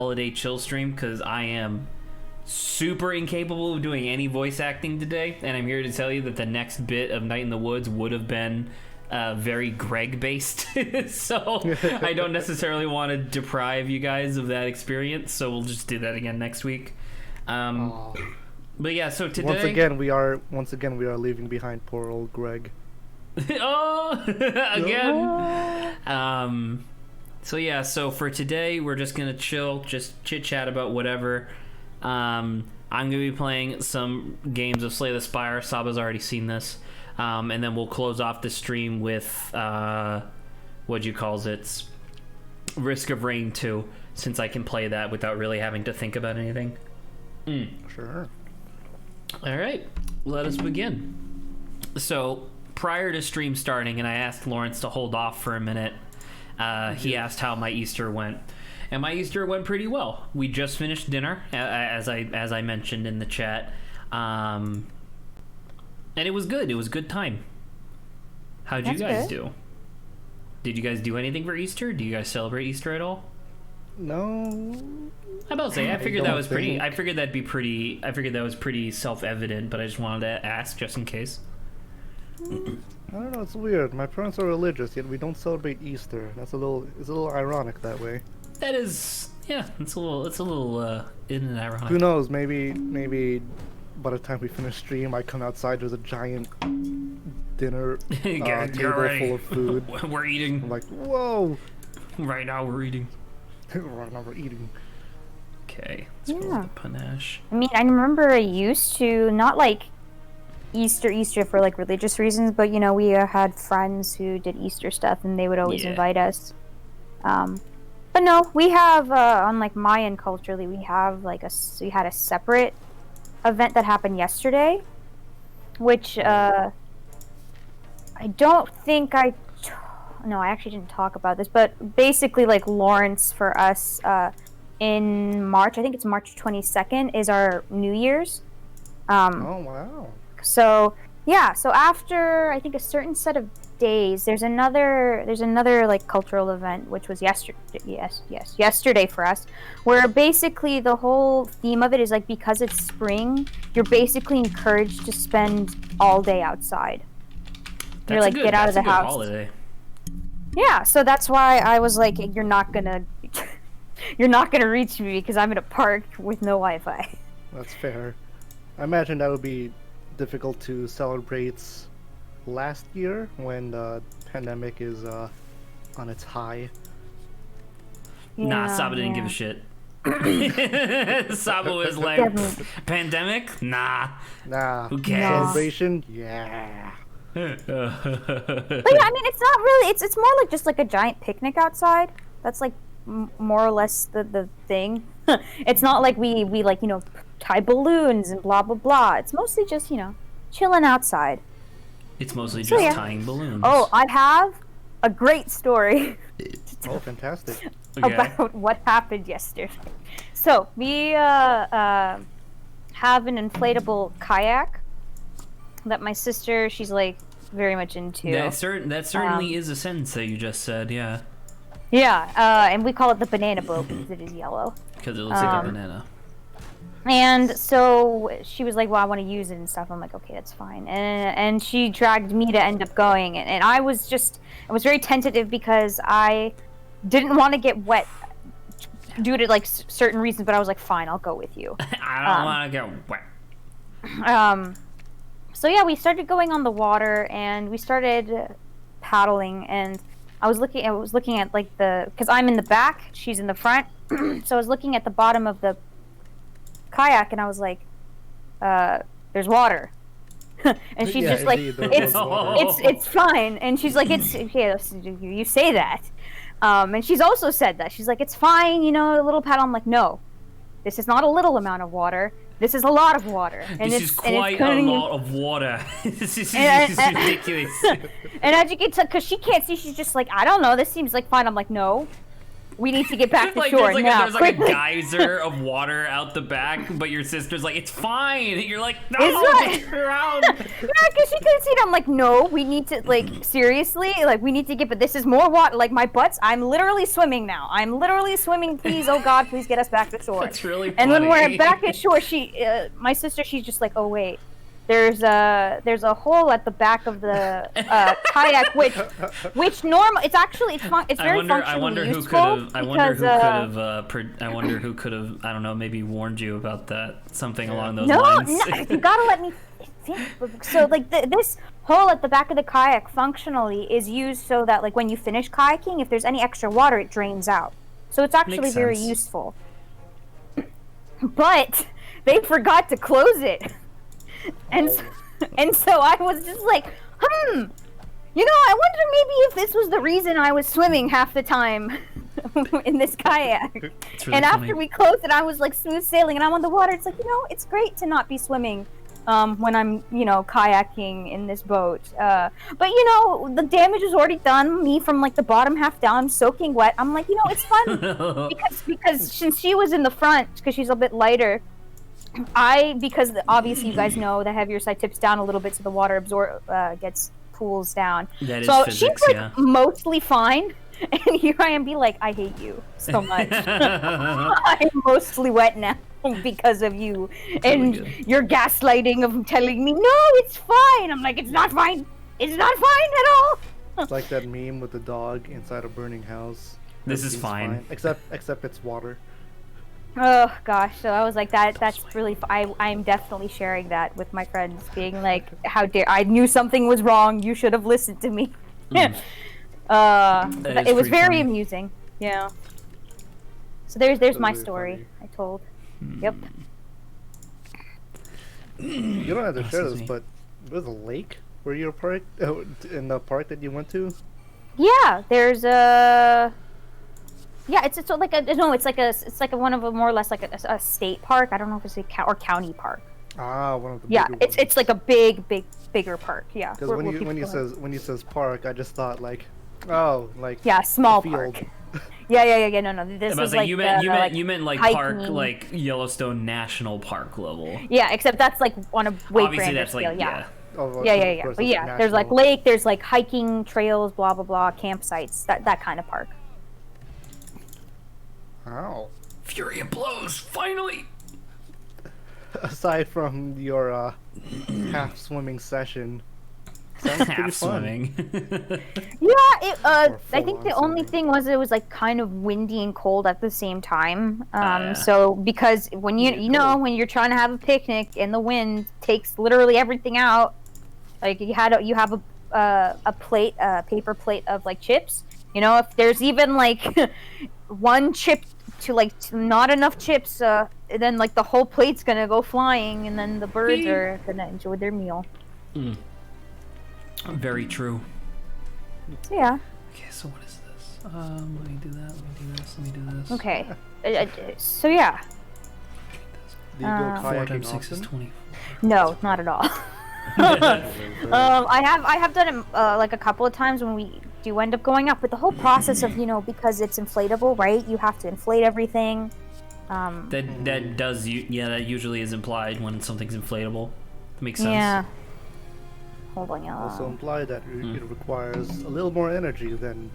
holiday chill stream because I am super incapable of doing any voice acting today, and I'm here to tell you that the next bit of Night in the Woods would have been very Greg based. So I don't necessarily want to deprive you guys of that experience, so we'll just do that again next week. But yeah, so today once again we are leaving behind poor old Greg. Oh, again. So yeah, so for today we're just gonna chill, just chit chat about whatever. I'm gonna be playing some games of Slay the Spire. Saba's already seen this, and then we'll close off the stream with Risk of Rain 2, since I can play that without really having to think about anything. Sure. All right, let us begin. So prior to stream starting, and I asked Lawrence to hold off for a minute. He asked how my Easter went, and my Easter went pretty well. We just finished dinner, as I mentioned in the chat, and it was good. It was a good time. How'd you guys do? Did you guys do anything for Easter? Do you guys celebrate Easter at all? No. I about to say I figured that was pretty. I figured that'd be pretty. I figured that was pretty self-evident, but I just wanted to ask just in case. I don't know, it's weird. My parents are religious, yet we don't celebrate Easter. It's a little ironic that way. That is, yeah, it's a little isn't it ironic? Who knows, maybe by the time we finish stream I come outside, there's a giant dinner table full of food. We're eating. I'm like, whoa! Right now we're eating. Right now we're eating. Okay, let's roll the panache. I mean, I remember I used to, not like Easter for like religious reasons, but you know, we had friends who did Easter stuff and they would always invite us. But no, we have on like Mayan culturally, we have like we had a separate event that happened yesterday, which I don't think I actually didn't talk about this, but basically like Lawrence for us in March, I think it's March 22nd is our New Year's. Oh wow. So yeah, so after I think a certain set of days, there's another like cultural event which was yesterday for us, where basically the whole theme of it is like, because it's spring, you're basically encouraged to spend all day outside. You're like, get out of the house. Holiday. Yeah, so that's why I was like, you're not gonna reach me because I'm in a park with no Wi-Fi. That's fair. I imagine that would be difficult to celebrate last year when the pandemic is on its high. Nah, Saba didn't give a shit. Saba was like, pandemic? Nah. Who cares? Celebration? Yeah. But yeah, I mean, it's not really. It's more like just like a giant picnic outside. That's like more or less the thing. It's not like we like, you know, tie balloons and blah blah blah. It's mostly just, you know, chilling outside. It's mostly just tying balloons. Oh, I have a great story. Oh, fantastic. About what happened yesterday. So we have an inflatable kayak that my sister, she's like very much into. That certainly is a sentence that you just said. Yeah. Yeah, and we call it the banana boat because it is yellow. Because it looks like a banana. And so she was like, well, I want to use it and stuff. I'm like, okay, that's fine. And she dragged me to end up going. And I was very tentative because I didn't want to get wet due to like certain reasons, but I was like, fine, I'll go with you. I don't want to get wet. So yeah, we started going on the water and we started paddling, and I was looking at like because I'm in the back, she's in the front. So I was looking at the bottom of the kayak and I was like, there's water. And she's just like, it's fine. And she's like, it's okay, you say that. And she's also said that. She's like, it's fine, you know, a little paddle. I'm like, no, this is not a little amount of water. This is a lot of water. And this is quite a lot of water. This is ridiculous. And as you can tell, because she can't see, she's just like, I don't know, this seems like fine. I'm like, no, We need to get back to like, shore there's now. there's like a quickly." geyser of water out the back, but your sister's like, it's fine. And you're like, no, It's get around. Yeah, because she couldn't see it. I'm like, no, we need to, like, seriously? Like, we need to get, but this is more water. Like, my butts, I'm literally swimming now. I'm literally swimming. Please, oh God, please get us back to shore. That's really funny. And when we're back at shore, my sister, she's just like, oh, wait. There's a hole at the back of the kayak, which normal. It's actually it's very functionally useful. I wonder who could have I don't know, maybe warned you about that, something along those lines. No, you gotta let me. So like this hole at the back of the kayak functionally is used so that like when you finish kayaking, if there's any extra water, it drains out. So it's actually Makes very sense. useful. But they forgot to close it. And so I was just like, you know, I wonder maybe if this was the reason I was swimming half the time in this kayak. Really and after funny. we closed it, I was like smooth sailing and I'm on the water. It's like, you know, it's great to not be swimming when I'm, you know, kayaking in this boat. But, you know, the damage is already done. Me from like the bottom half down, soaking wet. I'm like, you know, it's fun because since she was in the front, because she's a bit lighter, because obviously you guys know the heavier side tips down a little bit so the water pools down. That is so physics, she's like yeah. mostly fine, and here I am be like, I hate you so much. I'm mostly wet now because of you and your gaslighting of telling me, no, it's fine. I'm like, it's not fine. It's not fine at all. It's like that meme with the dog inside a burning house. This is Everything's fine. Except it's water. Oh gosh, so I was like, that's really I'm definitely sharing that with my friends, being like, how dare I knew something was wrong, you should have listened to me. That But is it was pretty very funny. amusing. Yeah. So there's my really story funny. I told. Yep. You don't have to share Excuse this, me. but there's a lake where you're parked in the park that you went to. Yeah, there's a yeah, it's like a no, it's like a one of a more or less like a state park. I don't know if it's a or county park. Ah, one of the Yeah, bigger it's like a bigger park. Yeah. Because where when people you go. when you says park, I just thought like, oh, like Yeah, small field. park. Yeah. No. This I was is like, like you meant like hiking. park, like Yellowstone National Park level. Yeah, except that's like on a way Obviously, grander that's like scale. Yeah. Oh, Yeah. of course, But it's yeah, there's like national. lake, there's like hiking trails, blah blah blah, campsites, that kind of park. Ow. Fury of blows, finally. Aside from your half swimming session, sounds pretty Half fun. swimming. Yeah, I think full-on the only swimming. thing was it was like kind of windy and cold at the same time. Yeah. So because when Yeah, you know cold. when you're trying to have a picnic and the wind takes literally everything out, like you have a plate, a paper plate of like chips. You know, if there's even like one chip to like not enough chips, then like the whole plate's gonna go flying, and then the birds are gonna enjoy their meal. Very true. So yeah. Okay, so what is this? Let me do that. Let me do this. Let me do this. Okay. So yeah. Do you go 4 kayaking times 6 is often? 20. No, not at all. I have done it like a couple of times when we do end up going up, but the whole process of, you know, because it's inflatable, right? You have to inflate everything. That does that usually is implied when something's inflatable. That makes sense. Yeah. Hold on, y'all. Also imply that it requires a little more energy than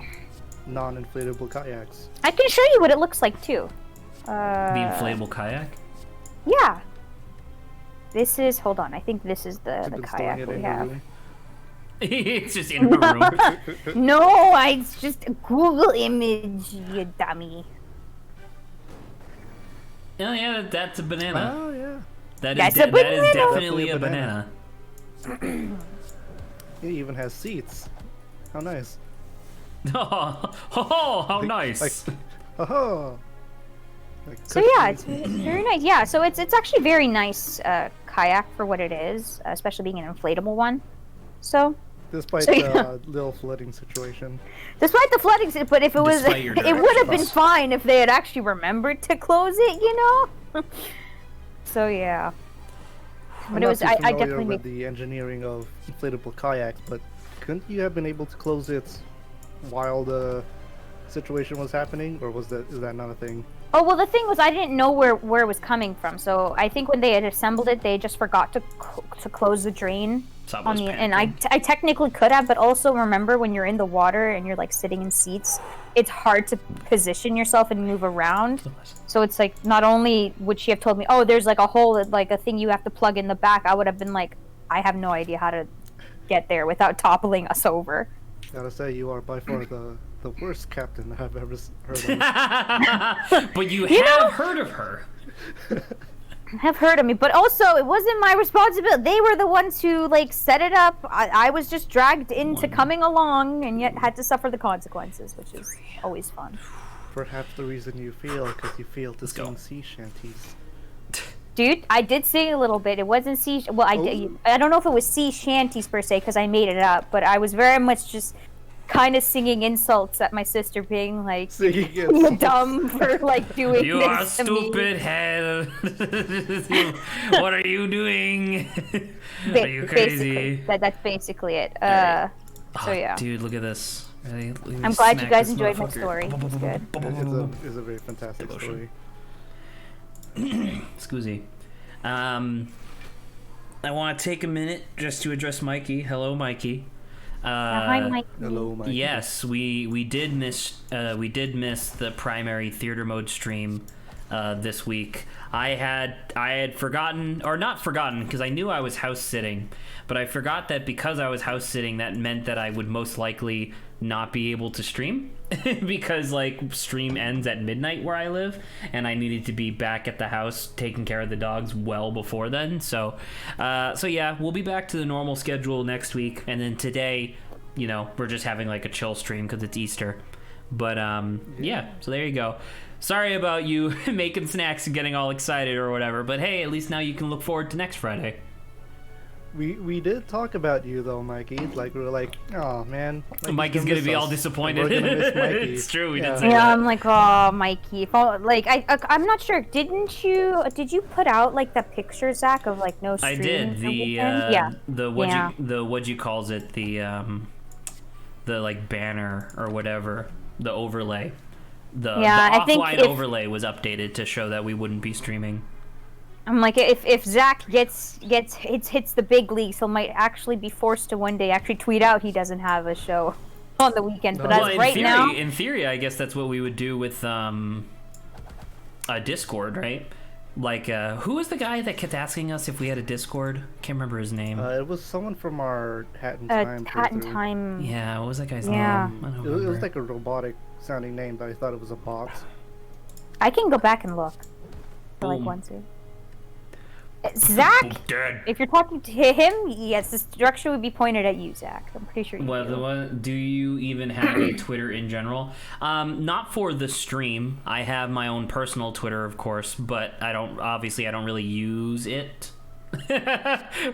non-inflatable kayaks. I can show you what it looks like too. The inflatable kayak. Yeah. This is. Hold on. I think this is the You've been storing kayak it we in your have. room. It's just in her room. No, it's just a Google image, you dummy. Oh yeah, that's a banana. Oh yeah. That's a that is banana. definitely a Definitely a banana. It even has seats. How nice. Oh, how nice. Oh. Like So yeah, it's very nice. Yeah, so it's actually very nice kayak for what it is, especially being an inflatable one. So despite so, the yeah. little flooding situation. despite the flooding, but if it was, Despite your it would have been directions. fine if they had actually remembered to close it, you know. So yeah, I'm but it not was. too I familiar definitely with made. the engineering of inflatable kayaks, but couldn't you have been able to close it while the situation was happening, or is that not a thing? Oh well, the thing was I didn't know where it was coming from, so I think when they had assembled it, they just forgot to close the drain on the. And I technically could have, but also remember when you're in the water and you're like sitting in seats, it's hard to position yourself and move around. So it's like not only would she have told me, oh, there's like a hole, like a thing you have to plug in the back, I would have been like, I have no idea how to get there without toppling us over. Gotta say, you are by far the worst captain I've ever heard of. But you have heard of her. Have heard of me, but also it wasn't my responsibility. They were the ones who like set it up. I was just dragged into coming along, and yet had to suffer the consequences, which is always fun. Perhaps the reason you fail because you failed to sing sea shanties. Dude, I did sing a little bit. It wasn't sea. Well, I don't know if it was sea shanties per se because I made it up, but I was very much just kind of singing insults at my sister, being like, "You're dumb for like doing you this are to stupid me. Hell. What are you doing? Are you crazy?" That's basically it. So yeah. Dude, look at this. Really? I'm glad you guys enjoyed my story. It was good. It's a very fantastic story. Excuse I want to take a minute just to address Mikey. Hello, Mikey. Hi, Mikey. Hello, Mikey. Yes, we did miss the primary theater mode stream this week. I had forgotten, or not forgotten, because I knew I was house sitting, but I forgot that because I was house sitting, that meant that I would most likely not be able to stream because like stream ends at midnight where I live, and I needed to be back at the house taking care of the dogs well before then. So yeah, we'll be back to the normal schedule next week, and then today, you know, we're just having like a chill stream because it's Easter. But yeah, so there you go. Sorry about you making snacks and getting all excited or whatever, but hey, at least now you can look forward to next Friday. We did talk about you though, Mikey. Like we were like, oh man, Mikey's gonna be all disappointed. We're gonna miss Mikey. It's true. We did say that. Yeah, I'm like, oh, Mikey. If like I'm not sure. Did you put out like the picture, Zach, of like no stream? I did. The what you calls it, the like banner or whatever, the overlay. The offline overlay was updated to show that we wouldn't be streaming. I'm like, if Zach hits the big leagues, he might actually be forced to one day actually tweet out he doesn't have a show on the weekend. But as right now, in theory, I guess that's what we would do with a Discord, right? Like, who was the guy that kept asking us if we had a Discord? Can't remember his name. It was someone from our Hat in Time. Hat in Time. Yeah, what was that guy's name? It was like a robotic sounding name, but I thought it was a bot. I can go back and look. For like one, two. Zach, if you're talking to him, yes, this direction would be pointed at you, Zach. I'm pretty sure you do you even have a Twitter in general? Not for the stream. I have my own personal Twitter, of course, but I don't really use it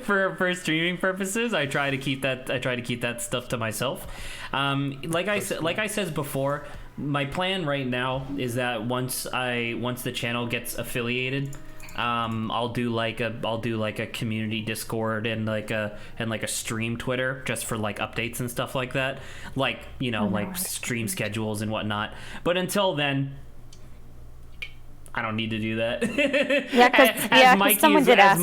for streaming purposes. I try to keep that stuff to myself. Like I said before, my plan right now is that once the channel gets affiliated, I'll do like a community Discord and like a stream Twitter just for like updates and stuff like that, like, you know, like stream schedules and whatnot. But until then, I don't need to do that. As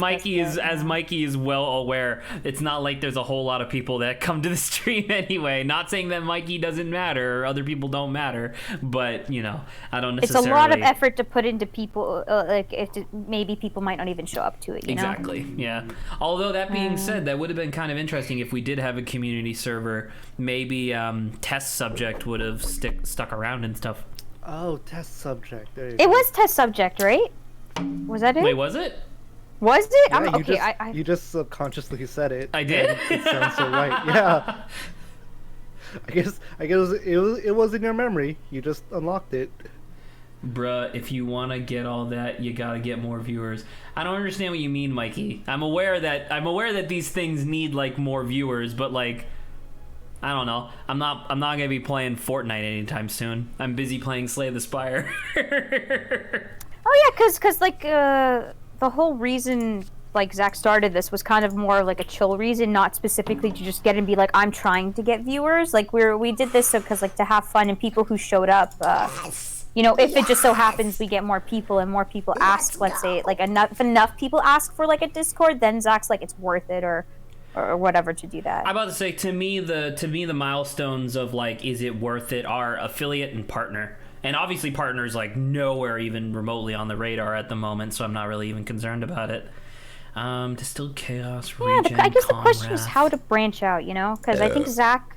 Mikey is well aware, it's not like there's a whole lot of people that come to the stream anyway. Not saying that Mikey doesn't matter or other people don't matter, but you know, I don't necessarily. It's a lot of effort to put into people. Maybe people might not even show up to it. You exactly. know? Yeah. Although that being said, that would have been kind of interesting if we did have a community server. Maybe Test Subject would have stuck around and stuff. Oh, Test Subject. There you go. It was Test Subject, right? Was that it? Wait, was it? Was it? Yeah, okay. You just subconsciously said it. I did. It sounds so right. Yeah. I guess it was in your memory. You just unlocked it. Bruh, if you want to get all that, you gotta get more viewers. I don't understand what you mean, Mikey. I'm aware that these things need like more viewers, but like, I don't know. I'm not gonna be playing Fortnite anytime soon. I'm busy playing Slay the Spire. Oh yeah, cause like the whole reason like Zach started this was kind of more like a chill reason, not specifically to just get and be like, I'm trying to get viewers. Like we did this because like to have fun, and people who showed up, you know, if it just so happens we get more people and more people ask, let's say like enough people ask for like a Discord, then Zach's like, it's worth it or whatever to do that. I'm about to say, to me the milestones of like, is it worth it, are affiliate and partner. And obviously partner is like nowhere even remotely on the radar at the moment, so I'm not really even concerned about it. Distilled Chaos, Regen, I guess the question is Wrath. how to branch out, you know? Because I think Zach...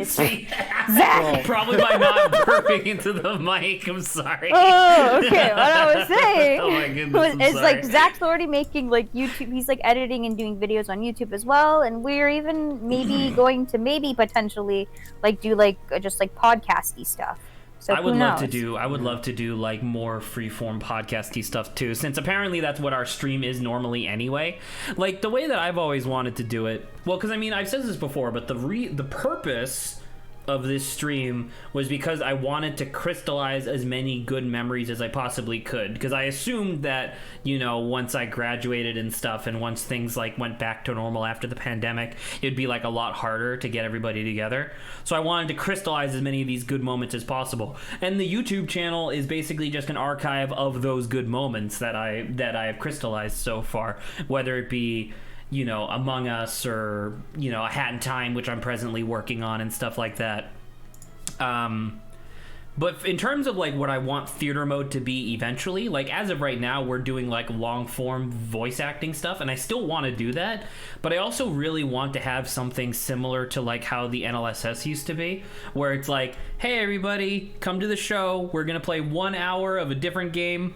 Zach! Probably by not burping into the mic, I'm sorry. Oh, okay, what I was saying Oh my goodness, I'm is sorry. like Zach's already making like YouTube, he's like editing and doing videos on YouTube as well, and we're even maybe going to potentially like do like just like podcasty stuff. So I would who love knows? to do like more freeform podcasty stuff too, since apparently that's what our stream is normally anyway. Like the way that I've always wanted to do it, well, because I mean I've said this before, but the purpose of this stream was because I wanted to crystallize as many good memories as I possibly could, because I assumed that, you know, once I graduated and stuff, and once things like went back to normal after the pandemic, it'd be like a lot harder to get everybody together. So I wanted to crystallize as many of these good moments as possible, and the YouTube channel is basically just an archive of those good moments that I have crystallized so far, whether it be, you know, Among Us or, you know, A Hat in Time, which I'm presently working on and stuff like that. But in terms of like what I want theater mode to be eventually, like as of right now, we're doing like long form voice acting stuff, and I still want to do that, but I also really want to have something similar to like how the NLSS used to be, where it's like, hey everybody, come to the show, we're gonna play 1 hour of a different game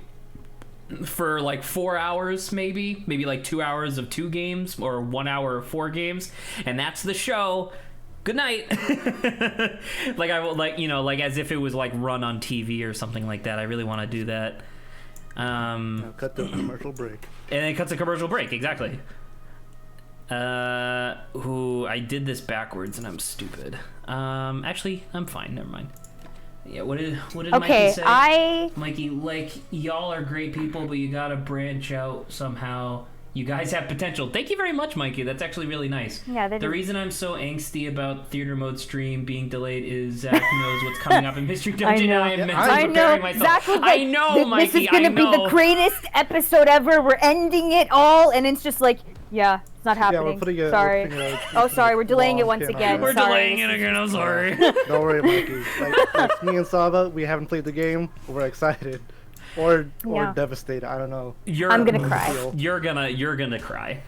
for like 4 hours, maybe like 2 hours of 2 games, or 1 hour of 4 games, and that's the show. Good night. Like I will, like, you know, like as if it was like run on TV or something like that. I really want to do that. Now cut the commercial break. And then it cuts a commercial break, exactly. Ooh, I did this backwards and I'm stupid. Actually, I'm fine. Never mind. Yeah, what did Mikey say? Mikey, like, y'all are great people, but you gotta branch out somehow. You guys have potential. Thank you very much, Mikey. That's actually really nice. Yeah, the reason I'm so angsty about theater mode stream being delayed is Zach knows what's coming up in Mystery Dungeon. I am mentally preparing myself. Zach was like, I know, Mikey. This is gonna be the greatest episode ever. We're ending it all, and it's just like, yeah, it's not happening. Sorry. Sorry, we're delaying it once again. We're delaying it again. I'm sorry. Don't worry, Mikey. Like me and Saba, we haven't played the game. We're excited. Or devastated. I don't know. I'm gonna cry. You're gonna cry.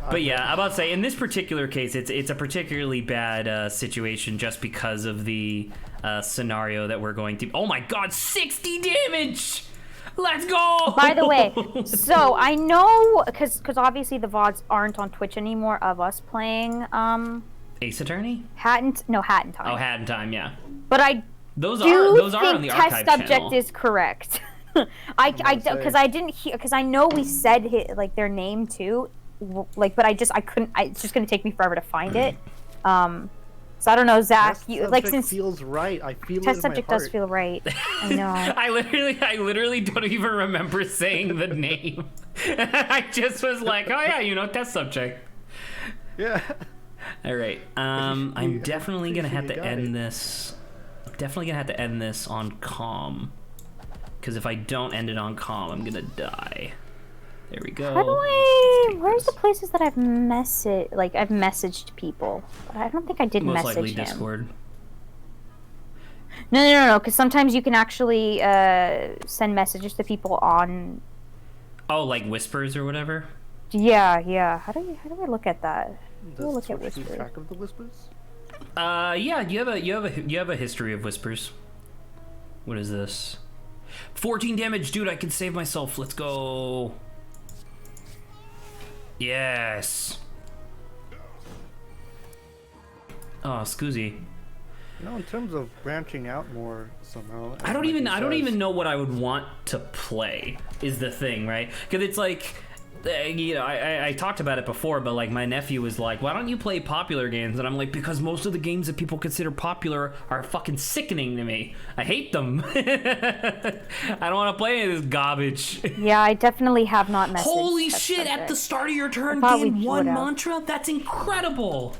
But yeah, I'm about to say, in this particular case, it's a particularly bad situation just because of the scenario that we're going to. Oh my God, 60 damage! Let's go! By the way, so I know because obviously the VODs aren't on Twitch anymore of us playing Ace Attorney? Hat in Time. Oh, Hat in Time, yeah. But those are on the archive test subject channel. Is correct. Because I didn't hear, because I know we said like their name too, like, but I couldn't. It's just gonna take me forever to find it. So I don't know, Zach. Since feels right, I feel test it subject in my heart. does feel right. I know. I literally don't even remember saying the name. I just was like, oh yeah, you know, test subject. Yeah. All right. I'm definitely gonna have to end this. Definitely gonna have to end this on calm. Because if I don't end it on calm, I'm gonna die. There we go. How do I? Where's the places that I've messaged people? But I don't think I did Most message likely him. Discord. No. Because sometimes you can actually send messages to people on. Oh, like whispers or whatever. Yeah. How do I look at that? Does Look at Twitch keep whispers. track of the whispers? Yeah. You have a history of whispers. What is this? 14 damage, dude. I can save myself. Let's go. Yes. Oh, Scoozy. You know, in terms of branching out more somehow. I don't even know what I would want to play is the thing, right? Because it's like you know, I talked about it before, but like my nephew was like, "Why don't you play popular games?" And I'm like, "Because most of the games that people consider popular are fucking sickening to me. I hate them. I don't want to play any of this garbage." Yeah, I definitely have not messaged. Holy that shit! At subject. the start of your turn, I thought gain we one would've. mantra. That's incredible.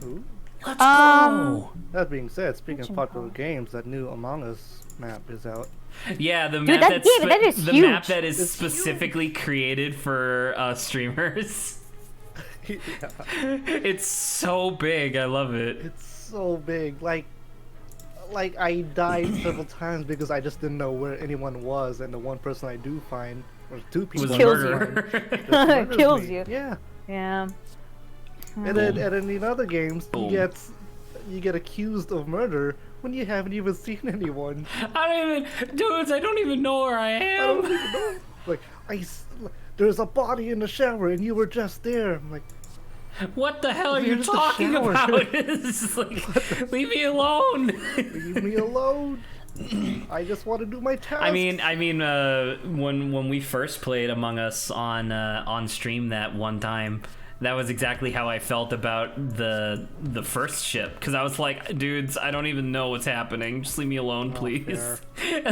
Ooh. Let's go. That being said, speaking of Kitchen popular call. games, that new Among Us map is out. Yeah, the Dude, map that that's game, that is the huge. map that is It's specifically created for streamers. Yeah, It's so big. I love it. it's so big. Like I died several times because I just didn't know where anyone was, and the one person I do find, or two people, Was a Kills you. murderer. just murders Kills me. you. Yeah. Yeah. And then in other games, Boom. you get accused of murder when you haven't even seen anyone. Dudes, I don't even know where I I am. don't even know. Like there's a body in the shower and you were just there. I'm like, What the hell are you Where's the talking shower? about? It's just like, leave me alone. leave me alone. I just want to do my task. I mean, when we first played Among Us on stream that one time, that was exactly how I felt about the first ship, because I was like, dudes, I don't even know what's happening. Just leave me alone, please. fair.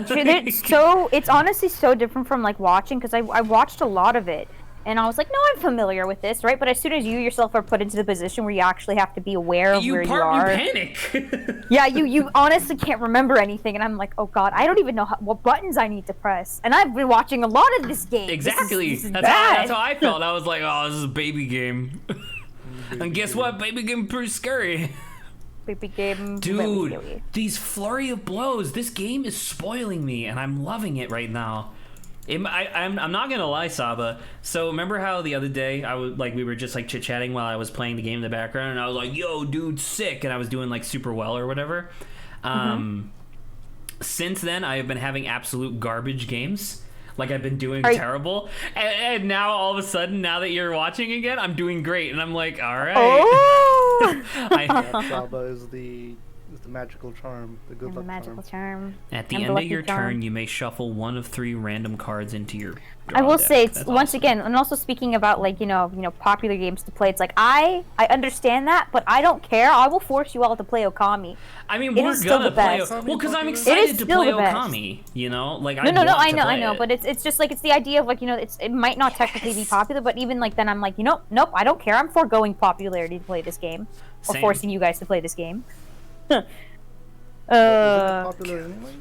It's honestly so different from like watching, because I watched a lot of it and I was like, no, I'm familiar with this, right? But as soon as you yourself are put into the position where you actually have to be aware of where you are, You panic. yeah, you honestly can't remember anything, and I'm like, oh god, I don't even know what buttons I need to press, and I've been watching a lot of this game. Exactly. This is That's bad. how I felt. I was like, oh, this is a baby game. And guess what? Baby game pretty scary. Baby game, Dude, really. these flurry of blows. This game is spoiling me, and I'm loving it right now. I'm not gonna lie, Saba. So remember how the other day we were just like chit chatting while I was playing the game in the background, and I was like, "Yo, dude, sick," and I was doing like super well or whatever. Since then, I have been having absolute garbage games. Like I've been doing terrible, and now all of a sudden, now that you're watching again, I'm doing great, and I'm like, all right. Oh! Saba is the magical charm, the good And the luck magical charm. charm. At the And end of lucky your charm. turn, you may shuffle one of 3 random cards into your I draw will deck. say, it's That's once awesome. again, and also speaking about like you know popular games to play. It's like I understand that, but I don't care. I will force you all to play Okami. I mean, It we're is still gonna the play. best. Well, because I'm It excited is to still play the best. Okami. You know, like No, I no, want I to know, play it. but it's just like it's the idea of like it might not technically be popular, but even like then I'm like nope, I don't care. I'm foregoing popularity to play this game, or Same. forcing you guys to play this game. Isn't it popular anyways?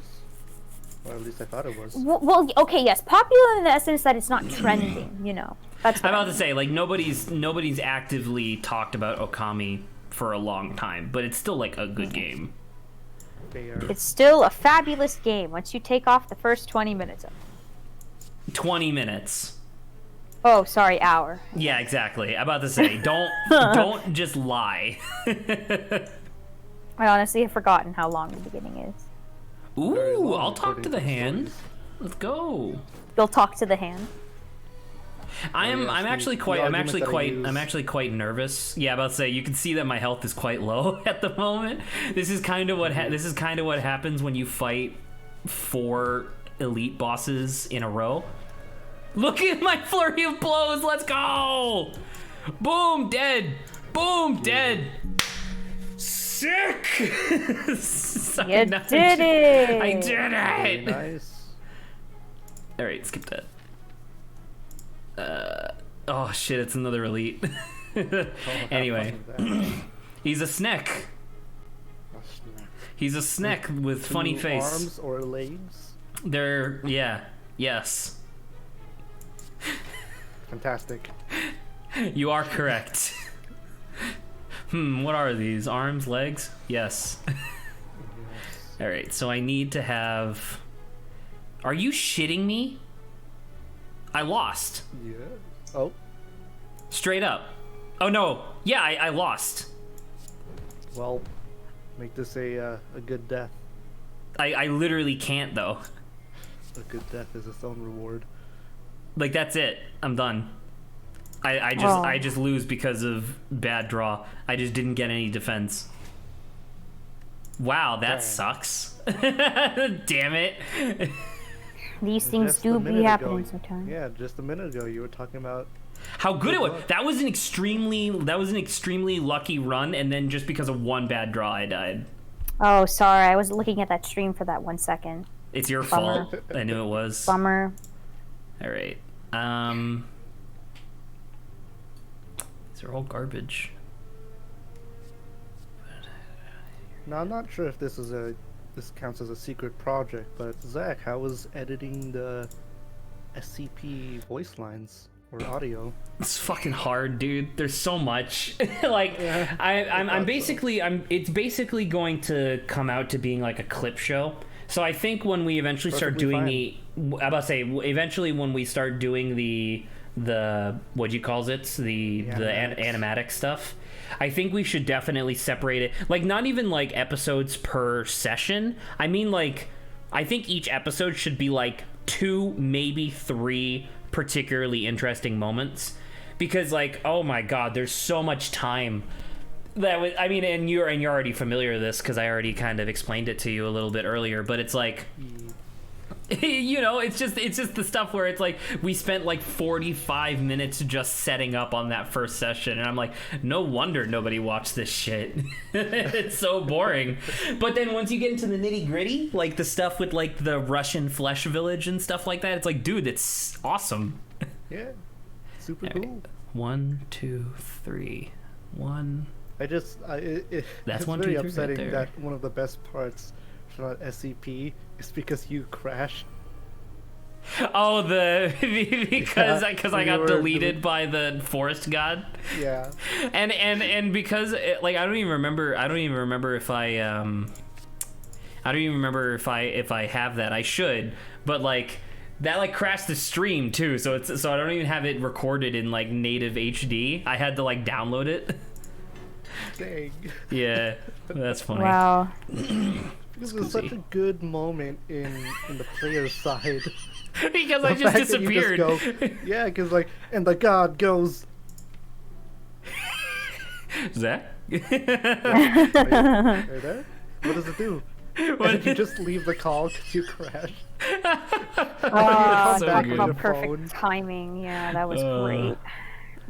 Or at least I thought it was. Well, okay, yes, popular in the essence that it's not trending. You know, that's. I'm what I about to say, like nobody's actively talked about Okami for a long time, but it's still like a good game. Fair. It's still a fabulous game once you take off the first 20 minutes of it. 20 minutes. Oh, sorry, hour. Yeah, exactly. I'm about to say, don't just lie. I honestly have forgotten how long the beginning is. Very Ooh, long, I'll talk according to the the hand. stories. Let's go. You'll talk to the hand. I'm yes, actually the quite I'm argument actually that I quite use. I'm actually quite nervous. Yeah, about to say you can see that my health is quite low at the moment. This is kind of what happens when you fight 4 elite bosses in a row. Look at my flurry of blows. Let's go. Boom, dead. Boom, dead. Sick. So You nice. did it! I did Very it. nice. All right, skip that. Oh shit, it's another elite. Oh, have Anyway, fun with that. he's a snack. A snack. He's a snack with funny 2 face. arms or legs. They're yes. Fantastic. You are correct. What are these? Arms, legs? Yes. Yes. All right, so I need to have. Are you shitting me? I lost. Yeah. Oh. Straight up. Oh no. Yeah, I lost. Well, make this a good death. I literally can't though. A good death is its own reward. Like that's it. I'm done. I Oh. just lose because of bad draw. I just didn't get any defense. Wow, that Dang. sucks. Damn it. These things Just a do minute be happening ago- sometimes. Yeah, just a minute ago you were talking about how good it was. That was an extremely lucky run, and then just because of one bad draw, I died. Oh, sorry. I was looking at that stream for that 1 second. It's your Bummer. fault. I knew it was. Bummer. All right. These are all garbage. Now, I'm not sure if this counts as a secret project, but Zach, how was editing the SCP voice lines or audio? It's fucking hard, dude. There's so much. Like, Yeah, it's basically going to come out to being like a clip show. So I think when we eventually start Perfectly doing I'm about to say, eventually when we start doing the what do you call it? The animatic stuff. I think we should definitely separate it. Like, not even like episodes per session. I mean, like, I think each episode should be like 2, maybe 3 particularly interesting moments, because like, oh my god, there's so much time that was, I mean, and you're already familiar with this because I already kind of explained it to you a little bit earlier, but it's like, you know, it's just the stuff where it's like we spent like 45 minutes just setting up on that first session, and I'm like, no wonder nobody watched this shit. It's so boring. But then once you get into the nitty gritty, like the stuff with like the Russian flesh village and stuff like that, it's like, dude, it's awesome. Yeah, super All cool. right. 1, 2, 3, 1. That's That's 1, 2, 3 very right upsetting there. that one of the best parts from SCP is because you crashed. Oh, because I you got were deleted by the forest god. Yeah. And because like I don't even remember if I have that. I should, but like that like crashed the stream too, so I don't even have it recorded in like native HD. I had to like download it. Dang. Yeah, that's funny. Wow. This was such a good moment in the player's side. Because I The just fact that you disappeared. go, yeah, because like, and the god goes. Zach? Are you there? What does it do? What? Did you just leave the call because you crashed? Oh, So talk good. about Your perfect phone. timing. Yeah, that was great.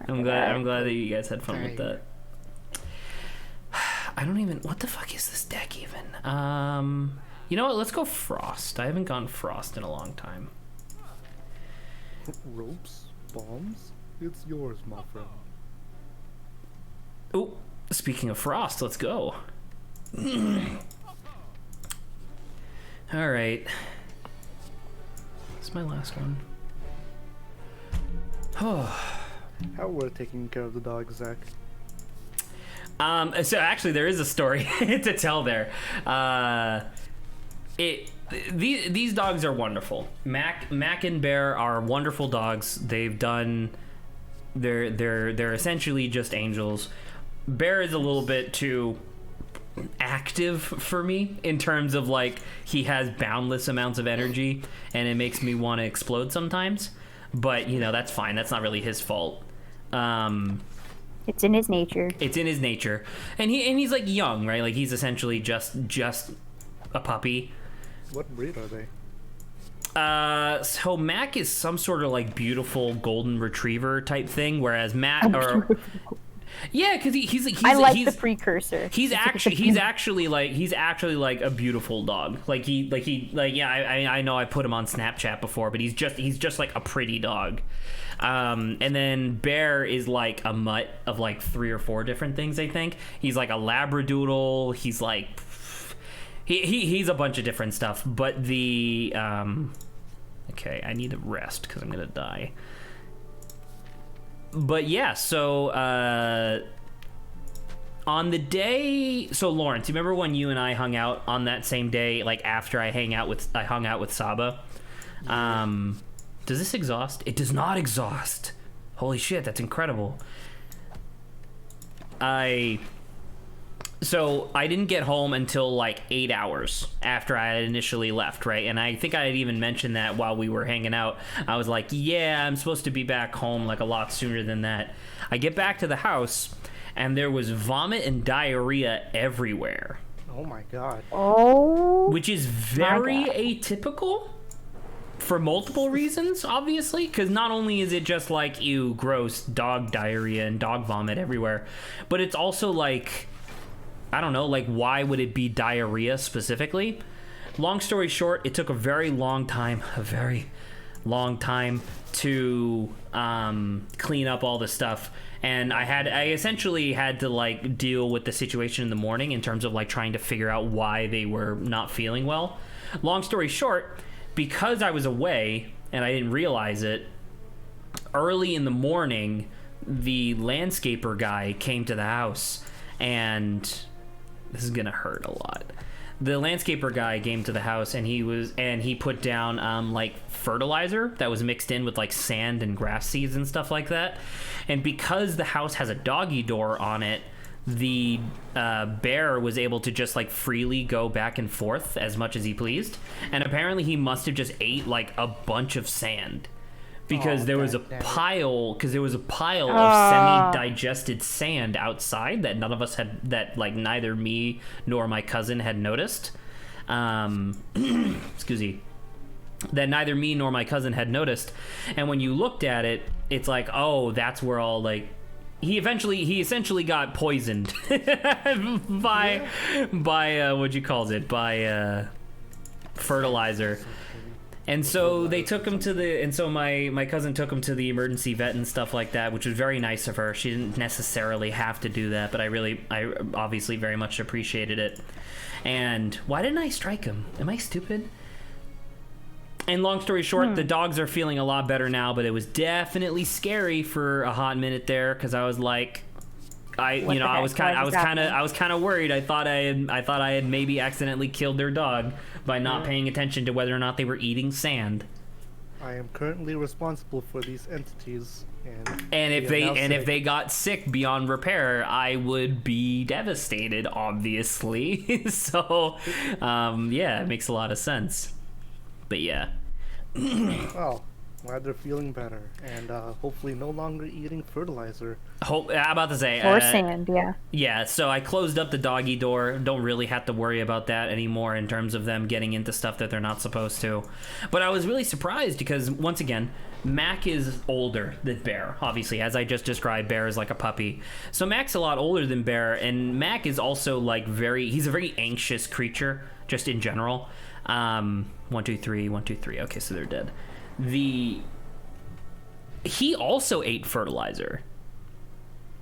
I'm glad that you guys had fun with Dang. that. I don't even, what the fuck is this deck even? You know what? Let's go Frost. I haven't gone Frost in a long time. Ropes, bombs, it's yours, my friend. Oh, speaking of Frost, let's go. All right. This is my last one. Oh. How we're taking care of the dog, Zach? So actually, there is a story to tell there. These dogs are wonderful. Mac and Bear are wonderful dogs. They're essentially just angels. Bear is a little bit too active for me in terms of like he has boundless amounts of energy, and it makes me want to explode sometimes. But you know, that's fine. That's not really his fault. It's in his nature. It's in his nature, and he's like young, right? Like he's essentially just a puppy. What breed are they? So Mac is some sort of like beautiful golden retriever type thing, whereas Matt yeah, because he's the precursor. He's actually like a beautiful dog. I know I put him on Snapchat before, but he's just like a pretty dog. And then Bear is like a mutt of like 3 or 4 different things. I think he's like a labradoodle. He's like he's a bunch of different stuff. But the okay, I need to rest because I'm gonna die. But yeah, so on the day, so Lawrence, you remember when you and I hung out on that same day, like after I hung out with Saba? Does this exhaust? It does not exhaust. Holy shit, that's incredible. So I didn't get home until like 8 hours after I had initially left, right? And I think I had even mentioned that while we were hanging out. I was like, yeah, I'm supposed to be back home like a lot sooner than that. I get back to the house, and there was vomit and diarrhea everywhere. Oh my god. Oh. Which is very atypical. for multiple reasons, obviously, because not only is it just like ew, gross dog diarrhea and dog vomit everywhere, but it's also like, I don't know, like why would it be diarrhea specifically? Long story short, it took a very long time to clean up all the stuff, and I essentially had to like deal with the situation in the morning in terms of like trying to figure out why they were not feeling well. Long story short, because I was away and I didn't realize it, early in the morning the landscaper guy came to the house, and this is gonna hurt a lot. The landscaper guy came to the house, and he put down like fertilizer that was mixed in with like sand and grass seeds and stuff like that. And because the house has a doggy door on it, the bear was able to just like freely go back and forth as much as he pleased. And apparently he must have just ate like a bunch of sand, because there was a pile of semi-digested sand outside that none of us had, that like neither me nor my cousin had noticed. Excuse me. That neither me nor my cousin had noticed. And when you looked at it, it's like, oh, that's where all like he essentially got poisoned by what you called it, by fertilizer. And so they took him to my cousin took him to the emergency vet and stuff like that, which was very nice of her. She didn't necessarily have to do that, but I obviously very much appreciated it. And why didn't I strike him? Am I stupid? And long story short, the dogs are feeling a lot better now, but it was definitely scary for a hot minute there, because I was like, I was kind of worried. I thought I had maybe accidentally killed their dog by not paying attention to whether or not they were eating sand. I am currently responsible for these entities, and if they got sick beyond repair, I would be devastated, obviously. So, yeah, it makes a lot of sense. But yeah. Well, glad they're feeling better, and hopefully no longer eating fertilizer. I'm about to say or sand, yeah. Yeah, so I closed up the doggy door. Don't really have to worry about that anymore in terms of them getting into stuff that they're not supposed to. But I was really surprised because, once again, Mac is older than Bear. Obviously, as I just described, Bear is like a puppy. So Mac's a lot older than Bear, and Mac is also like he's a very anxious creature, just in general. 1, 2, 3, 1, 2, 3. Okay, so they're dead. He also ate fertilizer,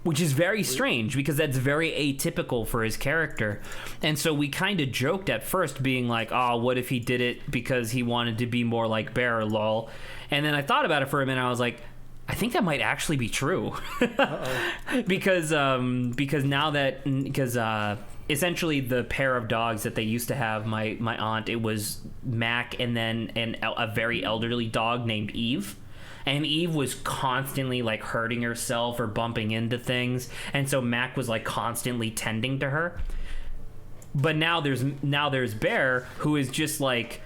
which is very strange because that's very atypical for his character. And so we kind of joked at first, being like, oh, what if he did it because he wanted to be more like Bear, lol. And then I thought about it for a minute. I was like, I think that might actually be true. because essentially the pair of dogs that they used to have, my aunt, it was Mac and then a very elderly dog named Eve. And Eve was constantly like hurting herself or bumping into things, and so Mac was like constantly tending to her. But now there's Bear, who is just like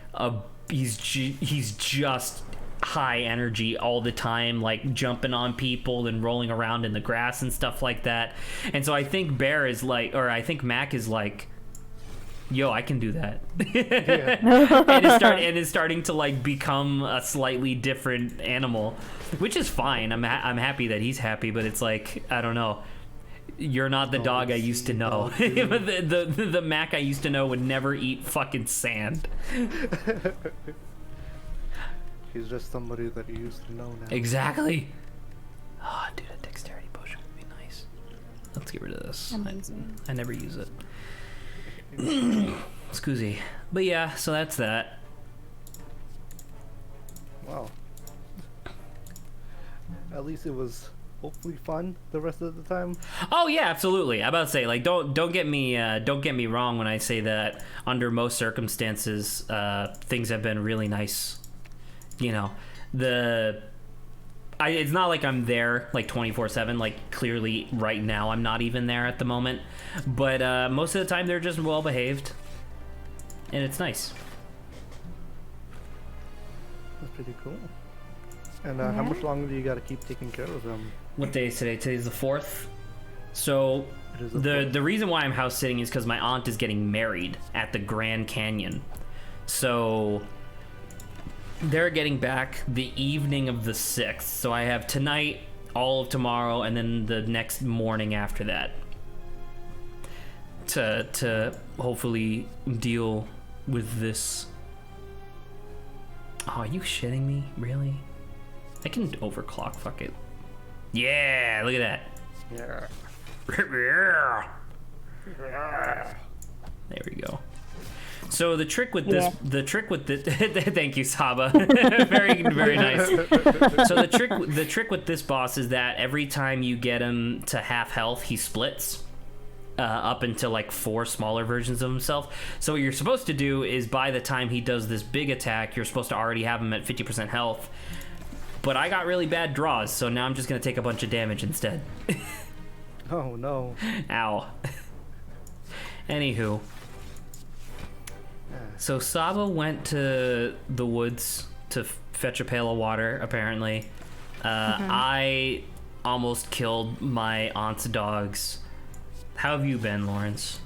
he's just high energy all the time, like jumping on people and rolling around in the grass and stuff like that. And so I think I think Mac is like, yo, I can do that. and it's starting to like become a slightly different animal, which is fine. I'm happy that he's happy, but it's like, I don't know. You're not the dog I used to know. the Mac I used to know would never eat fucking sand. He's just somebody that you used to know now. Exactly. Oh, dude, a dexterity potion would be nice. Let's get rid of this. Amazing. I never use it. Excuse. But yeah, so that's that. Wow. At least it was hopefully fun the rest of the time. Oh yeah, absolutely. I'm about to say, like, don't get me wrong when I say that under most circumstances, things have been really nice. You know, it's not like I'm there like 24/7. Like, clearly right now I'm not even there at the moment, but most of the time they're just well behaved, and it's nice. That's pretty cool. And how much longer do you got to keep taking care of them? What day is today? Today's the 4th. So the reason why I'm house sitting is because my aunt is getting married at the Grand Canyon. So they're getting back the evening of the 6th. So I have tonight, all of tomorrow, and then the next morning after that to hopefully deal with this. Oh, are you shitting me? Really? I can overclock, fuck it. Yeah, look at that. Yeah. There we go. So the trick with this, thank you, Saba. Very, very nice. So the trick with this boss is that every time you get him to half health, he splits up into like 4 smaller versions of himself. So what you're supposed to do is by the time he does this big attack, you're supposed to already have him at 50% health. But I got really bad draws, so now I'm just gonna take a bunch of damage instead. Oh no. Ow. Anywho. So Saba went to the woods to fetch a pail of water, apparently. I almost killed my aunt's dogs. How have you been, Lawrence?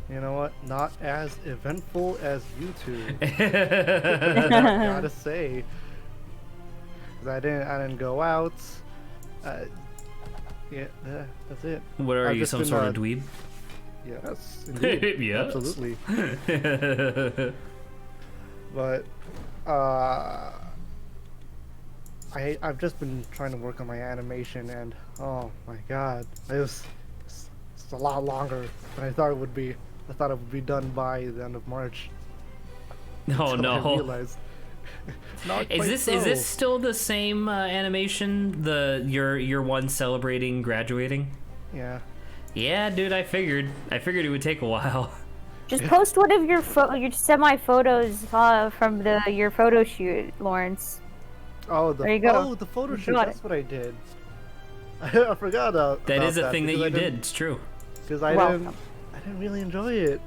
You know what? Not as eventful as you two. I gotta say. 'Cause I didn't go out. Yeah, that's it. What are you, some sort of dweeb? Yes, indeed. Yes. Absolutely. But I've just been trying to work on my animation, and oh my god, it's a lot longer than I thought it would be. I thought it would be done by the end of March. Oh Until I no. realized. Not Is quite this so. still the same animation? Your one celebrating graduating? Yeah. Yeah, dude, I figured it would take a while. Just post one of your semi photos from your photo shoot, Lawrence. Oh, There you go. Oh, the photo shoot. got That's what I did. I forgot about That is a that thing that because you I didn't- did. It's true. Because I Welcome. didn't really enjoy it.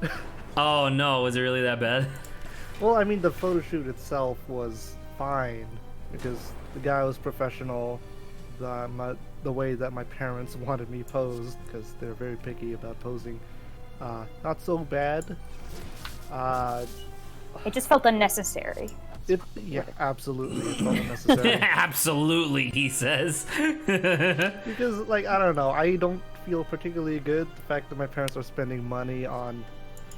Oh no, was it really that bad? Well, I mean, the photo shoot itself was fine because the guy was professional. The way that my parents wanted me posed, because they're very picky about posing. Not so bad. It just felt unnecessary. Yeah, absolutely, it felt unnecessary. Absolutely, he says. Because, like, I don't know, I don't feel particularly good the fact that my parents are spending money on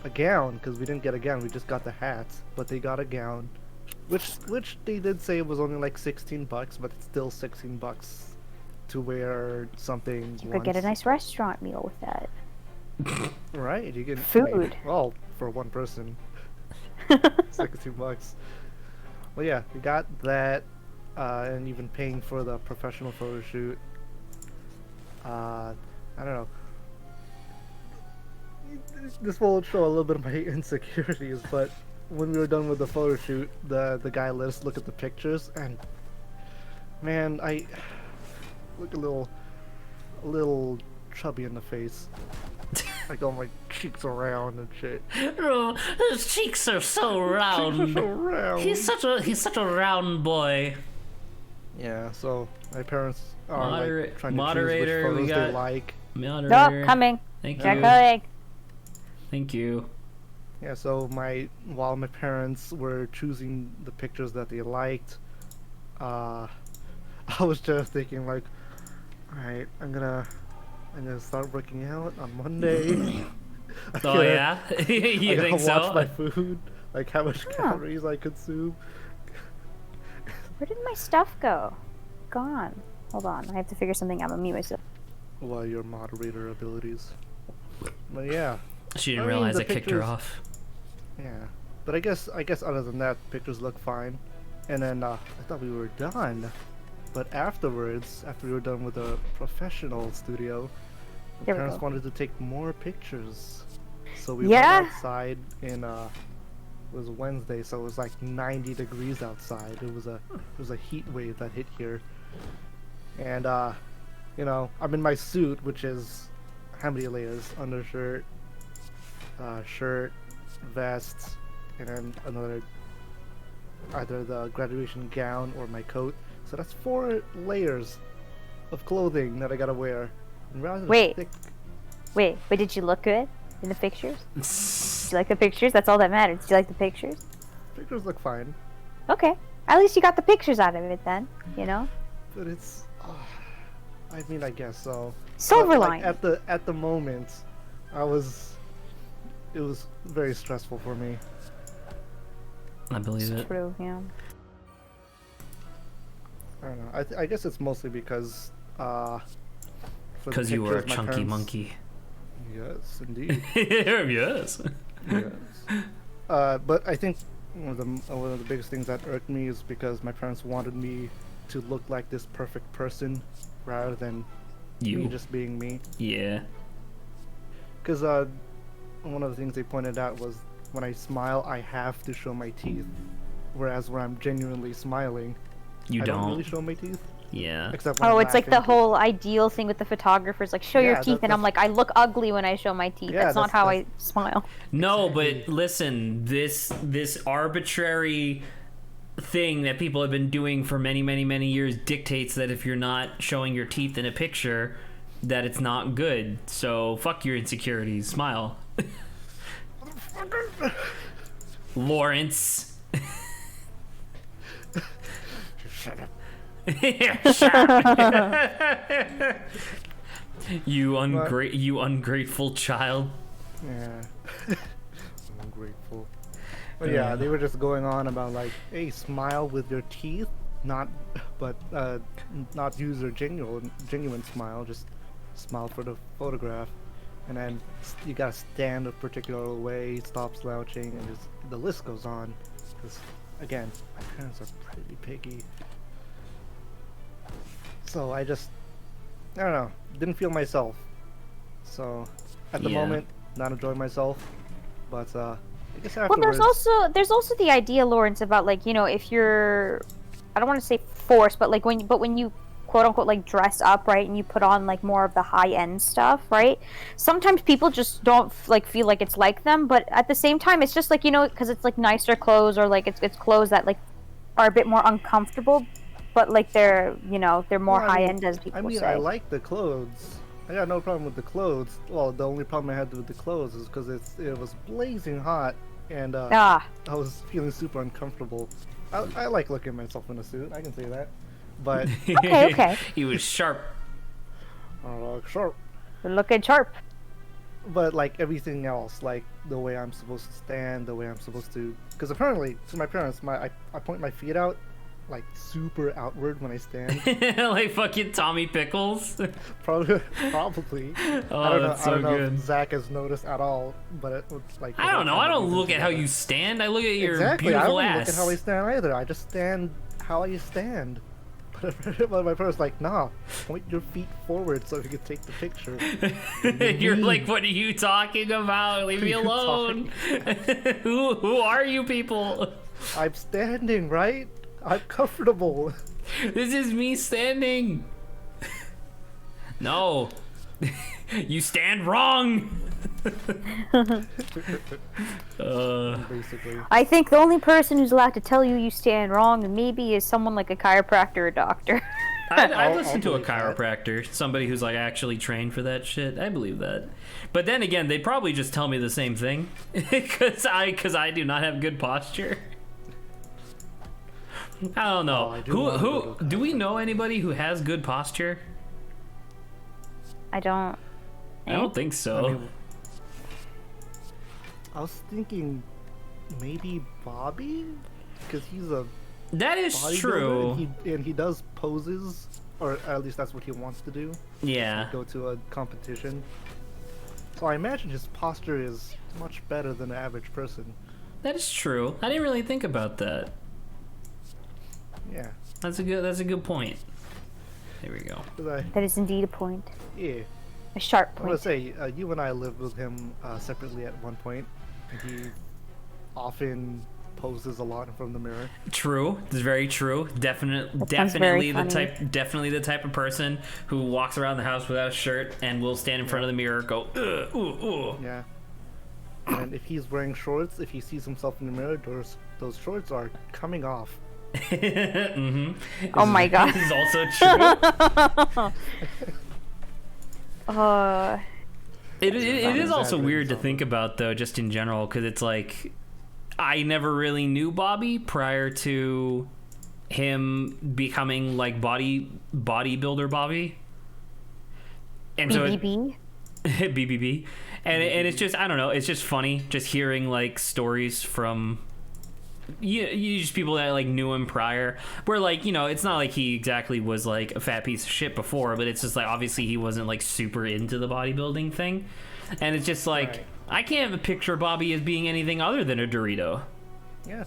a gown, because we didn't get a gown, we just got the hats, but they got a gown, which they did say was only like $16, but it's still $16 to wear something. You could get a nice restaurant meal with that. Right, you can Food. Well, for one person, $16. Well, yeah, we got that, and even paying for the professional photo shoot. I don't know. This will show a little bit of my insecurities, but when we were done with the photo shoot, the guy let us look at the pictures, and man, I look a little chubby in the face. Like all my cheeks are round and shit. Oh, his cheeks are so round. Cheeks are so round. He's such a round boy. Yeah, so my parents are like, trying to moderator, choose which we photos got- they like. Moderator. Oh, coming. Thank Jack you. Leg. Thank you. Yeah, so while my parents were choosing the pictures that they liked, I was just thinking like, alright, I'm gonna start working out on Monday. Oh yeah, you I think gotta watch so? my food, like how much calories I consume. Where did my stuff go? Gone. Hold on, I have to figure something out. I'm gonna mute myself. Well, your moderator abilities. But yeah, She didn't I mean, realize the I kicked her pictures- off. yeah. But I guess other than that, pictures look fine. And then I thought we were done, but afterwards, after we were done with the professional studio, my There we parents go. wanted to take more pictures. So we Yeah. went outside in it was Wednesday, so it was like 90 degrees outside. It was a heat wave that hit here. And you know, I'm in my suit, which is how many layers? Undershirt, shirt, vest, and then another, either the graduation gown or my coat. So that's 4 layers of clothing that I gotta wear. And rather than Wait. thick- Wait, did you look good in the pictures? Did you like the pictures? That's all that matters. Did you like the pictures? Pictures look fine. Okay. At least you got the pictures out of it then, you know? But it's, I mean, I guess so. Silver But, line. like, at the moment, it was very stressful for me. I believe it. True, yeah. I don't know. I guess it's mostly because for the Because you were a pictures, my chunky parents- monkey. Yes, indeed. Yes. Yes. But I think one of the biggest things that irked me is because my parents wanted me to look like this perfect person rather than me You. just being me. Yeah. Because one of the things they pointed out was when I smile, I have to show my teeth. Whereas when I'm genuinely smiling, You I don't don't. really show my teeth. Yeah. Except when Oh, I'm it's like the laughing. whole ideal thing with the photographers, like show your Yeah, teeth, and I'm like, I look ugly when I show my teeth. Yeah, that's not that's- how I smile. No, Exactly. but listen, this arbitrary thing that people have been doing for many, many, many years dictates that if you're not showing your teeth in a picture, that it's not good. So fuck your insecurities. Smile. Lawrence. Shut up. Shut up. You ungrateful child. Yeah. I'm ungrateful. But yeah, they were just going on about like, hey, smile with your teeth, not use your genuine smile, just smile for the photograph, and then you gotta stand a particular way, stop slouching, and just the list goes on. Because again, my parents are pretty picky, so I don't know, didn't feel myself. So at the Yeah. moment, not enjoying myself, but I guess Well, afterwards. there's also the idea, Lawrence, about like, you know, if you're, I don't want to say forced, but like when you quote unquote like dress up, right, and you put on like more of the high end stuff, right? Sometimes people just don't like feel like it's like them, but at the same time, it's just like, you know, because it's like nicer clothes, or like it's clothes that like are a bit more uncomfortable, but like they're, you know, they're more Well, I high mean- end, as people I mean, say. I like the clothes. I got no problem with the clothes. Well, the only problem I had with the clothes is because it was blazing hot, and Ah, I was feeling super uncomfortable. I like looking at myself in a suit. I can say that. But okay. He was sharp. sure. looking sharp. But like everything else, like the way I'm supposed to stand, the way I'm supposed to, because apparently to my parents, I point my feet out like super outward when I stand. Like fucking Tommy Pickles. Probably. Oh, I don't know. that's I so don't know good. if Zach has noticed at all, but it was like. I don't know. I don't look at how together. you stand. I look at your Exactly. I beautiful don't ass. look at how I stand either. I just stand how I stand. But my parents like, nah, point your feet forward so we can take the picture. You're like, what are you talking about? Leave me What are alone. you Who are you people? I'm standing, right? I'm comfortable. This is me standing. No. You stand wrong. Basically. I think the only person who's allowed to tell you stand wrong maybe is someone like a chiropractor or doctor. I'd I'll listen to a believe that. chiropractor, somebody who's like actually trained for that shit. I believe that. But then again, they'd probably just tell me the same thing because I do not have good posture. I don't know. Oh, I do wanna go to Who a do we know anybody who has good posture? I don't. I don't think so. I mean, I was thinking maybe Bobby, because he's a That is bodybuilder true. and he does poses, or at least that's what he wants to do. Yeah. Go to a competition. So I imagine his posture is much better than the average person. That is true. I didn't really think about that. Yeah. That's a good point. There we go. 'Cause That is indeed a point. yeah. A sharp I want point. to say, you and I lived with him separately at one point. And he often poses a lot in front of the mirror. True. It's very true. sounds Definitely very the type of person who walks around the house without a shirt and will stand in front of the mirror, go, ugh, ooh, ooh. Yeah. And if he's wearing shorts, if he sees himself in the mirror, those shorts are coming off. Mm-hmm. Oh my god. This is also true. Uh, It is also exaggerating weird to something. think about though, just in general, because it's like, I never really knew Bobby prior to him becoming like bodybuilder Bobby. And BBB. BBB. And it's just, I don't know, it's just funny just hearing like stories from you just people that like knew him prior, where like, you know, it's not like he exactly was like a fat piece of shit before, but it's just like obviously he wasn't like super into the bodybuilding thing. And it's just like, right. I can't picture Bobby as being anything other than a Dorito. Yeah,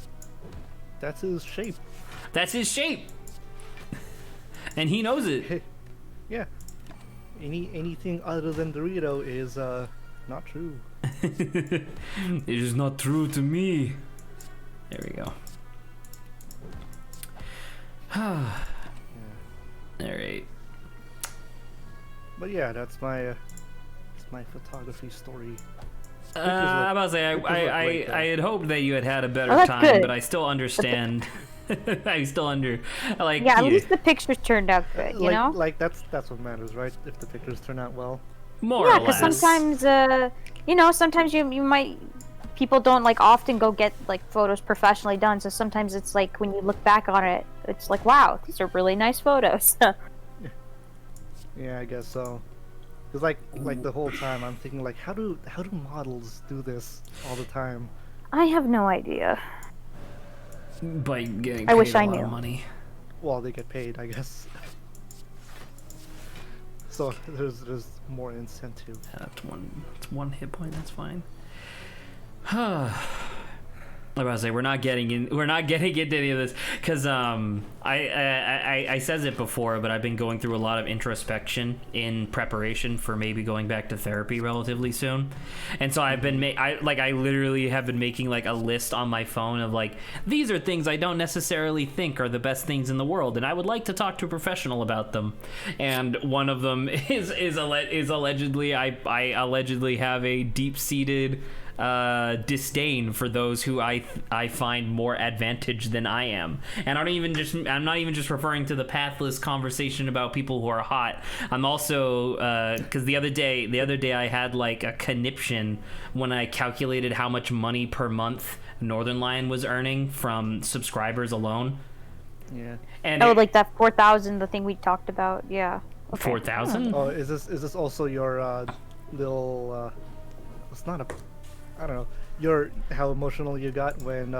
that's his shape. That's his shape. And he knows it. Yeah. Anything other than Dorito is not true. It is not true to me. There we go. All right. But yeah, that's my photography story. I'm about to say I had hoped that you had a better time, good. but I still understand. I still like. Yeah, at least the pictures turned out good. You know, like that's what matters, right? If the pictures turn out well. More or less. because sometimes, sometimes you might. People don't like often go get like photos professionally done, so sometimes it's like when you look back on it, it's like, wow, these are really nice photos. Yeah, I guess so. Cause like the whole time I'm thinking like, how do models do this all the time? I have no idea. By getting I paid wish a I lot knew. of money. Well, they get paid, I guess. So there's more incentive. That's one hit point. That's fine. I was about to say we're not getting into any of this because I says it before, but I've been going through a lot of introspection in preparation for maybe going back to therapy relatively soon, and so I've been I literally have been making like a list on my phone of like, these are things I don't necessarily think are the best things in the world, and I would like to talk to a professional about them. And one of them is allegedly I allegedly have a deep-seated disdain for those who I find more advantaged than I am. And I'm not even just referring to the pathless conversation about people who are hot. I'm also because the other day I had like a conniption when I calculated how much money per month Northern Lion was earning from subscribers alone. Yeah. And like that 4,000, the thing we talked about. Yeah. Okay. 4,000? Oh, is this also your little? It's not a. I don't know. How emotional you got when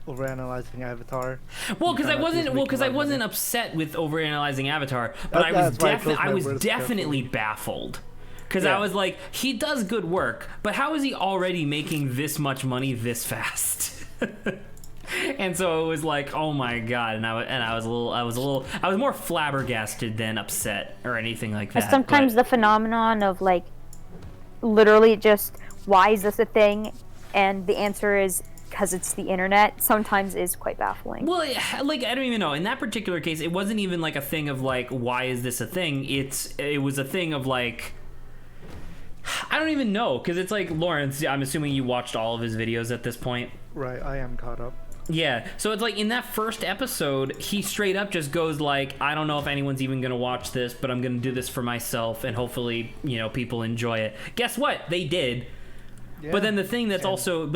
overanalyzing Avatar. Well, because I wasn't upset with overanalyzing Avatar, but I was definitely baffled. Because I was like, he does good work, but how is he already making this much money this fast? And so it was like, oh my god, and I was more flabbergasted than upset or anything like that. Sometimes the phenomenon of like, literally just, why is this a thing? And the answer is because it's the internet. Sometimes is quite baffling. Well, like, I don't even know. In that particular case, it wasn't even like a thing of like, why is this a thing? It was a thing of like, I don't even know, because it's like, Lawrence, I'm assuming you watched all of his videos at this point. Right, I am caught up. Yeah, so it's like in that first episode, he straight up just goes like, I don't know if anyone's even gonna watch this, but I'm gonna do this for myself, and hopefully, people enjoy it. Guess what? They did. Yeah. But then the thing that's also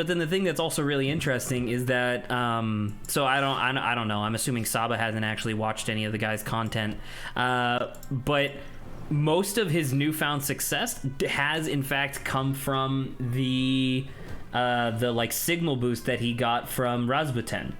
really interesting is that so I don't know. I'm assuming Saba hasn't actually watched any of the guy's content, but most of his newfound success has in fact come from the like signal boost that he got from Rasputin.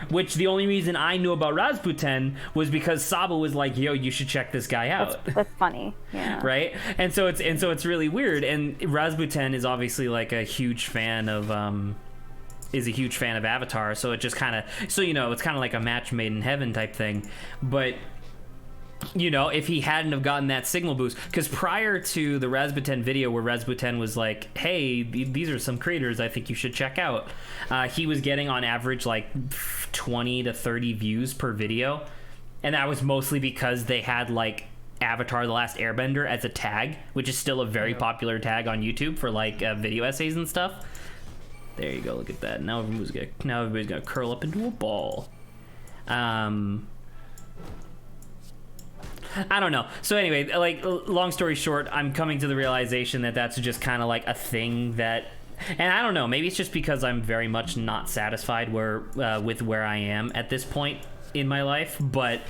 Which the only reason I knew about Rasputin was because Saba was like, "Yo, you should check this guy out." That's funny, yeah. Right, and so it's really weird. And Rasputin is obviously like a huge fan of Avatar. So it just kind of it's kind of like a match made in heaven type thing. But if he hadn't have gotten that signal boost, because prior to the Rasputin video where Rasputin was like, hey, these are some creators I think you should check out, he was getting on average like 20 to 30 views per video, and that was mostly because they had like Avatar: The Last Airbender as a tag, which is still a very popular tag on YouTube for like video essays and stuff. There you go, look at that. Now everybody's gonna curl up into a ball. I don't know. So anyway, like, long story short, I'm coming to the realization that that's just kind of like a thing that And I don't know, maybe it's just because I'm very much not satisfied with where I am at this point in my life, but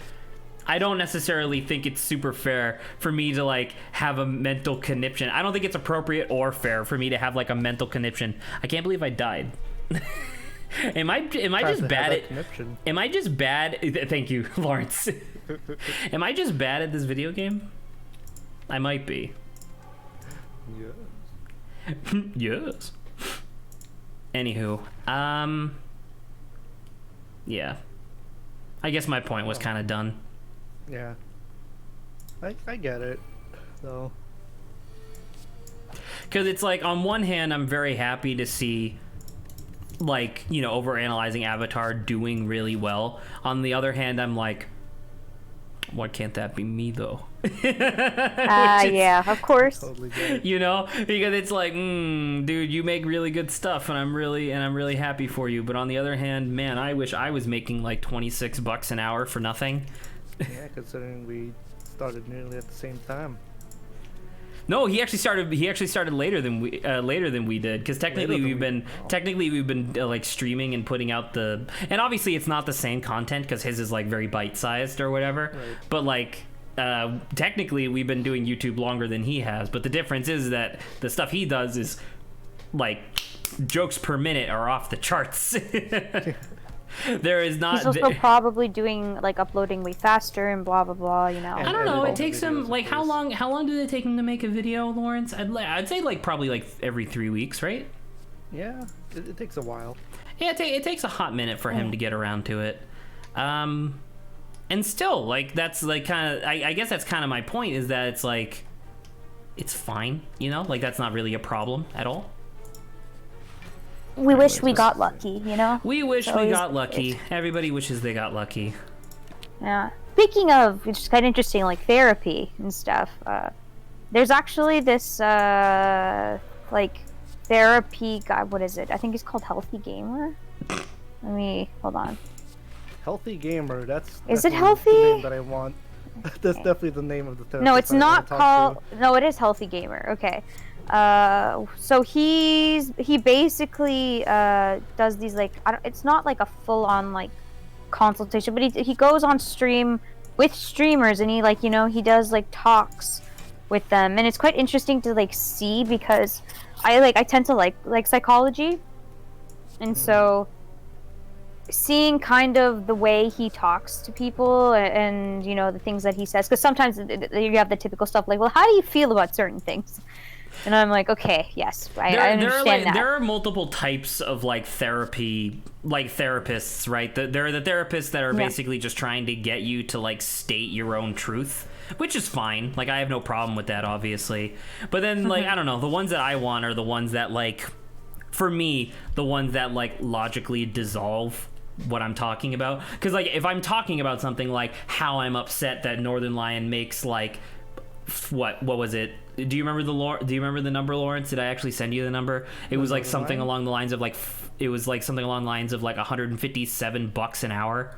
I don't necessarily think it's super fair for me to like have a mental conniption. I don't think it's appropriate or fair for me to have like a mental conniption. I can't believe I died. Am I just bad at conniption. Am I just bad? Thank you, Lawrence. Am I just bad at this video game? I might be. Yeah. Yes. Anywho, yeah. I guess my point was kind of done. Yeah. I get it, though. Because it's like, on one hand, I'm very happy to see, like, you know, overanalyzing Avatar doing really well. On the other hand, I'm like, why can't that be me, though? Yeah, of course. Totally get it. You know, because it's like, dude, you make really good stuff, and I'm really happy for you. But on the other hand, man, I wish I was making like $26 an hour for nothing. Yeah, considering we started nearly at the same time. No, he actually started later than we did, because technically we've been like streaming and putting out and obviously it's not the same content because his is like very bite-sized or whatever. Right. But like technically we've been doing YouTube longer than he has, but the difference is that the stuff he does is like jokes per minute are off the charts. There is not. He's also probably doing like uploading way faster and blah blah blah. You know. I don't know. It editing takes him videos, like of how course. long? How long did it take him to make a video, Lawrence? I'd say like probably like every 3 weeks, right? Yeah, it takes a while. Yeah, it takes a hot minute for him to get around to it. And still, like that's like kind of. I guess that's kind of my point, is that it's like, it's fine, you know, like that's not really a problem at all. We wish we got lucky, you know. We wish So we he's- got lucky. Everybody wishes they got lucky. Yeah. Speaking of, which is kind of interesting, like therapy and stuff. There's actually this like therapy guy. What is it? I think it's called Healthy Gamer. Let me hold on. Healthy Gamer, that's Is it definitely healthy? the name that I want. That's definitely the name of the therapist. No, it's I wanna not talk called. to. No, it is Healthy Gamer. Okay. So he basically does these like it's not like a full on like consultation, but he goes on stream with streamers and he like, you know, he does like talks with them, and it's quite interesting to like see, because I tend to like psychology, and so seeing kind of the way he talks to people and you know the things that he says, because sometimes you have the typical stuff like, well, how do you feel about certain things? And I'm like, okay, yes, I understand that. There are multiple types of like therapy, like therapists, right? There are the therapists that are basically just trying to get you to like state your own truth, which is fine. Like I have no problem with that, obviously. But then like, I don't know, the ones that I want are the ones that like, for me, the ones that like logically dissolve what I'm talking about. Because like if I'm talking about something like how I'm upset that Northern Lion makes like what was it? Do you remember the number, Lawrence? Did I actually send you the number? It was like something along the lines of like $157 an hour.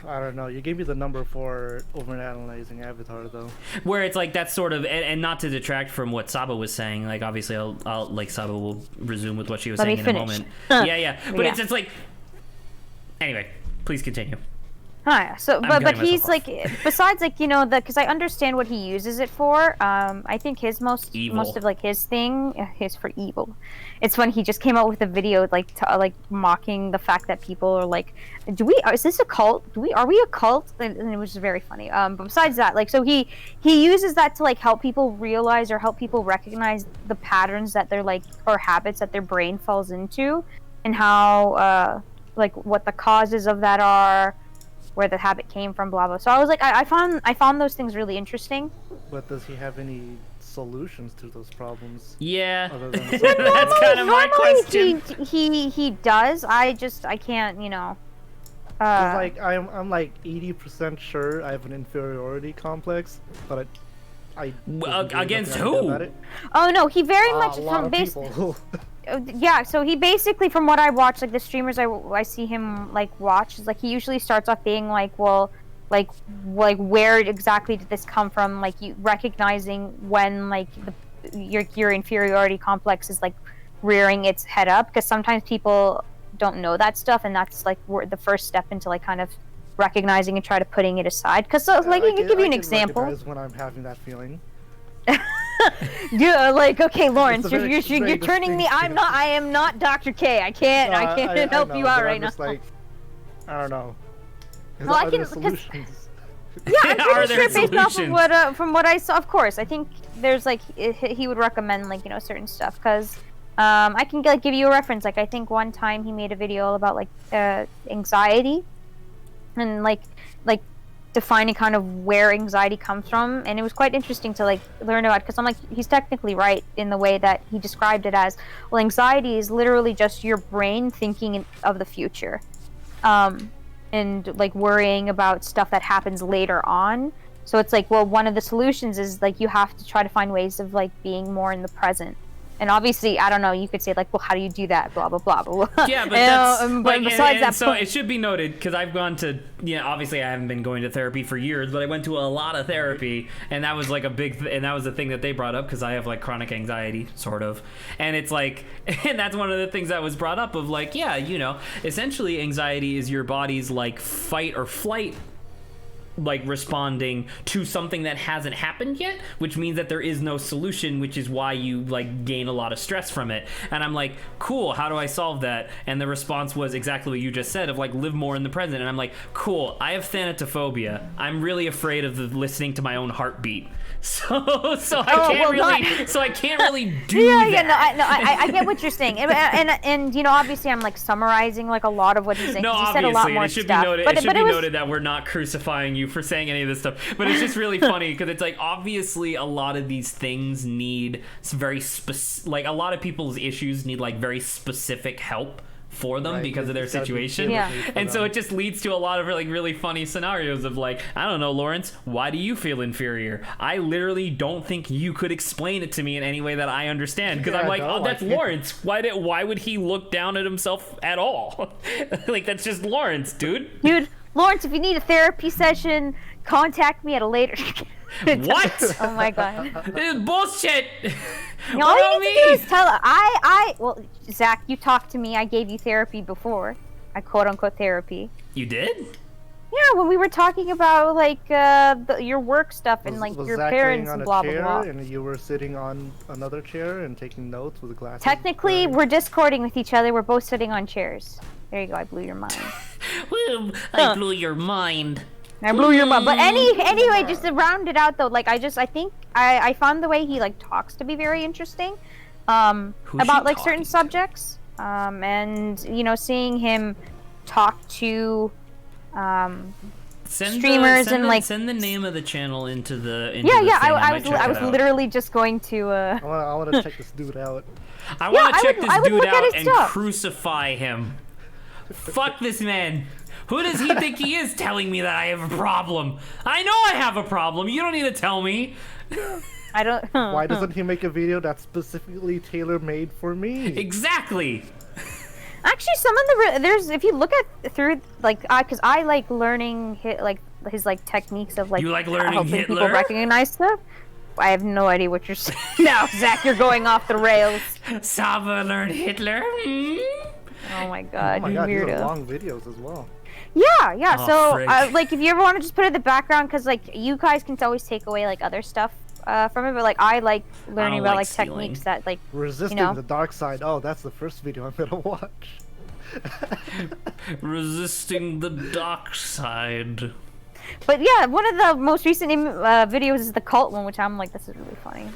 I don't know. You gave me the number for overanalyzing Avatar, though. Where it's like that sort of, and not to detract from what Saba was saying. Like obviously, I'll like Saba will resume with what she was saying in a moment. Yeah. But Yeah. it's like, anyway, please continue. Hi. So, I'm but cutting he's myself like, besides like, you know, because I understand what he uses it for. I think his most of like his thing is for evil. It's when he just came out with a video like like mocking the fact that people are like, is this a cult? Are we a cult? And it was very funny. But besides that, like, so he uses that to like help people realize or help people recognize the patterns that they're like, or habits that their brain falls into, and how like what the causes of that are, where the habit came from, blah blah. So I was like, I found those things really interesting. But does he have any solutions to those problems? Yeah, Other than that's kind of my question. He does. I can't, you know. 'Cause, like I'm like 80% sure I have an inferiority complex, but I against nothing I can do who? about it. Oh no, he very much A lot from of people. yeah. So he basically, from what I watch, like the streamers I see him like watch, is like he usually starts off being like, well, like where exactly did this come from? Like you recognizing when like your inferiority complex is like rearing its head up, because sometimes people don't know that stuff, and that's like the first step into like kind of recognizing and try to putting it aside. Because like I can give you an example. When I'm having that feeling. Yeah, like, okay, Lawrence, very, you're turning me. I am not Dr. K. I can't help you out right now. Like, I don't know. Well, I can, solutions. Yeah, I'm pretty sure based off of from what I saw. Of course, I think there's like he would recommend like certain stuff, because I can like give you a reference. Like I think one time he made a video about like anxiety and like defining kind of where anxiety comes from, and it was quite interesting to like learn about, because I'm like, he's technically right in the way that he described it as, well, anxiety is literally just your brain thinking of the future, and like worrying about stuff that happens later on. So it's like, well, one of the solutions is like you have to try to find ways of like being more in the present. And obviously, I don't know, you could say like, well, how do you do that? Blah, blah, blah, blah. Yeah, but that's... but like, besides that... So it should be noted, because I've gone to... obviously I haven't been going to therapy for years, but I went to a lot of therapy, and that was like a big... and that was the thing that they brought up, because I have like chronic anxiety, sort of. And it's like... and that's one of the things that was brought up of like, yeah, essentially anxiety is your body's like fight or flight, like responding to something that hasn't happened yet, which means that there is no solution, which is why you like gain a lot of stress from it. And I'm like, cool, how do I solve that? And the response was exactly what you just said, of like live more in the present. And I'm like, cool, I have thanatophobia. I'm really afraid of listening to my own heartbeat. So I can't really do that. I get what you're saying, and obviously I'm like summarizing like a lot of what he's saying. No, he obviously, said a lot more it should stuff. be noted. It should be noted that we're not crucifying you for saying any of this stuff, but it's just really funny because it's like obviously a lot of these things need some very like a lot of people's issues need like very specific help for them, right, because of their situation. Yeah. And so it just leads to a lot of like really funny scenarios of like, I don't know, Lawrence, why do you feel inferior? I literally don't think you could explain it to me in any way that I understand, because I'm like, no, oh, that's Lawrence. Why would he look down at himself at all? Like, that's just Lawrence, dude. Lawrence, if you need a therapy session, contact me at a later... What? Oh my god. This is bullshit. All you need to do is tell well, Zach, you talked to me. I gave you therapy before. I quote-unquote therapy. You did? Yeah, when we were talking about like your work stuff and like your Zach parents and blah blah blah. And you were sitting on another chair and taking notes with a glass. Technically, we're discording with each other. We're both sitting on chairs. There you go. I blew your mind. I blew your mind. I blew your mind. But anyway, just to round it out though, like I think I found the way he like talks to be very interesting, about like certain subjects, and seeing him talk to streamers and like send the name of the channel into the I was literally just going to I want to check this dude out. I want to check this dude out and crucify him. Fuck this man. Who does he think he is telling me that I have a problem? I know I have a problem. You don't need to tell me. I don't. Why doesn't he make a video that's specifically tailor-made for me? Exactly. Actually, some of there's if you look at through like because I like learning his like techniques of like you like learning helping Hitler? People recognize stuff. I have no idea what you're saying. No, Zach, you're going off the rails. Saba learned Hitler. Oh my god, these are weirdo. long videos as well. Yeah. Oh, so, like, if you ever want to just put it in the background, because like you guys can always take away like other stuff from it, but like I like learning about like techniques that like resisting the dark side. Oh, that's the first video I'm gonna watch. Resisting the dark side. But yeah, one of the most recent videos is the cult one, which I'm like, this is really funny.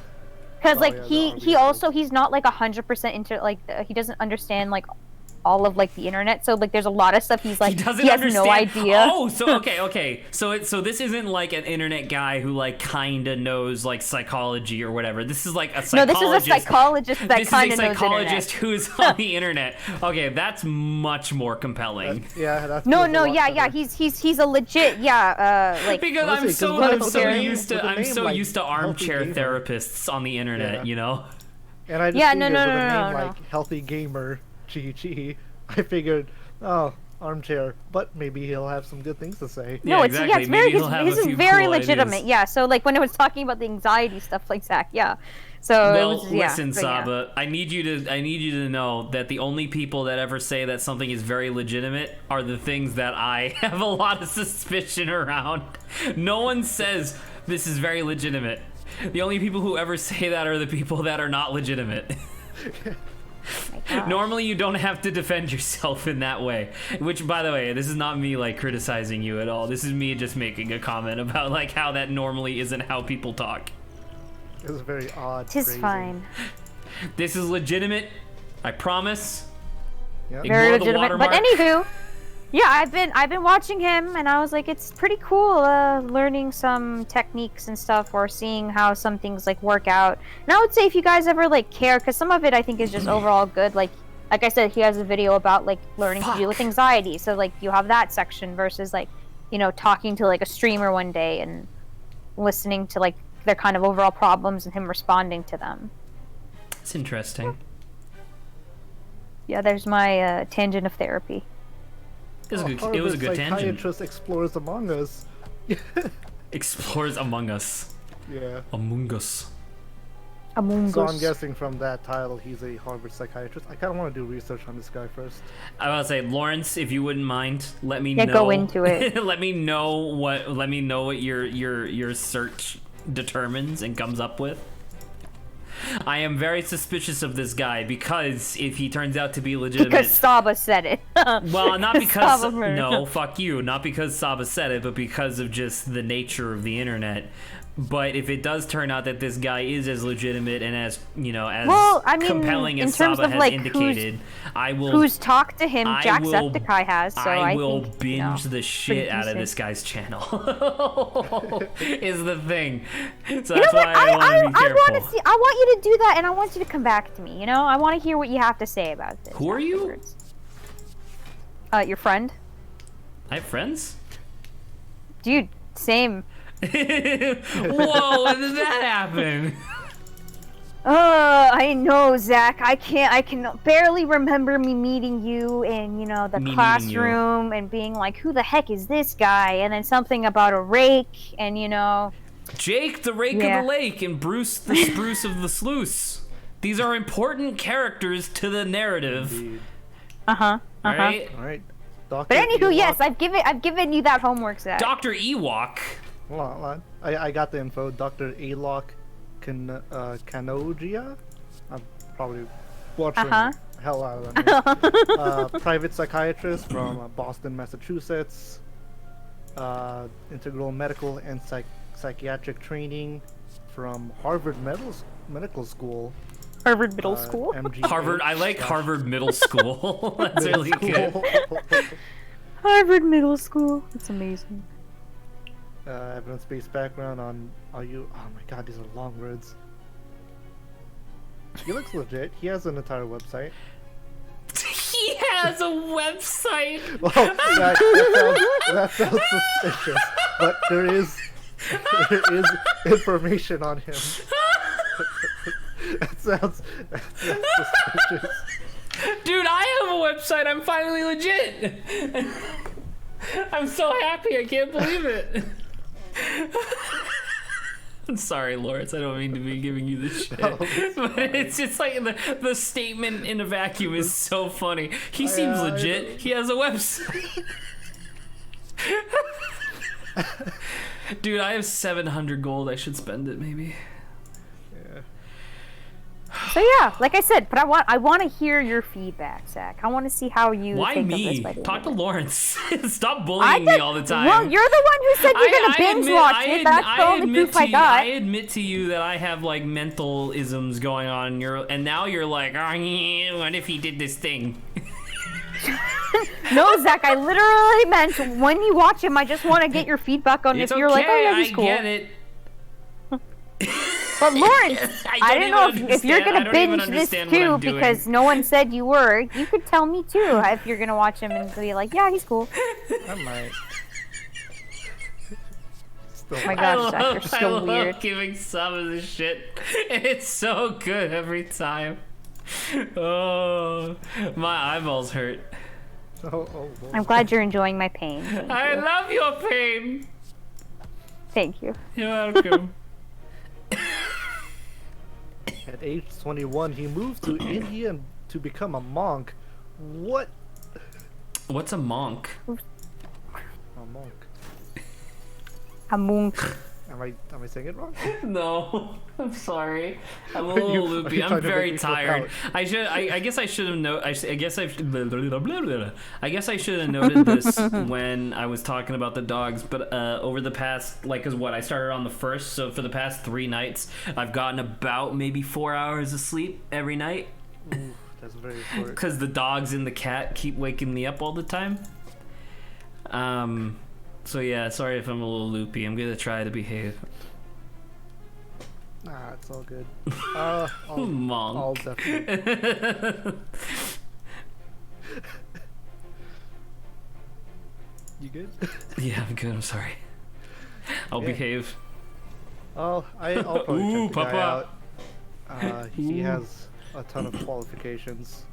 Because like he's not like 100% into like he doesn't understand like all of like the internet, so like there's a lot of stuff he's like he has no idea. Oh, so okay. So this isn't like an internet guy who like kind of knows like psychology or whatever. This is like a psychologist. No, this is a psychologist that kind of knows internet. This is a psychologist who's on the internet. Okay, that's much more compelling. That's no, he's a legit like because I'm so used to armchair therapists on the internet, you know. And I just with a name like Healthy Gamer. GG. I figured, oh, armchair, but maybe he'll have some good things to say. Yeah, No, exactly. it's very Maybe he'll have his a is few very cool legitimate. ideas. Yeah. So like when it was talking about the anxiety stuff, like Zach. Yeah. So Well, it was, yeah, listen, but yeah. Saba. I need you to know that the only people that ever say that something is very legitimate are the things that I have a lot of suspicion around. No one says this is very legitimate. The only people who ever say that are the people that are not legitimate. My gosh. Normally, you don't have to defend yourself in that way. Which, by the way, this is not me like criticizing you at all. This is me just making a comment about like how that normally isn't how people talk. It was very odd. Tis phrasing. fine. This is legitimate. I promise. Yeah. Ignore Very the legitimate. But watermark. anywho, yeah, I've been watching him, and I was like, it's pretty cool, learning some techniques and stuff, or seeing how some things like work out. And I would say if you guys ever like care, because some of it I think is just overall good. Like I said, he has a video about like learning to deal with anxiety. So like you have that section versus like, you know, talking to like a streamer one day and listening to like their kind of overall problems and him responding to them. It's interesting. Yeah, there's my tangent of therapy. It was a good, it Harvard was a good tangent. psychiatrist explores Among Us. Explores Among Us. Yeah. Among Us. Among So Us. I'm guessing from that title, he's a Harvard psychiatrist. I kind of want to do research on this guy first. I was say, Lawrence, if you wouldn't mind, let me Yeah, know. go into it. Let me know what your search determines and comes up with. I am very suspicious of this guy because if he turns out to be legitimate, Because Saba said it. well, not because Saba murdered him. no, fuck you, not because Saba said it, but because of just the nature of the internet. But if it does turn out that this guy is as legitimate and as, you know, as Well, I mean, compelling in as terms Saba of, has like, indicated, I will Who's talked to him? I will- Jacksepticeye has, so I will think, binge you know, the shit out of decent. this guy's channel. Is the thing. So You that's know what? why I want to be I careful. want to see. I want you to do that, and I want you to come back to me. You know, I want to hear what you have to say about this. Who are you? afterwards. Your friend, I have friends? dude. Same. Whoa, when did that happen? I know, Zach. I can barely remember me meeting you in, you know, the Me meeting you. classroom and being like, who the heck is this guy? And then something about a rake, and you know. Jake, the Rake Yeah. of the Lake, and Bruce, the Spruce of the Sluice. These are important characters to the narrative. Indeed. Alright? All right. Dr. But anywho, Ewok- yes, I've given you that homework, Zach. Dr. Ewok. Hold on. I got the info. Dr. Alok Kanogia? I'm probably butchering Uh-huh. the hell out of that name. Private psychiatrist from Boston, Massachusetts. Integral medical and psychiatric training from Harvard Medical School. Harvard Middle School. MGH. Harvard. I like Harvard Middle School. That's really good. Harvard Middle School. That's amazing. Evidence-based background on oh my god, these are long words. He looks legit. He has an entire website. He has a website. Well, that sounds suspicious, but there is information on him. that sounds suspicious. Dude, I have a website. I'm finally legit. I'm so happy. I can't believe it. I'm sorry, Lawrence. I don't mean to be giving you this shit. No, But it's just like the statement in a vacuum is so funny. He seems I legit. He has a website. Dude, I have 700 gold. I should spend it maybe. Yeah. So yeah, like I said, but I want to hear your feedback, Zach. I want to see how you Why think of me? this by the Talk end to of it. Lawrence. Stop bullying me all the time. Well, you're the one who said you're gonna binge watch it. That's the only proof I got. I admit to you that I have like mental isms going on, and now you're like, oh, yeah, what if he did this thing? No, Zach, I literally meant when you watch him, I just want to get your feedback on It's if you're okay, like, oh yeah, he's I cool. get it. But Lawrence, I don't know if you're I gonna don't even binge this understand what too I'm doing. because no one said you were. You could tell me too if you're gonna watch him and be like, yeah, he's cool. I might. Still, Oh my gosh, Zach, you're so I love weird. giving some of this shit. It's so good every time. Oh, my eyeballs hurt. Oh. I'm glad you're enjoying my pain. Thank I you. love your pain. Thank you. You're welcome. At age 21, he moved to India to become a monk. What? What's a monk? A monk. A monk. Am I saying it wrong? No, I'm sorry. I'm a Are little you loopy. trying I'm to make very me feel tired. proud? I guess I should have I guess I should have noted this when I was talking about the dogs. But over the past, like, cause what I started on the 1st, so for the past 3 nights, I've gotten about maybe 4 hours of sleep every night. Ooh, that's very short. Cause the dogs and the cat keep waking me up all the time. So yeah, sorry if I'm a little loopy. I'm gonna try to behave. Nah, it's all good. I'll Monk. definitely. You good? Yeah, I'm good. I'm sorry. I'll Yeah. behave. I'll probably Ooh, check the guy Papa. out. He has a ton of qualifications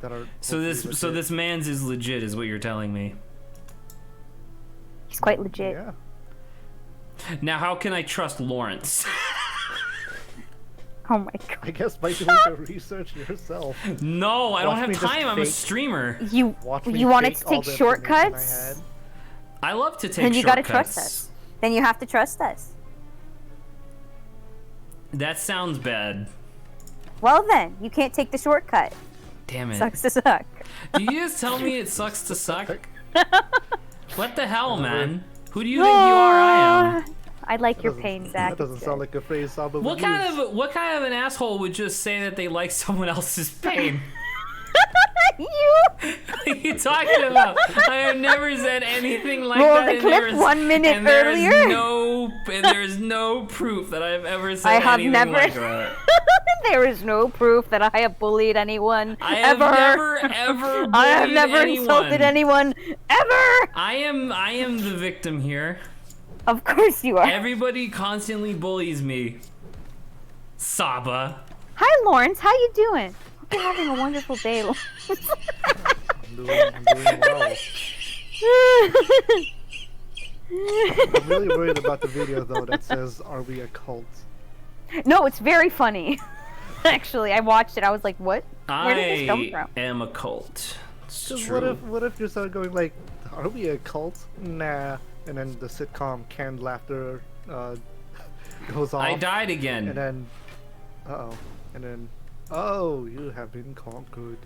that are. So hopefully legit. this man's is legit, is what you're telling me. He's quite legit. Yeah. Now, how can I trust Lawrence? Oh my god. I guess by doing the research yourself. No, I don't Watch have me just time. I'm a fake- streamer. You Watch me you wanted fake to all take the information I shortcuts? had. I love to take Then you gotta shortcuts. trust us. Then you have to trust us. That sounds bad. Well then, you can't take the shortcut. Damn it. Sucks to suck. Did you just tell me it sucks to suck? What the hell, man? Who do you think you are? I am. I like your That pain, doesn't- Zach. That doesn't It's sound good. like a phrase Saba would What use. kind of an asshole would just say that they like someone else's pain? You. What are you talking about? I have never said anything like Roll that. the and clip there is- 1 minute and there is earlier. there's no proof that I've ever said I have anything never. like that. There is no proof that I have bullied anyone I have ever. never ever I have bullied never anyone. insulted anyone ever. I am the victim here. Of course you are. Everybody constantly bullies me. Saba. Hi, Lawrence. How you doing? Hope you're having a wonderful day. Lawrence. I'm doing well. I'm really worried about the video though that says, "Are we a cult?" No, it's very funny. Actually, I watched it. I was like, "What? Where did this come I from?" am a cult. It's 'Cause true. what if you start going like, "Are we a cult?" Nah, and then the sitcom canned laughter goes off. I died And again. then, oh, you have been conquered.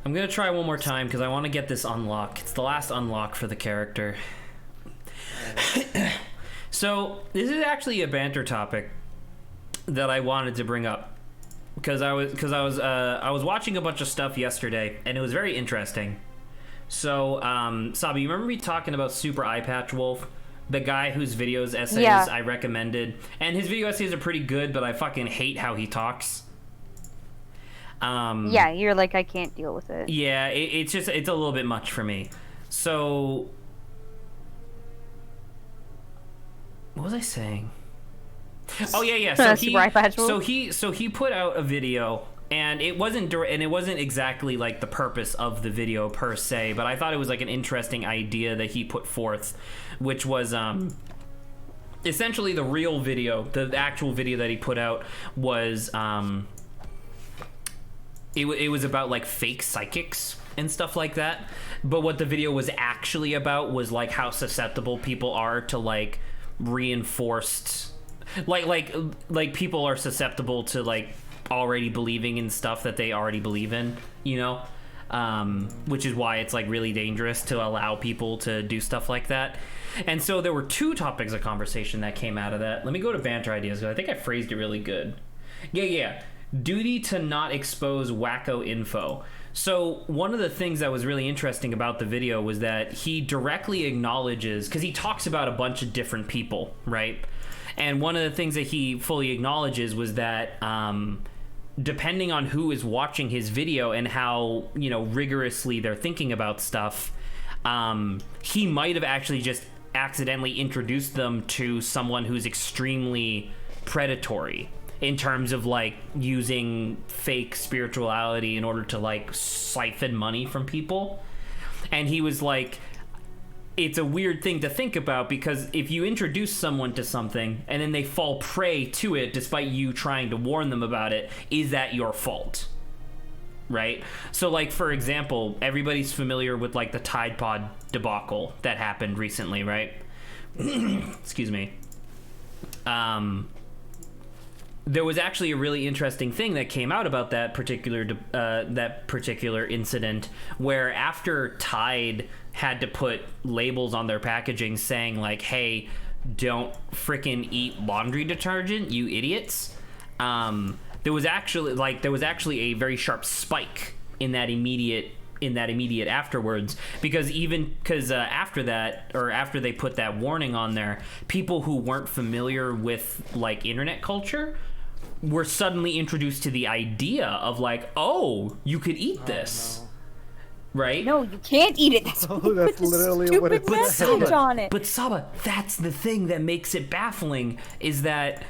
I'm gonna try one more time because I want to get this unlock. It's the last unlock for the character. So this is actually a banter topic that I wanted to bring up because I was watching a bunch of stuff yesterday and it was very interesting. So Sabi, you remember me talking about Super Eye Patch Wolf, the guy whose videos essays Yeah. I recommended, and his video essays are pretty good, but I fucking hate how he talks. Yeah, you're like, I can't deal with it. Yeah, it's a little bit much for me. So, what was I saying? Oh yeah. So Super Eye Patch Wolf? so he put out a video, and it wasn't exactly like the purpose of the video per se, but I thought it was like an interesting idea that he put forth, which was essentially the real video, the actual video that he put out was it was about like fake psychics and stuff like that, but what the video was actually about was like how susceptible people are to like reinforced like people are susceptible to like already believing in stuff that they already believe in, you know, which is why it's like really dangerous to allow people to do stuff like that. And so there were 2 topics of conversation that came out of that. Let me go to banter ideas because I think I phrased it really good. Yeah. Duty to not expose wacko info. So one of the things that was really interesting about the video was that he directly acknowledges, because he talks about a bunch of different people, right? And one of the things that he fully acknowledges was that depending on who is watching his video and how, you know, rigorously they're thinking about stuff, he might have actually just accidentally introduced them to someone who's extremely predatory in terms of like using fake spirituality in order to like siphon money from people. And he was like, it's a weird thing to think about, because if you introduce someone to something and then they fall prey to it despite you trying to warn them about it, is that your fault? Right? So, like, for example, everybody's familiar with, like, the Tide Pod debacle that happened recently, right? Excuse me. There was actually a really interesting thing that came out about that particular incident, where after Tide had to put labels on their packaging saying, like, hey, don't frickin' eat laundry detergent, you idiots. There was actually a very sharp spike in that immediate afterwards, because after that, or after they put that warning on there, people who weren't familiar with, like, internet culture were suddenly introduced to the idea of, like, oh, you could eat this. No. Right? No, you can't eat it. That's, That's literally what it message on it. But Saba, that's the thing that makes it baffling, is that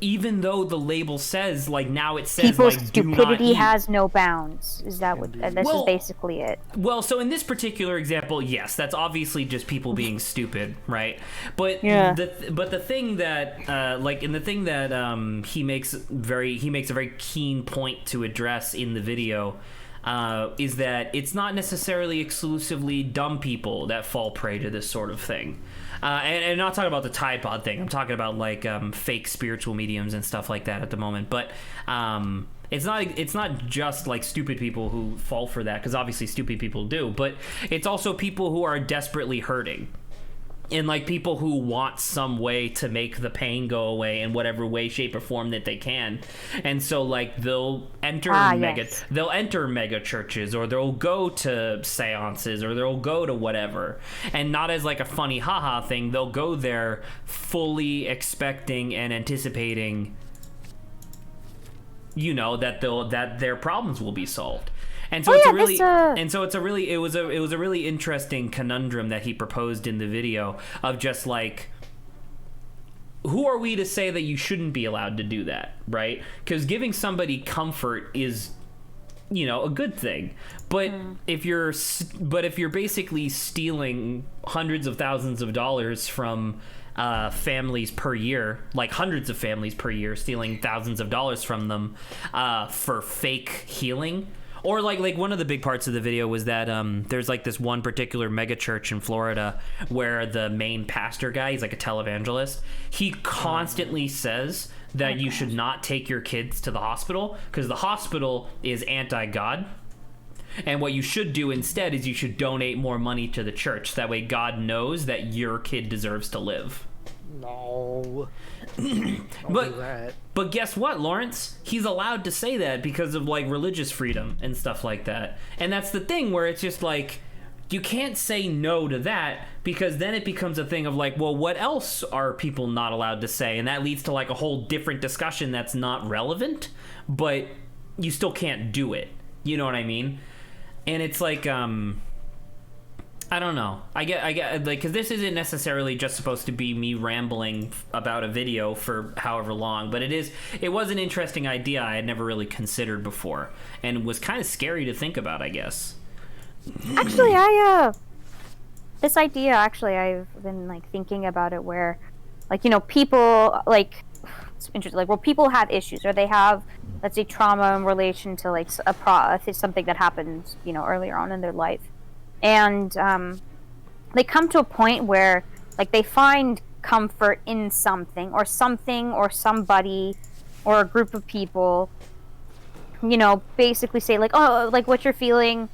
even though the label says, like, now it says, people's like, do not stupidity eat. has no bounds. Is that what? This is basically it. Well, so in this particular example, yes, that's obviously just people being stupid, right? But Yeah. the thing that he makes a very keen point to address in the video is that it's not necessarily exclusively dumb people that fall prey to this sort of thing. And I'm not talking about the Tide Pod thing. I'm talking about, like, fake spiritual mediums and stuff like that at the moment. But it's not just, like, stupid people who fall for that, because obviously stupid people do. But it's also people who are desperately hurting. And, like, people who want some way to make the pain go away in whatever way, shape, or form that they can. And so, like, they'll enter mega churches, or they'll go to seances, or they'll go to whatever. And not as, like, a funny haha thing, they'll go there fully expecting and anticipating, you know, that their problems will be solved. And so it was a really interesting conundrum that he proposed in the video, of just, like, who are we to say that you shouldn't be allowed to do that, right? Because giving somebody comfort is, you know, a good thing. But if you're basically stealing hundreds of thousands of dollars from families per year, like hundreds of families per year, stealing thousands of dollars from them for fake healing. Or, like one of the big parts of the video was that there's, like, this one particular mega church in Florida where the main pastor guy, he's like a televangelist, he constantly says that you should not take your kids to the hospital, because the hospital is anti-God. And what you should do instead is you should donate more money to the church. That way God knows that your kid deserves to live. No. Don't do that. But guess what, Lawrence? He's allowed to say that because of, like, religious freedom and stuff like that. And that's the thing, where it's just like, you can't say no to that, because then it becomes a thing of, like, well, what else are people not allowed to say? And that leads to, like, a whole different discussion that's not relevant, but you still can't do it. You know what I mean? And it's like, I don't know. I get, like, because this isn't necessarily just supposed to be me rambling about a video for however long, but it was an interesting idea I had never really considered before, and was kind of scary to think about, I guess. Actually, this idea, actually, I've been, like, thinking about it, where, like, you know, people, like, it's interesting, like, well, people have issues, or they have, let's say, trauma in relation to, like, something that happened, you know, earlier on in their life. And they come to a point where, like, they find comfort in something or somebody or a group of people, you know, basically say, like, oh, like, what you're feeling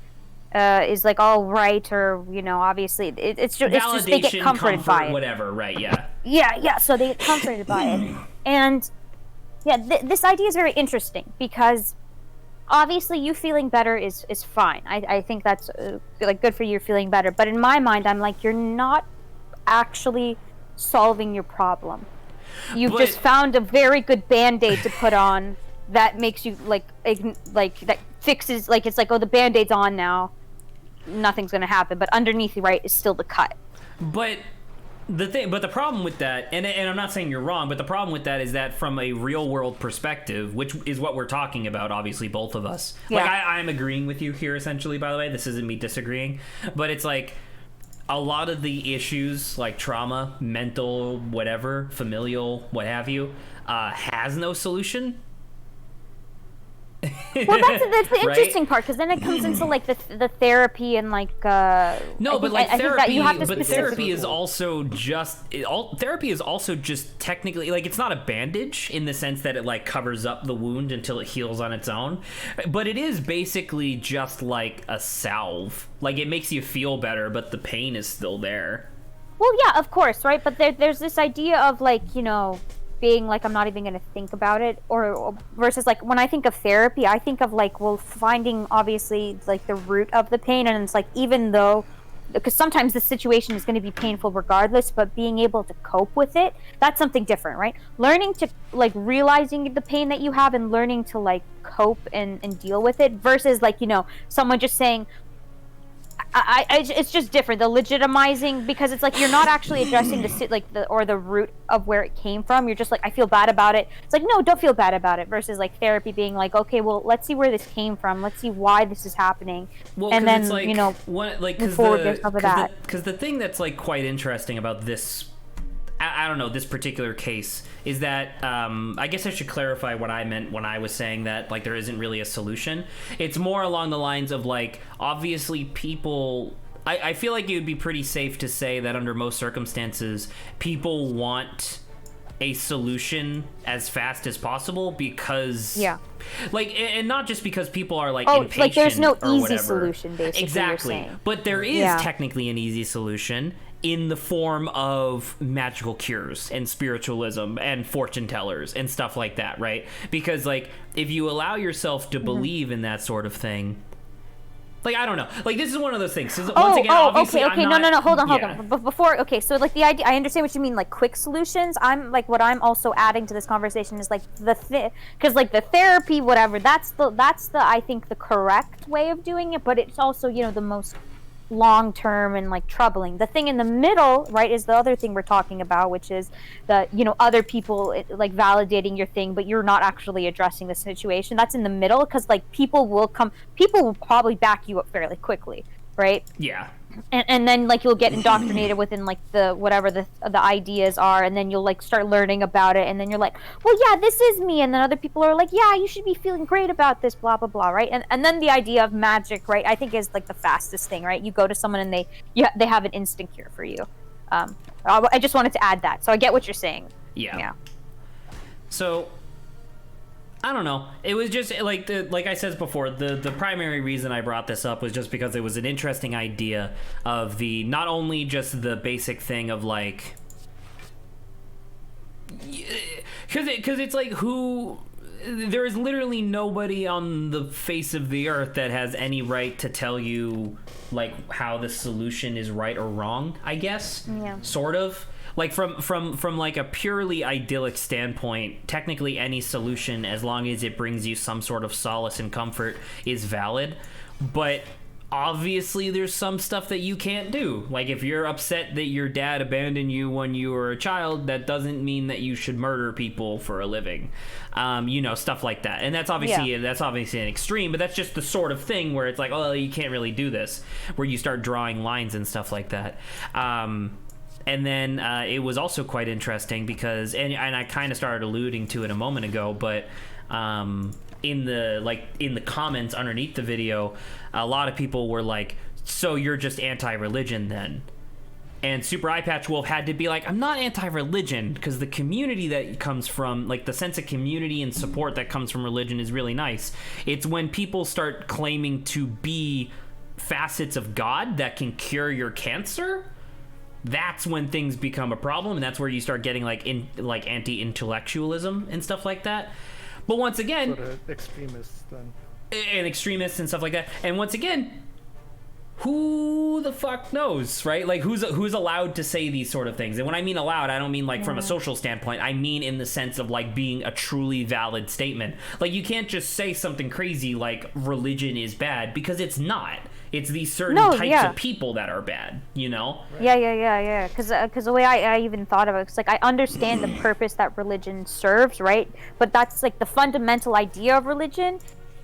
is, like, all right, or, you know, obviously it's just they get comforted by it. Whatever, right? Yeah. Yeah. So they get comforted by it, and yeah, this idea is very interesting, because obviously you feeling better is fine. I think that's like, good for you feeling better. But in my mind, I'm like, you're not actually solving your problem. You've just found a very good Band-Aid to put on that makes you, like that fixes, like, it's like, oh, the Band-Aid's on now, nothing's gonna happen. But underneath you, right, is still the cut. But the problem with that, and I'm not saying you're wrong, but the problem with that is that from a real world perspective, which is what we're talking about, obviously both of us. Yeah. Like I'm agreeing with you here essentially, by the way. This isn't me disagreeing, but it's like a lot of the issues like trauma, mental, whatever, familial, what have you, has no solution. Well, that's the Right? interesting part, because then it comes into like the therapy and like No, but like I think that you have to but specifically- therapy is also just therapy is also just technically like it's not a bandage in the sense that it like covers up the wound until it heals on its own, but it is basically just like a salve. Like it makes you feel better, but the pain is still there. Well, yeah, of course, right? But there's this idea of like, you know, being like, I'm not even going to think about it, or versus like when I think of therapy, I think of like, well, finding obviously like the root of the pain, and it's like, even though, because sometimes the situation is going to be painful regardless, but being able to cope with it, that's something different, right? Learning to like realizing the pain that you have and learning to like cope and deal with it versus like, you know, someone just saying, it's just different. The legitimizing, because it's like you're not actually addressing the root of where it came from. You're just like, I feel bad about it. It's like, no, don't feel bad about it. Versus like therapy being like, okay, well, let's see where this came from. Let's see why this is happening. Well, and then it's like, you know, move forward based off of that. Because the thing that's like quite interesting about this, I don't know, this particular case is that I guess I should clarify what I meant when I was saying that like there isn't really a solution. It's more along the lines of like, obviously people, I feel like it would be pretty safe to say that under most circumstances people want a solution as fast as possible because like, and not just because people are like impatient, like there's no or easy whatever. solution, basically. Exactly, you're saying. but there is technically an easy solution in the form of magical cures and spiritualism and fortune tellers and stuff like that, right? Because like if you allow yourself to believe in that sort of thing, like I don't know, like this is one of those things. Obviously, okay, I'm not, no, hold on. But before, okay, so like the idea, I understand what you mean, like quick solutions. I'm like, what I'm also adding to this conversation is like because like the therapy, whatever, that's the I think the correct way of doing it, but it's also, you know, the most long term and like troubling. The thing in the middle, right, is the other thing we're talking about, which is the, you know, other people like validating your thing, but you're not actually addressing the situation. That's in the middle, because like people will probably back you up fairly quickly, right? Yeah. And then like you'll get indoctrinated within like the whatever the ideas are, and then you'll like start learning about it, and then you're like, well, yeah, this is me, and then other people are like, yeah, you should be feeling great about this, blah blah blah, right? And then the idea of magic, right, I think is like the fastest thing, right? You go to someone and they have an instant cure for you. I just wanted to add that, so I get what you're saying. Yeah. So I don't know. It was just like I said before, the primary reason I brought this up was just because it was an interesting idea of the, not only just the basic thing of like, because it's like there is literally nobody on the face of the earth that has any right to tell you like how the solution is right or wrong, I guess. Yeah. Sort of. Like from like a purely idyllic standpoint, technically any solution, as long as it brings you some sort of solace and comfort, is valid. But obviously there's some stuff that you can't do. Like if you're upset that your dad abandoned you when you were a child, that doesn't mean that you should murder people for a living. You know, stuff like that. And that's obviously an extreme, but that's just the sort of thing where it's like, oh, you can't really do this, where you start drawing lines and stuff like that. And then it was also quite interesting because, and I kind of started alluding to it a moment ago, but in the comments underneath the video, a lot of people were like, so you're just anti-religion then? And Super Eye Patch Wolf had to be like, I'm not anti-religion, because the community that comes from, like the sense of community and support that comes from religion is really nice. It's when people start claiming to be facets of God that can cure your cancer, that's when things become a problem, and that's where you start getting like anti-intellectualism and stuff like that. But once again, sort of extremists then. And extremists and stuff like that. And once again, who the fuck knows, right? Like who's allowed to say these sort of things? And when I mean allowed, I don't mean like from a social standpoint. I mean in the sense of like being a truly valid statement. Like you can't just say something crazy like religion is bad, because it's not. It's these certain No, types yeah. of people that are bad, you know? Yeah. Because the way I even thought of it, it's like I understand the purpose that religion serves, right? But that's like the fundamental idea of religion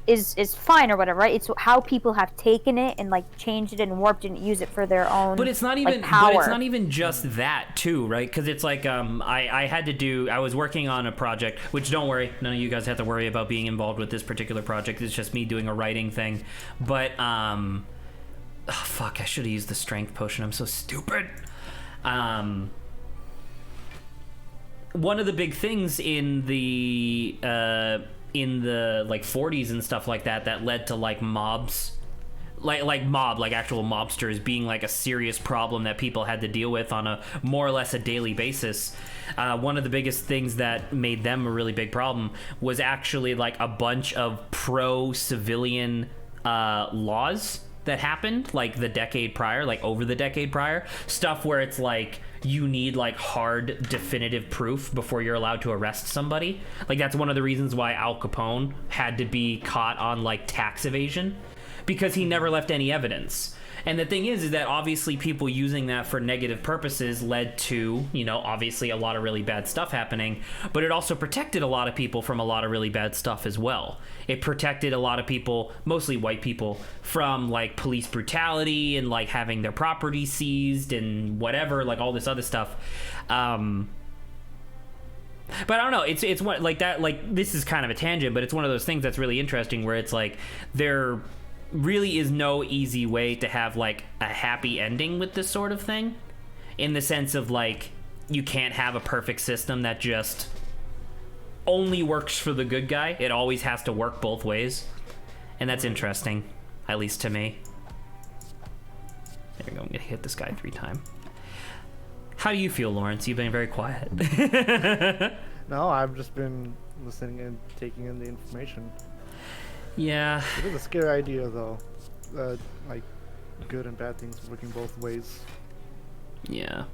is fine or whatever, right? It's how people have taken it and like changed it and warped it and used it for their own. But it's not even. like, power. But it's not even just that too, right? Because it's like I was working on a project, which don't worry, none of you guys have to worry about being involved with this particular project. It's just me doing a writing thing. But fuck, I should have used the strength potion. I'm so stupid. One of the big things in the like 40s and stuff like that led to like mobs, like actual mobsters being like a serious problem that people had to deal with on a more or less a daily basis. One of the biggest things that made them a really big problem was actually like a bunch of pro-civilian laws that happened like the decade prior, like over the decade prior, stuff where it's like you need like hard definitive proof before you're allowed to arrest somebody. Like that's one of the reasons why Al Capone had to be caught on like tax evasion, because he never left any evidence. And the thing is that obviously people using that for negative purposes led to, you know, obviously a lot of really bad stuff happening, but it also protected a lot of people from a lot of really bad stuff as well. It protected a lot of people, mostly white people, from like police brutality and like having their property seized and whatever, like all this other stuff. But I don't know, it's what like that, like this is kind of a tangent, but it's one of those things that's really interesting where it's like there really is no easy way to have like a happy ending with this sort of thing, in the sense of like you can't have a perfect system that just only works for the good guy. It always has to work both ways, and that's interesting, at least to me. There we go. I'm gonna hit this guy 3 times. How do you feel, Lawrence? You've been very quiet. No, I've just been listening and taking in the information. Yeah. It is a scary idea, though. Like, good and bad things working both ways. Yeah.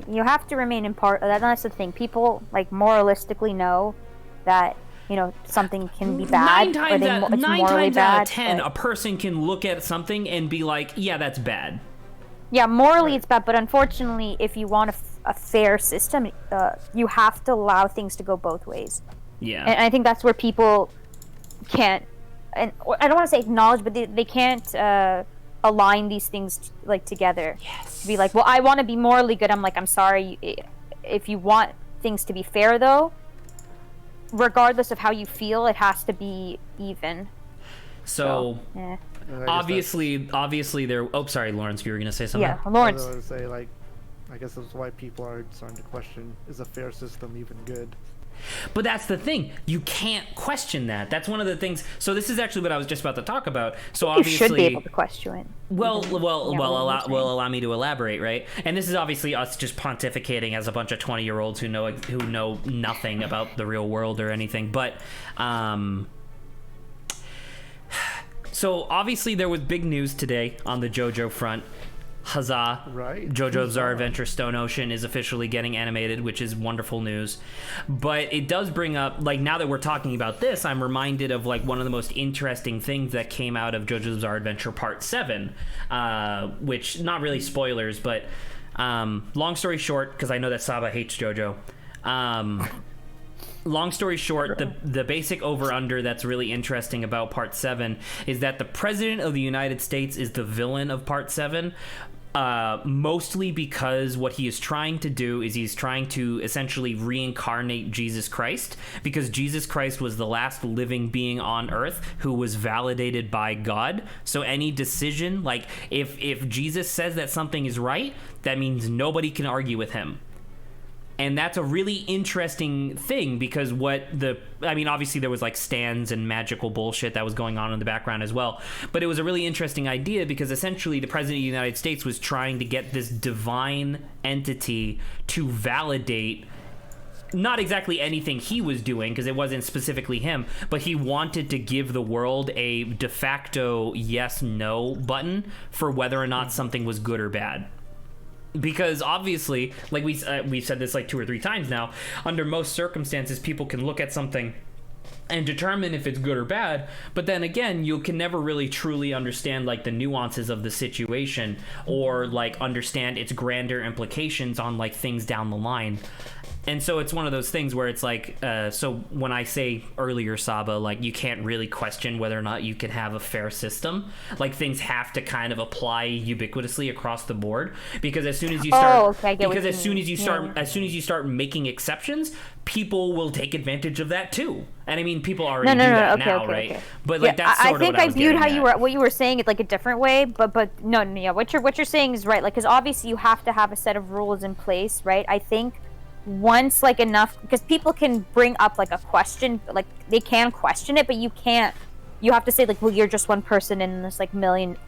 You have to remain in part. That's the thing. People like moralistically know that, you know, something can be bad. Nine times bad, out of 10, a person can look at something and be like, yeah, that's bad. Yeah, morally it's bad, but unfortunately, if you want a fair system, you have to allow things to go both ways. Yeah. And I think that's where people can't, and I don't want to say acknowledge, but they can't align these things like together. Yes. To be like, well, I want to be morally good. I'm like, I'm sorry. If you want things to be fair, though, regardless of how you feel, it has to be even. So yeah. obviously there. Oh, sorry, Lawrence, you were gonna say something. Yeah, Lawrence. I was say, like, I guess that's why people are starting to question: is a fair system even good? But that's the thing. You can't question that. That's one of the things. So this is actually what I was just about to talk about. So obviously, you should be able to question it. Allow me to elaborate, right? And this is obviously us just pontificating as a bunch of 20-year-olds who know nothing about the real world or anything. But so obviously there was big news today on the JoJo front. Huzzah. Right. JoJo's Bizarre Adventure Stone Ocean is officially getting animated, which is wonderful news. But it does bring up, like, now that we're talking about this, I'm reminded of, like, one of the most interesting things that came out of JoJo's Bizarre Adventure Part 7, which, not really spoilers, but long story short, because I know that Saba hates JoJo, long story short, the basic over-under that's really interesting about Part 7 is that the President of the United States is the villain of Part 7, mostly because what he is trying to do is he's trying to essentially reincarnate Jesus Christ, because Jesus Christ was the last living being on Earth who was validated by God. So any decision, like if Jesus says that something is right, that means nobody can argue with him. And that's a really interesting thing, because obviously there was like stands and magical bullshit that was going on in the background as well. But it was a really interesting idea, because essentially the President of the United States was trying to get this divine entity to validate not exactly anything he was doing, because it wasn't specifically him, but he wanted to give the world a de facto yes-no button for whether or not something was good or bad. Because obviously, like we've said this like 2 or 3 times now, under most circumstances, people can look at something and determine if it's good or bad. But then again, you can never really truly understand like the nuances of the situation, or like understand its grander implications on like things down the line. And so it's one of those things where it's like, so when I say earlier, Saba, like, you can't really question whether or not you can have a fair system. Like, things have to kind of apply ubiquitously across the board, because as soon as you start, because as soon as you start making exceptions, people will take advantage of that too. And I mean, people already do that now, right? Okay. But like, that's sort of what I was viewed how at. what you were saying it like a different way, but what you're saying is right. Like, because obviously you have to have a set of rules in place, right? I think once like enough, because people can bring up like a question, like they can question it, but you have to say like, well, you're just one person in this like million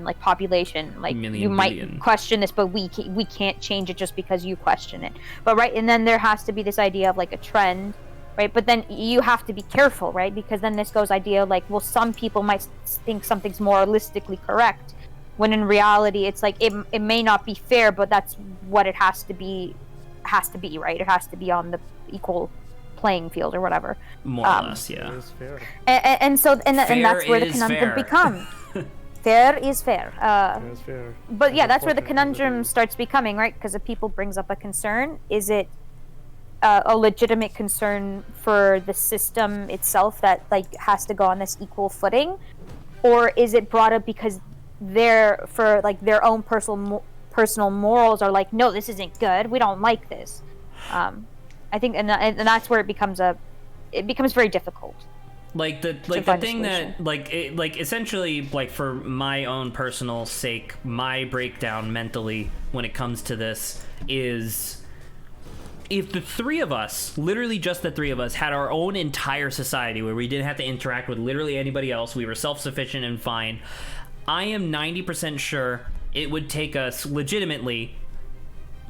like population, like you might question this, but we can't change it just because you question it. But right, and then there has to be this idea of like a trend, right? But then you have to be careful, right? Because then this goes idea like, well, some people might think something's moralistically correct, when in reality it's like it may not be fair, but that's what it has to be, right? It has to be on the equal playing field or whatever. More or less, yeah. It is fair. And that's where the conundrum becomes. Fair is fair. Fair is fair. But yeah, that's where the conundrum starts becoming, right? Because if people brings up a concern, is it a legitimate concern for the system itself that like has to go on this equal footing, or is it brought up because they're for like their own personal morals are like, no, this isn't good, we don't like this. I think and that's where it becomes very difficult, like the thing that like essentially, like, for my own personal sake, my breakdown mentally when it comes to this is, if the three of us, literally just the three of us, had our own entire society where we didn't have to interact with literally anybody else, we were self-sufficient and fine, I am 90% sure it would take us legitimately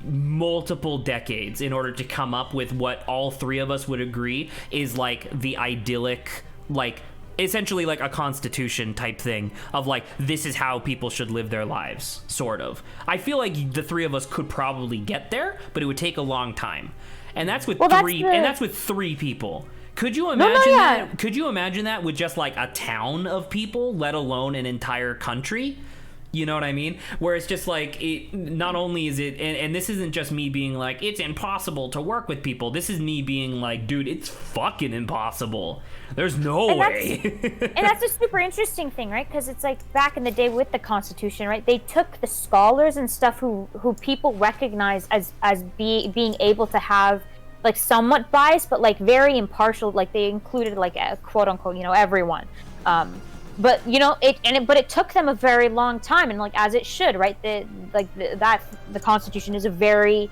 multiple decades in order to come up with what all three of us would agree is like the idyllic, like essentially like a constitution type thing of like, this is how people should live their lives, sort of. I feel like the three of us could probably get there, but it would take a long time. And that's with three people. Could you imagine that? Could you imagine that with just like a town of people, let alone an entire country? You know what I mean? Where it's just like, it not only is it, and this isn't just me being like, it's impossible to work with people. This is me being like, dude, it's fucking impossible. There's no way. And that's a super interesting thing, right? Because it's like back in the day with the Constitution, right? They took the scholars and stuff who people recognize as being able to have like somewhat biased, but like very impartial. Like they included like a quote unquote, everyone. But it took them a very long time, and like as it should, right? The Constitution is a very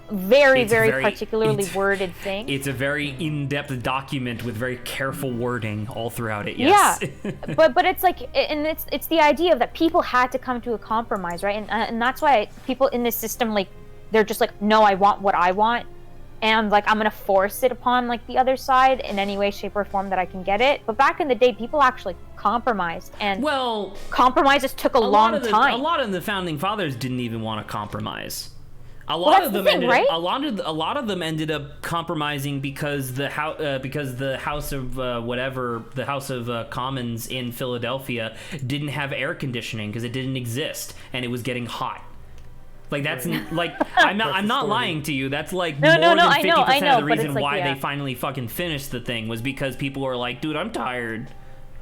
particularly worded thing. It's a very in-depth document with very careful wording all throughout it. Yes. Yeah, but it's like, and it's the idea that people had to come to a compromise, right? And that's why people in this system, like, they're just like, no, I want what I want. And like, I'm gonna force it upon like the other side in any way, shape, or form that I can get it. But back in the day, people actually compromised, and compromises took a long time. A lot of the founding fathers didn't even want to compromise. A lot of them ended up compromising because the House of Commons in Philadelphia didn't have air conditioning because it didn't exist and it was getting hot. Like, that's like, I'm not lying to you. That's like more than 50% of the reason why they finally fucking finished the thing was because people were like, dude, I'm tired.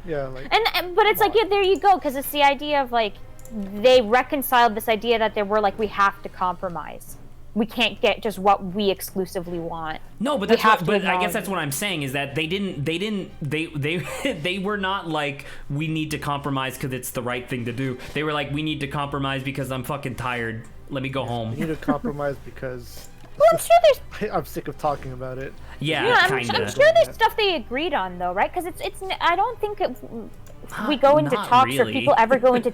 Yeah, like, but it's like, yeah, there you go, because it's the idea of like, they reconciled this idea that they were like, we have to compromise. We can't get just what we exclusively want. No, but I guess that's what I'm saying is that they were not like, we need to compromise because it's the right thing to do. They were like, we need to compromise because I'm fucking tired. Let me go home. We need to compromise because well, I'm sure I'm sick of talking about it. Yeah, I'm sure there's stuff they agreed on though, right? Because it's I don't think we go into talks really. Or people ever go into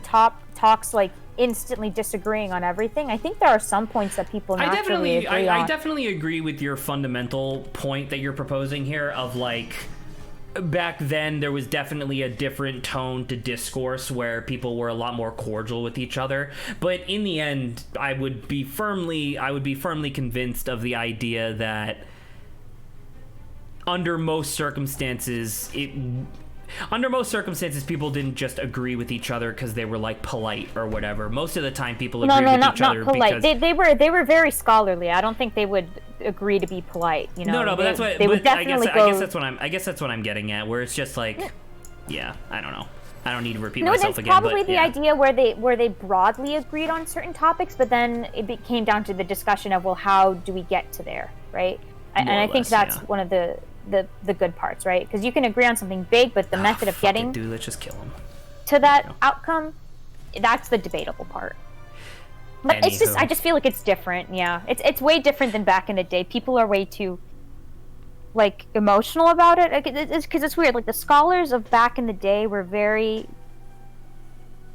talks like instantly disagreeing on everything. I think there are some points that people naturally agree on. I definitely agree with your fundamental point that you're proposing here of like, back then there was definitely a different tone to discourse where people were a lot more cordial with each other, but in the end I would be firmly convinced of the idea that under most circumstances, people didn't just agree with each other because they were like polite or whatever. Most of the time, people agreed with each other not polite. because They were very scholarly. I don't think they would agree to be polite. You know, no, but that's what they would definitely I guess that's what I'm getting at. Where it's just like, yeah, I don't know. I don't need to repeat myself again. No, it's probably but, the idea where they broadly agreed on certain topics, but then it came down to the discussion of, well, how do we get to there, right? And I think that's one of the good parts, right? Because you can agree on something big, but the method of getting let's just kill him. To that outcome, that's the debatable part. But it's just, I just feel like it's different. Yeah, it's way different than back in the day. People are way too like emotional about it. It's because it's weird. Like the scholars of back in the day were very.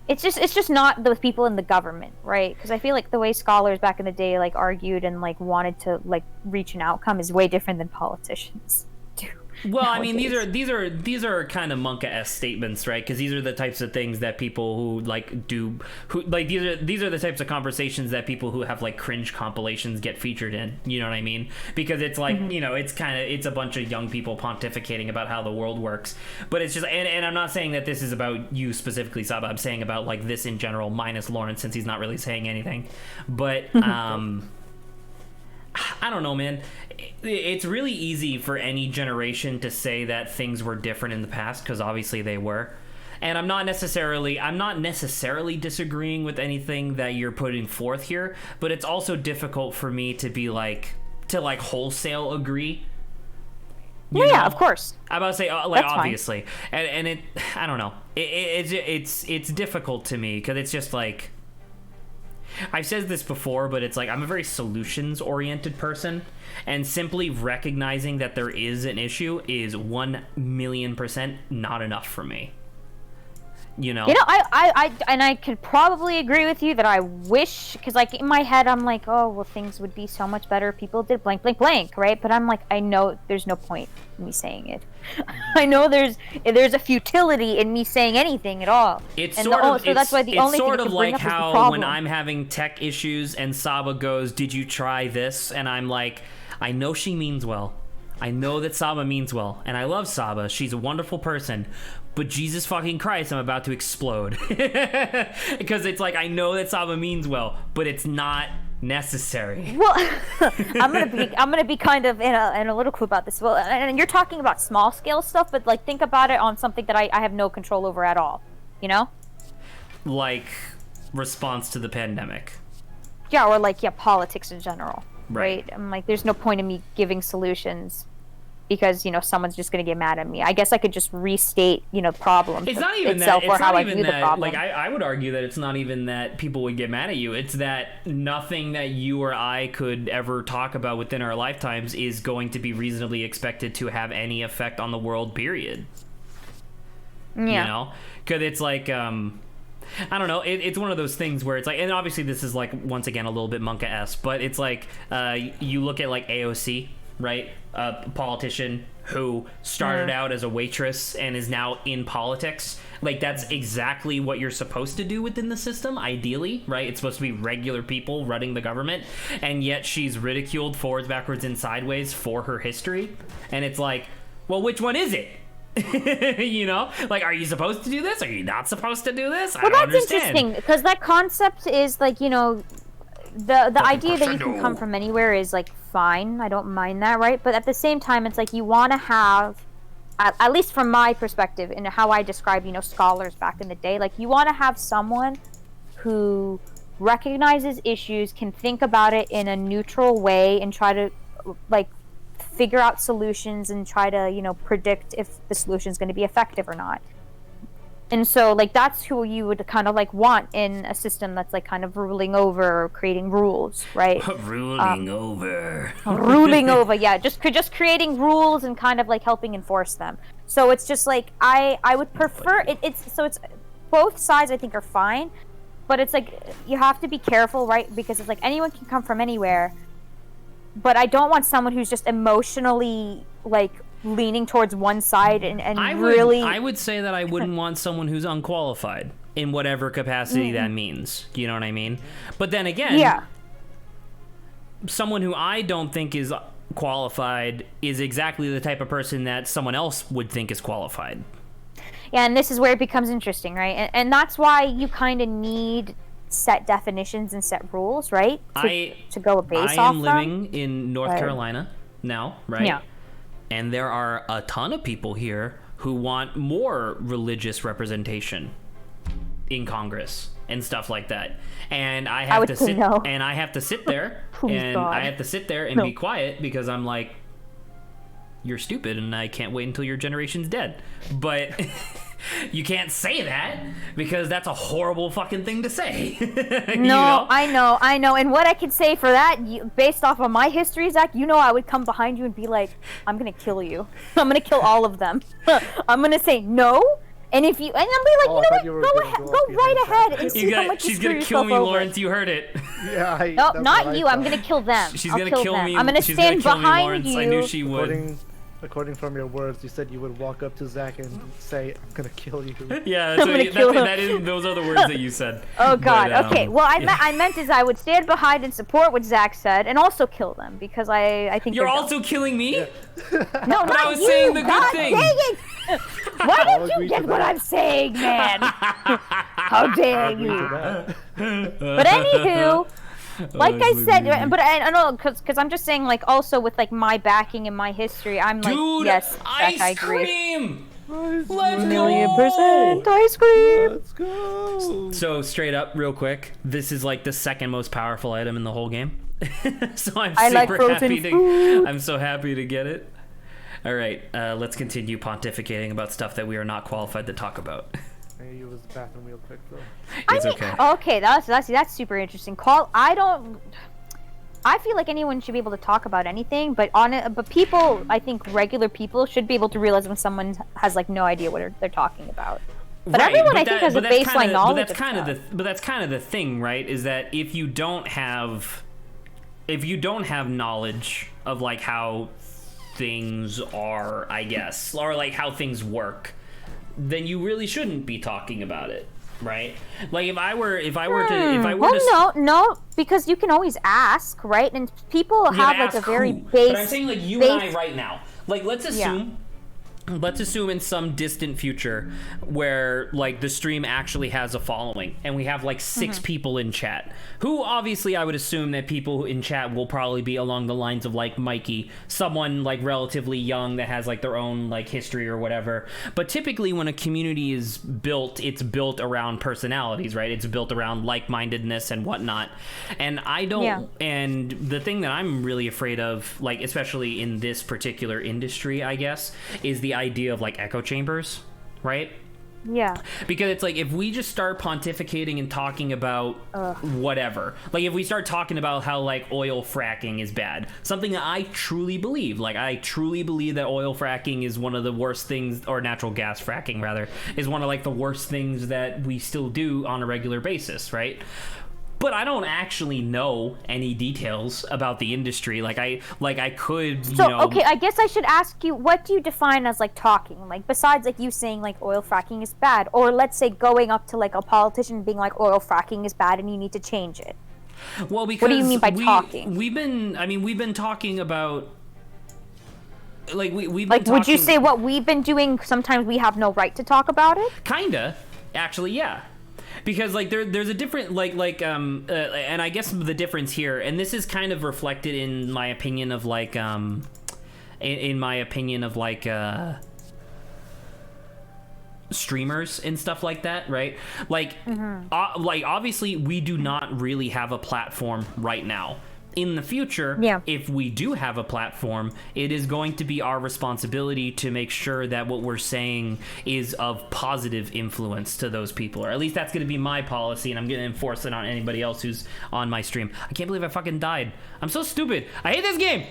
It's just not the people in the government, right? Because I feel like the way scholars back in the day like argued and like wanted to like reach an outcome is way different than politicians do. Well, nowadays. I mean, these are kind of Monka-esque statements, right? Because these are the types of things that people who these are the types of conversations that people who have like cringe compilations get featured in. You know what I mean? Because it's like it's a bunch of young people pontificating about how the world works. But it's just and I'm not saying that this is about you specifically, Saba. I'm saying about like this in general, minus Lawrence, since he's not really saying anything. But I don't know, man. It's really easy for any generation to say that things were different in the past, because obviously they were. And I'm not necessarily disagreeing with anything that you're putting forth here, but it's also difficult for me to be like wholesale agree. Yeah, of course. I'm about to say like that's obviously, and it I don't know. It's difficult to me because it's just like. I've said this before, but it's like I'm a very solutions-oriented person, and simply recognizing that there is an issue is 1,000,000% not enough for me. You know, I could probably agree with you that I wish, because like in my head I'm like, oh well, things would be so much better if people did blank blank blank, right? But I'm like, I know there's no point in me saying it. I know there's a futility in me saying anything at all. So that's why the only thing sort I of can bring like up is the how problem. when I'm having tech issues and Saba goes, "Did you try this?" and I'm like, I know she means well. I know that Saba means well, and I love Saba. She's a wonderful person. But Jesus fucking Christ, I'm about to explode. Because it's like, I know that Saba means well, but it's not necessary. Well, I'm gonna be kind of analytical about this. Well, and you're talking about small scale stuff, but like think about it on something that I have no control over at all. You know? Like response to the pandemic. Yeah, or like politics in general. Right. I'm like, there's no point in me giving solutions because someone's just gonna get mad at me. I guess I could just restate problems. It's not even itself that. Or It's how not I even view the that. problem. Like I would argue that it's not even that people would get mad at you. It's that nothing that you or I could ever talk about within our lifetimes is going to be reasonably expected to have any effect on the world. Period. Yeah. Because it's like. I don't know. It's one of those things where it's like, and obviously this is like once again a little bit Monka-esque, but it's like you look at like AOC, right? A politician who started out as a waitress and is now in politics. Like that's exactly what you're supposed to do within the system, ideally, right? It's supposed to be regular people running the government, and yet she's ridiculed forwards, backwards, and sideways for her history. And it's like, well, which one is it? Like, are you supposed to do this? Are you not supposed to do this? I don't understand. That's interesting because that concept is like, the idea that you can come from anywhere is like fine. I don't mind that, right? But at the same time, it's like you want to have, at least from my perspective and how I describe, scholars back in the day, like you want to have someone who recognizes issues, can think about it in a neutral way, and try to like figure out solutions and try to predict if the solution is going to be effective or not. And so like that's who you would kind of like want in a system that's like kind of ruling over or creating rules, right? ruling over, yeah, just creating rules and kind of like helping enforce them. So it's just like I would prefer it's both sides I think are fine, but it's like you have to be careful, right? Because it's like anyone can come from anywhere. But I don't want someone who's just emotionally like leaning towards one side and I would say that I wouldn't want someone who's unqualified in whatever capacity that means. You know what I mean? But then again, someone who I don't think is qualified is exactly the type of person that someone else would think is qualified. Yeah, and this is where it becomes interesting, right? And that's why you kind of need set definitions and set rules, right? To go based off I am living in North Carolina now, right? Yeah. And there are a ton of people here who want more religious representation in Congress and stuff like that. And I have to sit and I have to sit there and be quiet because I'm like, you're stupid and I can't wait until your generation's dead. But you can't say that because that's a horrible fucking thing to say. No, I know. And what I can say for that, based off of my history, Zach, I would come behind you and be like, I'm going to kill you. I'm going to kill all of them. I'm going to say no. And if you, and I'm like, go ahead, go right ahead and see how much you she's screw gonna kill me, yourself Lawrence. over. You heard it. Yeah. No, not you. I'm gonna kill them. She's I'll gonna kill kill them. me. I'm gonna she's stand gonna kill behind me, Lawrence. you. I knew she would. According from your words, you said you would walk up to Zach and say, "I'm gonna kill you." Yeah, those are the words that you said. Oh God. But, okay. Well, I meant is I would stand behind and support what Zach said, and also kill them because I think you're also killing me. Yeah. No, not I was you. saying the good God thing. Dang it. Why don't you get what I'm saying, man? How dare you? But anywho, like I said, but I know because I'm just saying, like, also with like my backing and my history, I'm like, dude, yes, Zach, I ice agree. cream. Let's $1,000,000% go. ice cream. Let's go. So straight up, real quick, this is like the second most powerful item in the whole game. So I'm I'm so happy to get it. All right, let's continue pontificating about stuff that we are not qualified to talk about. I need to use the bathroom real quick, though. It's okay. Okay, that's super interesting. I feel like anyone should be able to talk about anything, but people, I think regular people should be able to realize when someone has like no idea what they're talking about. But everyone, I think, has a baseline knowledge. But that's kind of the thing, right? Is that if you don't have knowledge of like how things are, I guess, or like how things work, then you really shouldn't be talking about it, right? Like if I were no, because you can always ask, right? And people have like a very base. But I'm saying like you and I right now. Like let's assume in some distant future where like the stream actually has a following and we have like 6 people in chat, who obviously I would assume that people in chat will probably be along the lines of like Mikey, someone like relatively young that has like their own like history or whatever. But typically when a community is built, it's built around personalities, right? It's built around like-mindedness and whatnot. And and the thing that I'm really afraid of, like especially in this particular industry, I guess, is the idea of like echo chambers, right? Yeah. Because it's like if we just start pontificating and talking about whatever, like if we start talking about how like oil fracking is bad, something that I truly believe, like I truly believe that oil fracking is one of the worst things, or natural gas fracking rather, is one of like the worst things that we still do on a regular basis, right? But I don't actually know any details about the industry. Okay, I guess I should ask you, what do you define as like talking? Like besides like you saying like oil fracking is bad, or let's say going up to like a politician being like oil fracking is bad and you need to change it. Well, because what do you mean by talking? We've been talking about like would you say what we've been doing sometimes we have no right to talk about it? Kinda, actually, yeah. Because like there's a different and I guess the difference here, and this is kind of reflected in my opinion of like streamers and stuff like that, right? Like obviously we do not really have a platform right now. In the future, if we do have a platform, it is going to be our responsibility to make sure that what we're saying is of positive influence to those people, or at least that's going to be my policy, and I'm going to enforce it on anybody else who's on my stream. I can't believe I fucking died. I'm so stupid. I hate this game.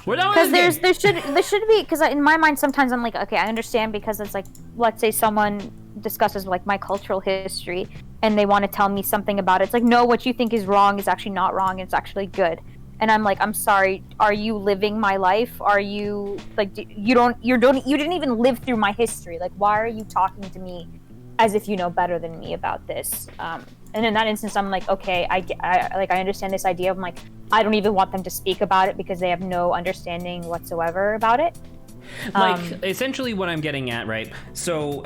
We're done with this game. There should be, because in my mind sometimes I'm like, okay, I understand, because it's like, let's say someone discusses like my cultural history and they want to tell me something about it. It's like, no, what you think is wrong is actually not wrong. It's actually good. And I'm like, I'm sorry. Are you living my life? Are you like, you didn't even live through my history. Like, why are you talking to me as if you know better than me about this? And in that instance, I'm like, okay, I understand this idea of like, I don't even want them to speak about it because they have no understanding whatsoever about it. Like, essentially what I'm getting at, right? So,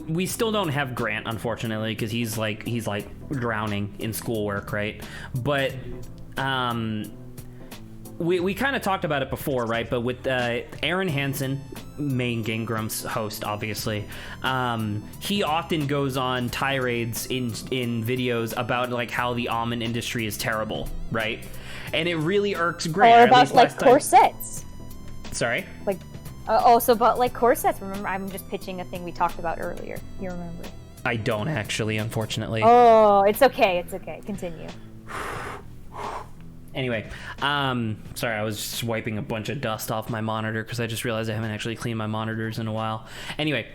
we still don't have Grant, unfortunately, because he's drowning in schoolwork, right? But, we kind of talked about it before, right? But with Aaron Hansen, main Game Grumps host, obviously, he often goes on tirades in videos about like how the almond industry is terrible, right? And it really irks Grant. Or about like corsets. Sorry? Like, also about like corsets. Remember, I'm just pitching a thing we talked about earlier. You remember? I don't actually, unfortunately. Oh, it's okay. It's okay. Continue. Anyway, sorry, I was just wiping a bunch of dust off my monitor because I just realized I haven't actually cleaned my monitors in a while. Anyway,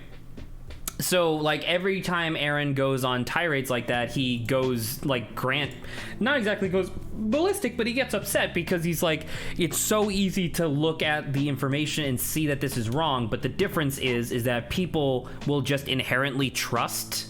so, like, every time Aaron goes on tirades like that, he goes, like, Grant, not exactly goes ballistic, but he gets upset because he's like, it's so easy to look at the information and see that this is wrong, but the difference is that people will just inherently trust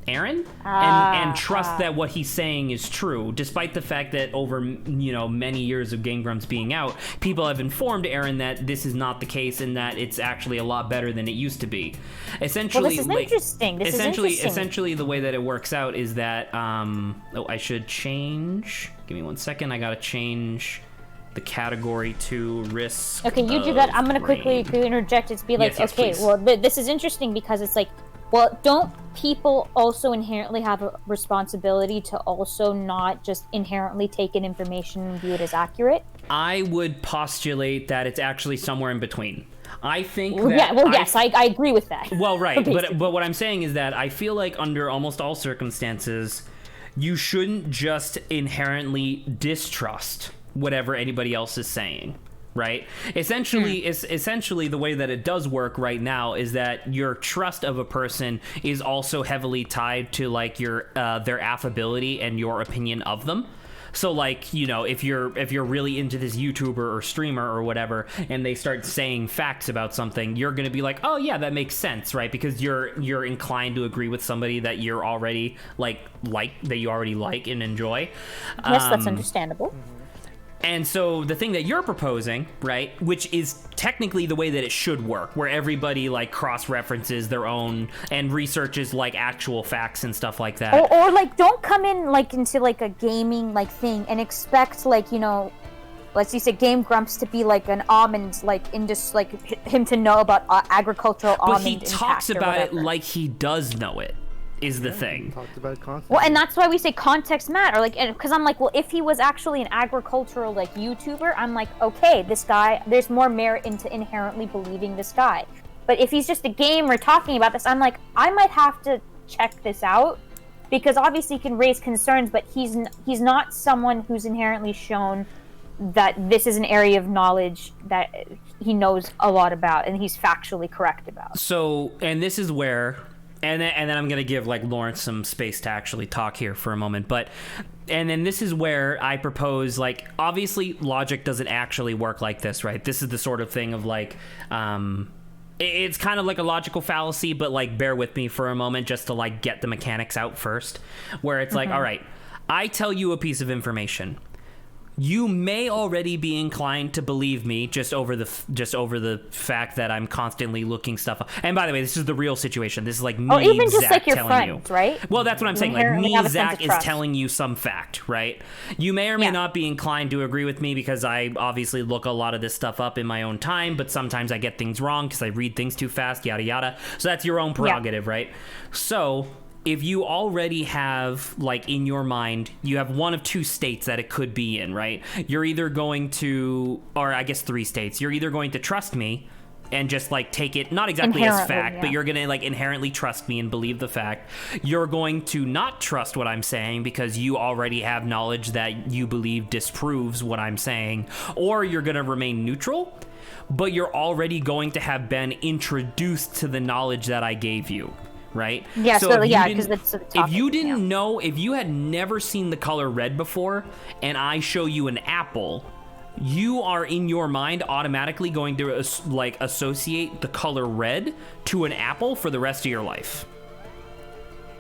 Aaron and trust that what he's saying is true, despite the fact that over many years of Game Grumps being out, people have informed Aaron that this is not the case and that it's actually a lot better than it used to be. Essentially, well, this is interesting. Essentially, the way that it works out is that I should change. Give me 1 second. I gotta change the category to risk. Okay, you do that. I'm gonna quickly interject and be like, yes, okay, please. well, this is interesting because it's like, well, don't people also inherently have a responsibility to also not just inherently take in information and view it as accurate? I would postulate that it's actually somewhere in between. I think that... Yeah, well, yes, I agree with that. Well, right, but what I'm saying is that I feel like under almost all circumstances, you shouldn't just inherently distrust whatever anybody else is saying. Right? Essentially, the way that it does work right now is that your trust of a person is also heavily tied to like your their affability and your opinion of them. So like, if you're really into this YouTuber or streamer or whatever, and they start saying facts about something, you're gonna be like, oh yeah, that makes sense, right? Because you're inclined to agree with somebody that you're already like that you already like and enjoy. Yes, that's understandable. And so the thing that you're proposing, right, which is technically the way that it should work, where everybody like cross-references their own and researches like actual facts and stuff like that. Or like don't come in like into like a gaming like thing and expect like, let's say Game Grumps to be like an almond like him to know about agricultural almond. But he talks about it like he does know it. Is the thing. Talked about it constantly. Well, and that's why we say context matter. Like, because I'm like, well, if he was actually an agricultural like YouTuber, I'm like, okay, this guy, there's more merit into inherently believing this guy. But if he's just a gamer talking about this, I'm like, I might have to check this out because obviously he can raise concerns, but he's not someone who's inherently shown that this is an area of knowledge that he knows a lot about and he's factually correct about. So, and this is where. And then I'm going to give, like, Lawrence some space to actually talk here for a moment. And then this is where I propose, like, obviously logic doesn't actually work like this, right? This is the sort of thing of, like, it's kind of like a logical fallacy, but, like, bear with me for a moment just to, like, get the mechanics out first. Where it's like, all right, I tell you a piece of information. You may already be inclined to believe me just over the fact that I'm constantly looking stuff up. And by the way, this is the real situation. This is like me, even just Zach, like your telling friends, you. Right? Well, that's what I'm saying. Like me, Zach, is telling you some fact, right? You may or may not be inclined to agree with me because I obviously look a lot of this stuff up in my own time, but sometimes I get things wrong because I read things too fast, yada yada. So that's your own prerogative, right? So if you already have, like, in your mind, you have one of two states that it could be in, right? You're either going to, or I guess 3 states, you're either going to trust me and just, like, take it, not exactly as fact, but you're going to, like, inherently trust me and believe the fact. You're going to not trust what I'm saying because you already have knowledge that you believe disproves what I'm saying, or you're going to remain neutral, but you're already going to have been introduced to the knowledge that I gave you. Right? Yeah, because that's the topic. If you didn't know, if you had never seen the color red before, and I show you an apple, you are in your mind automatically going to associate the color red to an apple for the rest of your life.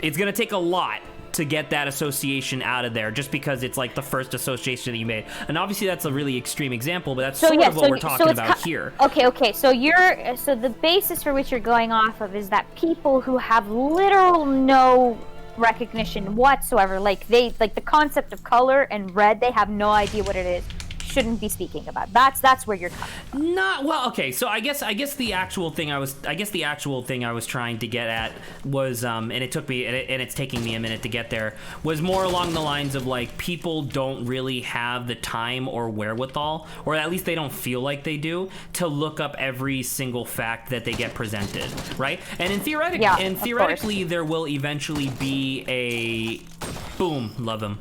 It's gonna take a lot to get that association out of there, just because it's like the first association that you made. And obviously that's a really extreme example, but that's sort of what we're talking about here. Okay. So the basis for which you're going off of is that people who have literal no recognition whatsoever, like the concept of color and red, they have no idea what it is, shouldn't be speaking about. That's where you're coming from. Not well. Okay, so I guess the actual thing I was trying to get at was and it took me and it's taking me a minute to get there, was more along the lines of like, people don't really have the time or wherewithal, or at least they don't feel like they do, to look up every single fact that they get presented, right? And theoretically there will eventually be a boom, love him.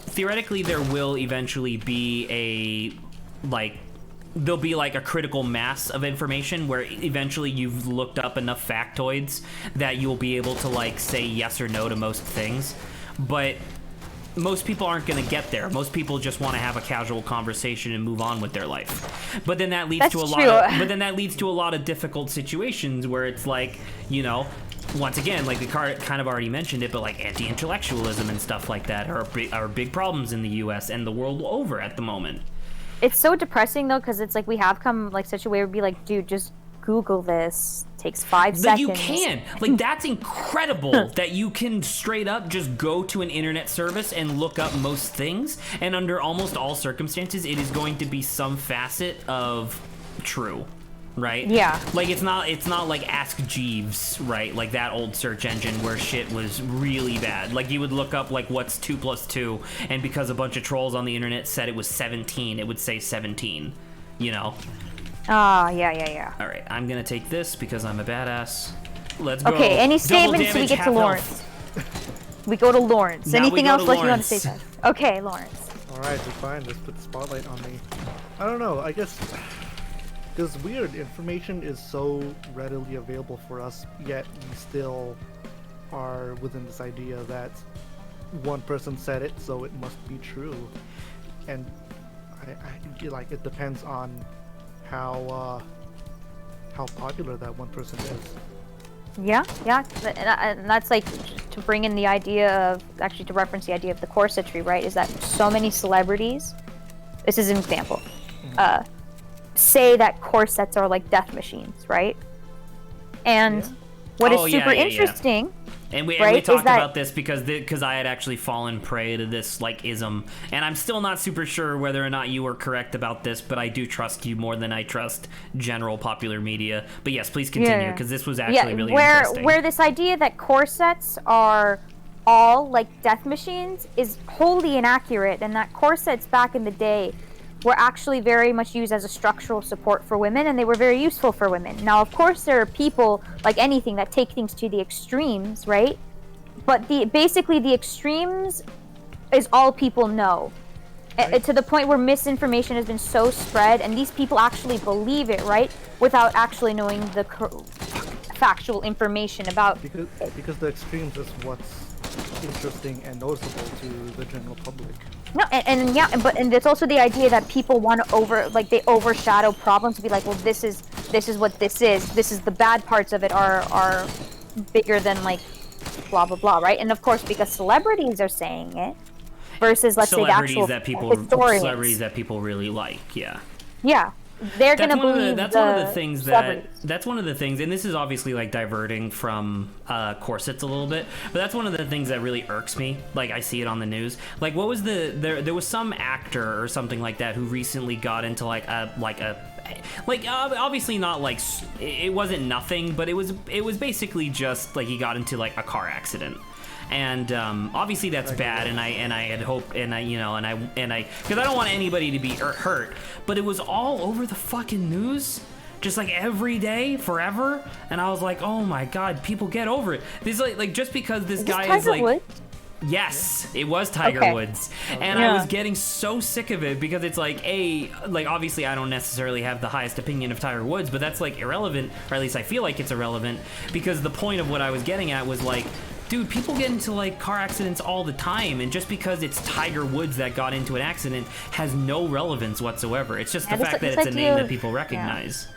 Theoretically, there will eventually be there'll be like a critical mass of information where eventually you've looked up enough factoids that you'll be able to like say yes or no to most things. But most people aren't going to get there. Most people just want to have a casual conversation and move on with their life. But then that leads to a lot of difficult situations where it's like, you know, once again, like we kind of already mentioned it, but like anti-intellectualism and stuff like that are big problems in the U.S. and the world over at the moment. It's so depressing though, because it's like we have come like such a way to be like, dude, just Google this. Takes 5 seconds. You can. Like, that's incredible that you can straight up just go to an internet service and look up most things, and under almost all circumstances, it is going to be some facet of true. Right? Yeah. Like, it's not like Ask Jeeves, right? Like that old search engine where shit was really bad. Like, you would look up like what's 2 + 2, and because a bunch of trolls on the internet said it was 17, it would say 17. You know? Yeah. All right, I'm gonna take this because I'm a badass. Let's go. Okay, any statements we get to Lawrence? We go to Lawrence. Now Anything else like you want Lawrence. to say? Okay, Lawrence. Alright, fine. Let's put the spotlight on me. I don't know. I guess it's weird. Information is so readily available for us, yet we still are within this idea that one person said it, so it must be true. And I feel like it depends on how popular that one person is. Yeah, and that's like to bring in the idea of, actually to reference the idea of the corsetry, right? Is that so many celebrities, this is an example, say that corsets are like death machines, right? And what is super interesting. And we right, talked about this because I had actually fallen prey to this like ism, and I'm still not super sure whether or not you were correct about this, but I do trust you more than I trust general popular media. But yes, please continue, because this was actually really interesting. Where this idea that corsets are all like death machines is wholly inaccurate, and that corsets back in the day were actually very much used as a structural support for women, and they were very useful for women. Now, of course, there are people, like anything, that take things to the extremes, right? But basically the extremes is all people know. Right. To the point where misinformation has been so spread, and these people actually believe it, right? Without actually knowing the factual information about... Because the extremes is what's interesting and noticeable to the general public. No, and it's also the idea that people want to they overshadow problems to be like, well, this is what this is. This is the bad parts of it are bigger than like blah blah blah, right? And of course, because celebrities are saying it versus let's say the actual historians. Celebrities that people really like, yeah. Yeah. They're gonna believe that's one of the things, and this is obviously like diverting from corsets a little bit, but that's one of the things that really irks me. Like, I see it on the news. Like, what was there was some actor or something like that who recently got into obviously not like, it wasn't nothing, but it was basically just like he got into like a car accident. And obviously that's bad, and I had hoped, and I because I don't want anybody to be hurt, but it was all over the fucking news, just like every day, forever, and I was like, oh my god, people get over it. This like just because this guy is like, Woods? Yes, it was Tiger Woods, and I was getting so sick of it because it's like, obviously I don't necessarily have the highest opinion of Tiger Woods, but that's like irrelevant, or at least I feel like it's irrelevant, because the point of what I was getting at was like, dude, people get into like car accidents all the time, and just because it's Tiger Woods that got into an accident has no relevance whatsoever. It's just the fact that it's a name that people recognize.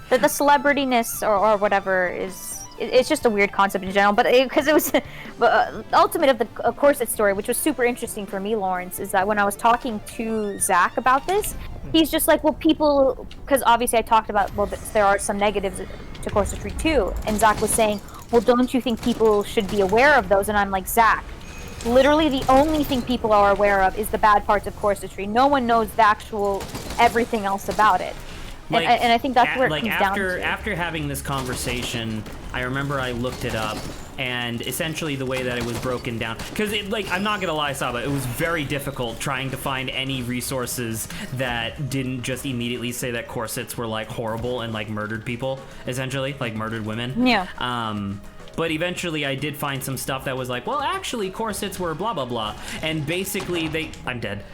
The celebrityness or whatever is it's just a weird concept in general. But because it was ultimate of the corset story, which was super interesting for me, Lawrence, is that when I was talking to Zach about this, he's just like, well, people, because obviously I talked about, well, there are some negatives to corsetry too, and Zach was saying, well, don't you think people should be aware of those? And I'm like, Zach, literally the only thing people are aware of is the bad parts of corsetry. No one knows the actual everything else about it. Like, and I think that's where it like comes down to. after having this conversation, I remember I looked it up, and essentially the way that it was broken down, because like, I'm not gonna lie, Saba, it was very difficult trying to find any resources that didn't just immediately say that corsets were like horrible and like murdered people, essentially, like murdered women. Yeah. But eventually I did find some stuff that was like, well, actually corsets were blah blah blah, and basically I'm dead.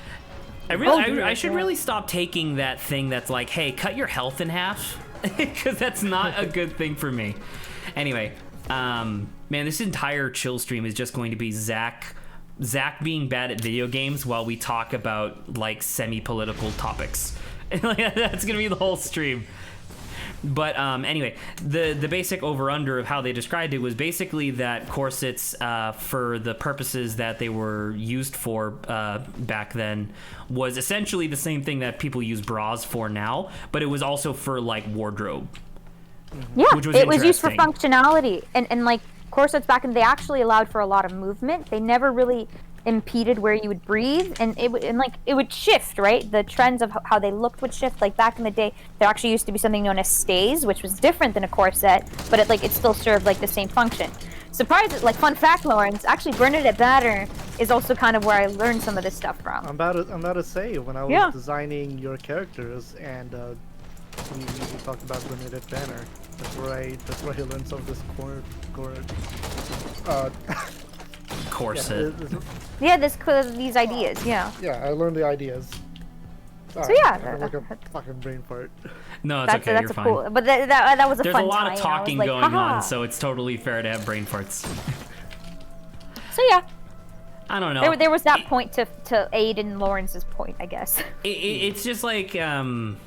I should really stop taking that thing that's like, hey, cut your health in half, because that's not a good thing for me. Anyway, man, this entire chill stream is just going to be Zach being bad at video games while we talk about like semi-political topics. That's gonna be the whole stream. But anyway, the basic over-under of how they described it was basically that corsets, for the purposes that they were used for back then, was essentially the same thing that people use bras for now, but it was also for like wardrobe. Yeah, which was it was used for interesting. functionality, and like corsets back in, they actually allowed for a lot of movement. They never really impeded where you would breathe, and it would shift, right? The trends of how they looked would shift. Like back in the day, there actually used to be something known as stays, which was different than a corset, but it still served like the same function. Surprise! Like fun fact, Lawrence, actually Bernadette Batter is also kind of where I learned some of this stuff from. I'm about to say, when I was designing your characters and we talked about Bernadette Banner, that's where I learned some of this Corset. Yeah, these ideas, yeah. Yeah, I learned the ideas. So yeah, I like a fucking brain fart. No, it's okay. You're fine. Cool, but that was a There's fun a lot time, of talking like, going haha. on, so it's totally fair to have brain farts. So yeah, I don't know. there was that point to aid in Lawrence's point, I guess. It's just like and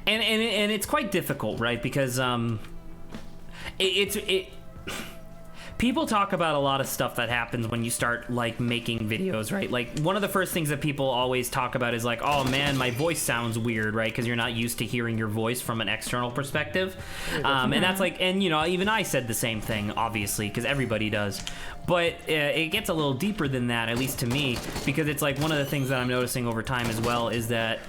it's quite difficult, right? Because people talk about a lot of stuff that happens when you start like making videos, right? Like one of the first things that people always talk about is like, oh man, my voice sounds weird, right? Because you're not used to hearing your voice from an external perspective. And that's like, and you know, even I said the same thing, obviously, because everybody does. But it gets a little deeper than that, at least to me, because it's like one of the things that I'm noticing over time as well is that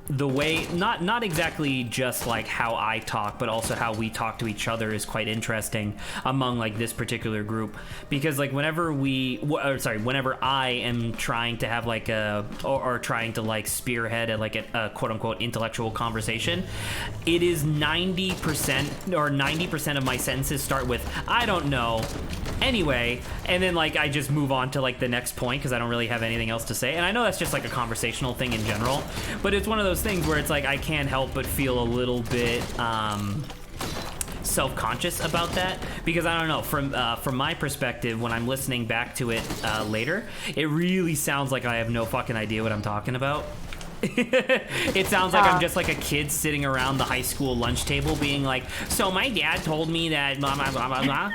the way, not exactly just like how I talk, but also how we talk to each other is quite interesting among like this particular group, because like whenever I am trying to have like or trying to like spearhead like a quote unquote intellectual conversation, it is 90% of my sentences start with I don't know, anyway, and then like I just move on to like the next point because I don't really have anything else to say. And I know that's just like a conversational thing in general, but it's one of those things where it's like I can't help but feel a little bit self-conscious about that, because I don't know, from my perspective, when I'm listening back to it later, it really sounds like I have no fucking idea what I'm talking about. It sounds like I'm just like a kid sitting around the high school lunch table being like, so my dad told me that blah blah blah blah blah.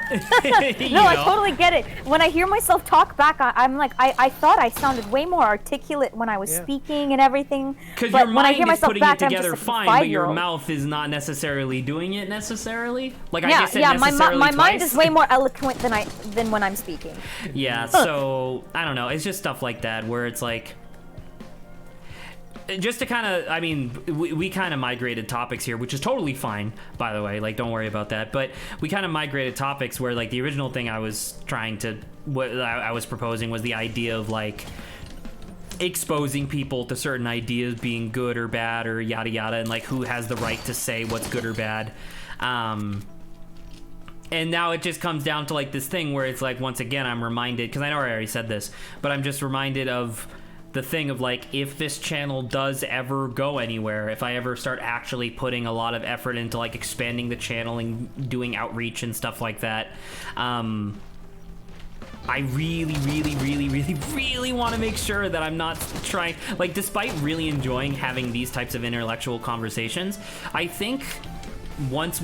No, I totally get it. When I hear myself talk back, I'm like, I thought I sounded way more articulate when I was speaking and everything. Because but your when I mind hear is myself putting back, it together I'm just fine, like but your mouth is not necessarily doing it necessarily. Like I just said necessarily my twice. mind is way more eloquent than when I'm speaking. Yeah, so I don't know. It's just stuff like that where it's like, just to kind of, I mean, we kind of migrated topics here, which is totally fine, by the way. Like, don't worry about that. But we kind of migrated topics where, like, the original thing I was I was proposing was the idea of, like, exposing people to certain ideas being good or bad or yada yada, and, like, who has the right to say what's good or bad. And now it just comes down to, like, this thing where it's, like, once again, I'm reminded, because I know I already said this, but I'm just reminded of the thing of like, if this channel does ever go anywhere, if I ever start actually putting a lot of effort into like expanding the channel and doing outreach and stuff like that, I really want to make sure that I'm not trying, like, despite really enjoying having these types of intellectual conversations, I think once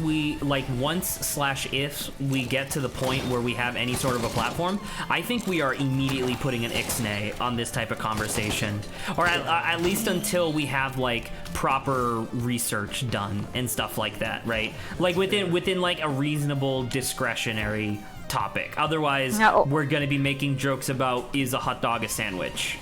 if we get to the point where we have any sort of a platform, I think we are immediately putting an ixnay on this type of conversation, or at least until we have like proper research done and stuff like that, right? Like within like a reasonable discretionary topic. Otherwise, we're gonna be making jokes about, is a hot dog a sandwich?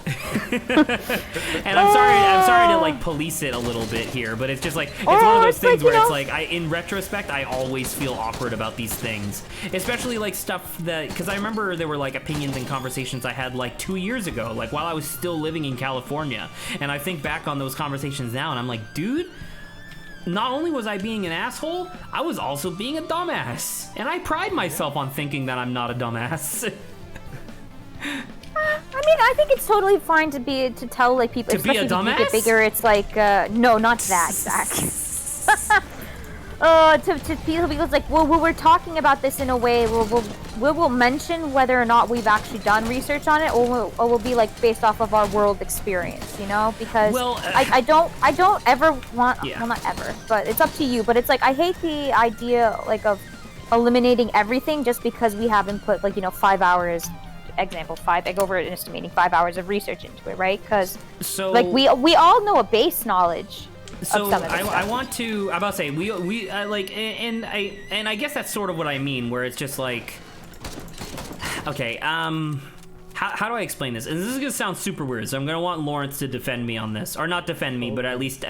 And I'm sorry to like police it a little bit here, but it's just like it's one of those things where it's like in retrospect I always feel awkward about these things, especially like stuff that, because I remember there were like opinions and conversations I had like 2 years ago, like while I was still living in California, and I think back on those conversations now and I'm like, dude, not only was I being an asshole, I was also being a dumbass, and I pride myself on thinking that I'm not a dumbass. I mean, I think it's totally fine to tell like people, to be a especially dumbass? if you get bigger. It's like no, not that, Zach. To people, it's like, well, we're talking about this in a way. We'll mention whether or not we've actually done research on it, or we'll be like based off of our world experience, you know? Because I don't ever want, well, not ever, but it's up to you. But it's like, I hate the idea like of eliminating everything just because we haven't put like 5 hours. Example 5, I go over an estimating 5 hours of research into it, right? Because like we all know a base knowledge. So I want to, I'm about to say we like, and I guess that's sort of what I mean, where it's just like, okay, how do I explain this? And this is gonna sound super weird, so I'm gonna want Lawrence to defend me on this, or not defend me, but at least,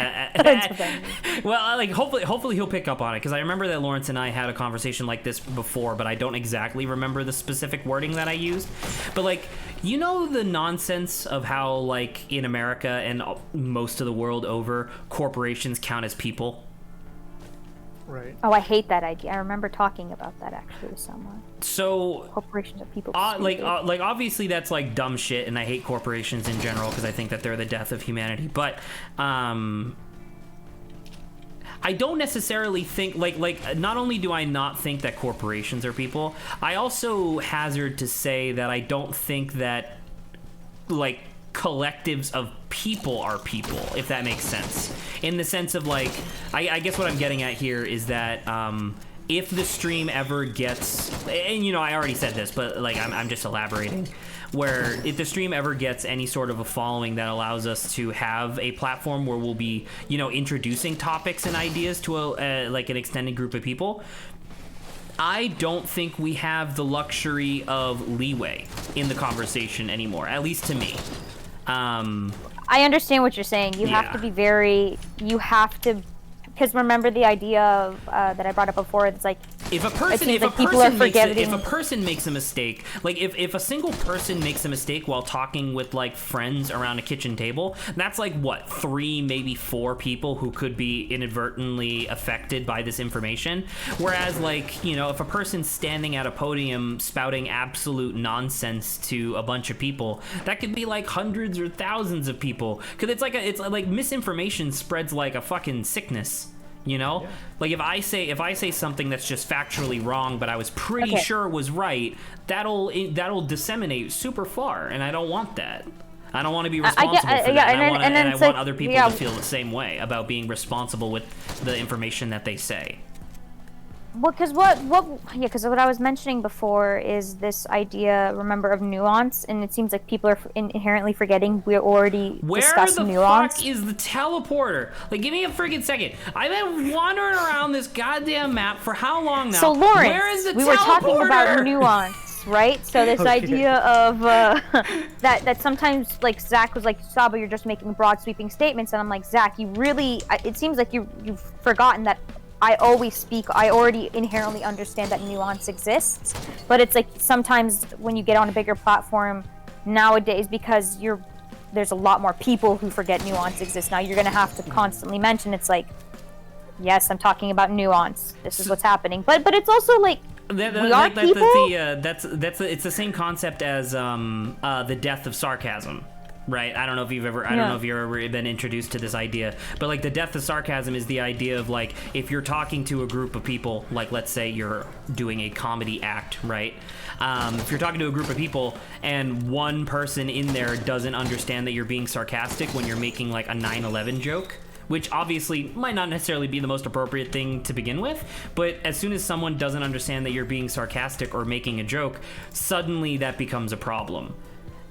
well, like hopefully he'll pick up on it, because I remember that Lawrence and I had a conversation like this before, but I don't exactly remember the specific wording that I used. But like, you know, the nonsense of how like in America and most of the world over, corporations count as people. Right. Oh, I hate that idea. I remember talking about that actually with someone. So corporations are people. Like obviously that's like dumb shit, and I hate corporations in general because I think that they're the death of humanity. But I don't necessarily think like not only do I not think that corporations are people, I also hazard to say that I don't think that like collectives of people are people, if that makes sense. In the sense of like, I guess what I'm getting at here is that if the stream ever gets, and I already said this, but like I'm just elaborating, where if the stream ever gets any sort of a following that allows us to have a platform where we'll be, introducing topics and ideas to like an extended group of people, I don't think we have the luxury of leeway in the conversation anymore, at least to me. I understand what you're saying. You have to be because remember the idea of that I brought up before. It's like if a person makes a mistake, like if a single person makes a mistake while talking with like friends around a kitchen table, that's like what, 3 maybe 4 people who could be inadvertently affected by this information. Whereas like if a person's standing at a podium spouting absolute nonsense to a bunch of people, that could be like hundreds or thousands of people, because it's like misinformation spreads like a fucking sickness. Like if I say something that's just factually wrong, but I was pretty sure was right, that'll disseminate super far, and I don't want that. I don't want to be responsible for that. I want other people to feel the same way about being responsible with the information that they say. Well, because what I was mentioning before is this idea, remember, of nuance, and it seems like people are inherently forgetting we're already discussing nuance. Where the fuck is the teleporter? Like, give me a freaking second. I've been wandering around this goddamn map for how long now? So, Lawrence, where is the teleporter? We were talking about nuance, right? So this idea of that sometimes, like, Zach was like, Saba, you're just making broad sweeping statements, and I'm like, Zach, it seems like you've forgotten that I already inherently understand that nuance exists, but it's like sometimes when you get on a bigger platform nowadays, because there's a lot more people who forget nuance exists. Now you're going to have to constantly mention, it's like, yes, I'm talking about nuance. This is what's happening. But it's also like, it's the same concept as the death of sarcasm. Right, I don't know if you've ever been introduced to this idea, but like the death of sarcasm is the idea of like, if you're talking to a group of people, like let's say you're doing a comedy act, right? If you're talking to a group of people and one person in there doesn't understand that you're being sarcastic when you're making like a 9/11 joke, which obviously might not necessarily be the most appropriate thing to begin with, but as soon as someone doesn't understand that you're being sarcastic or making a joke, suddenly that becomes a problem.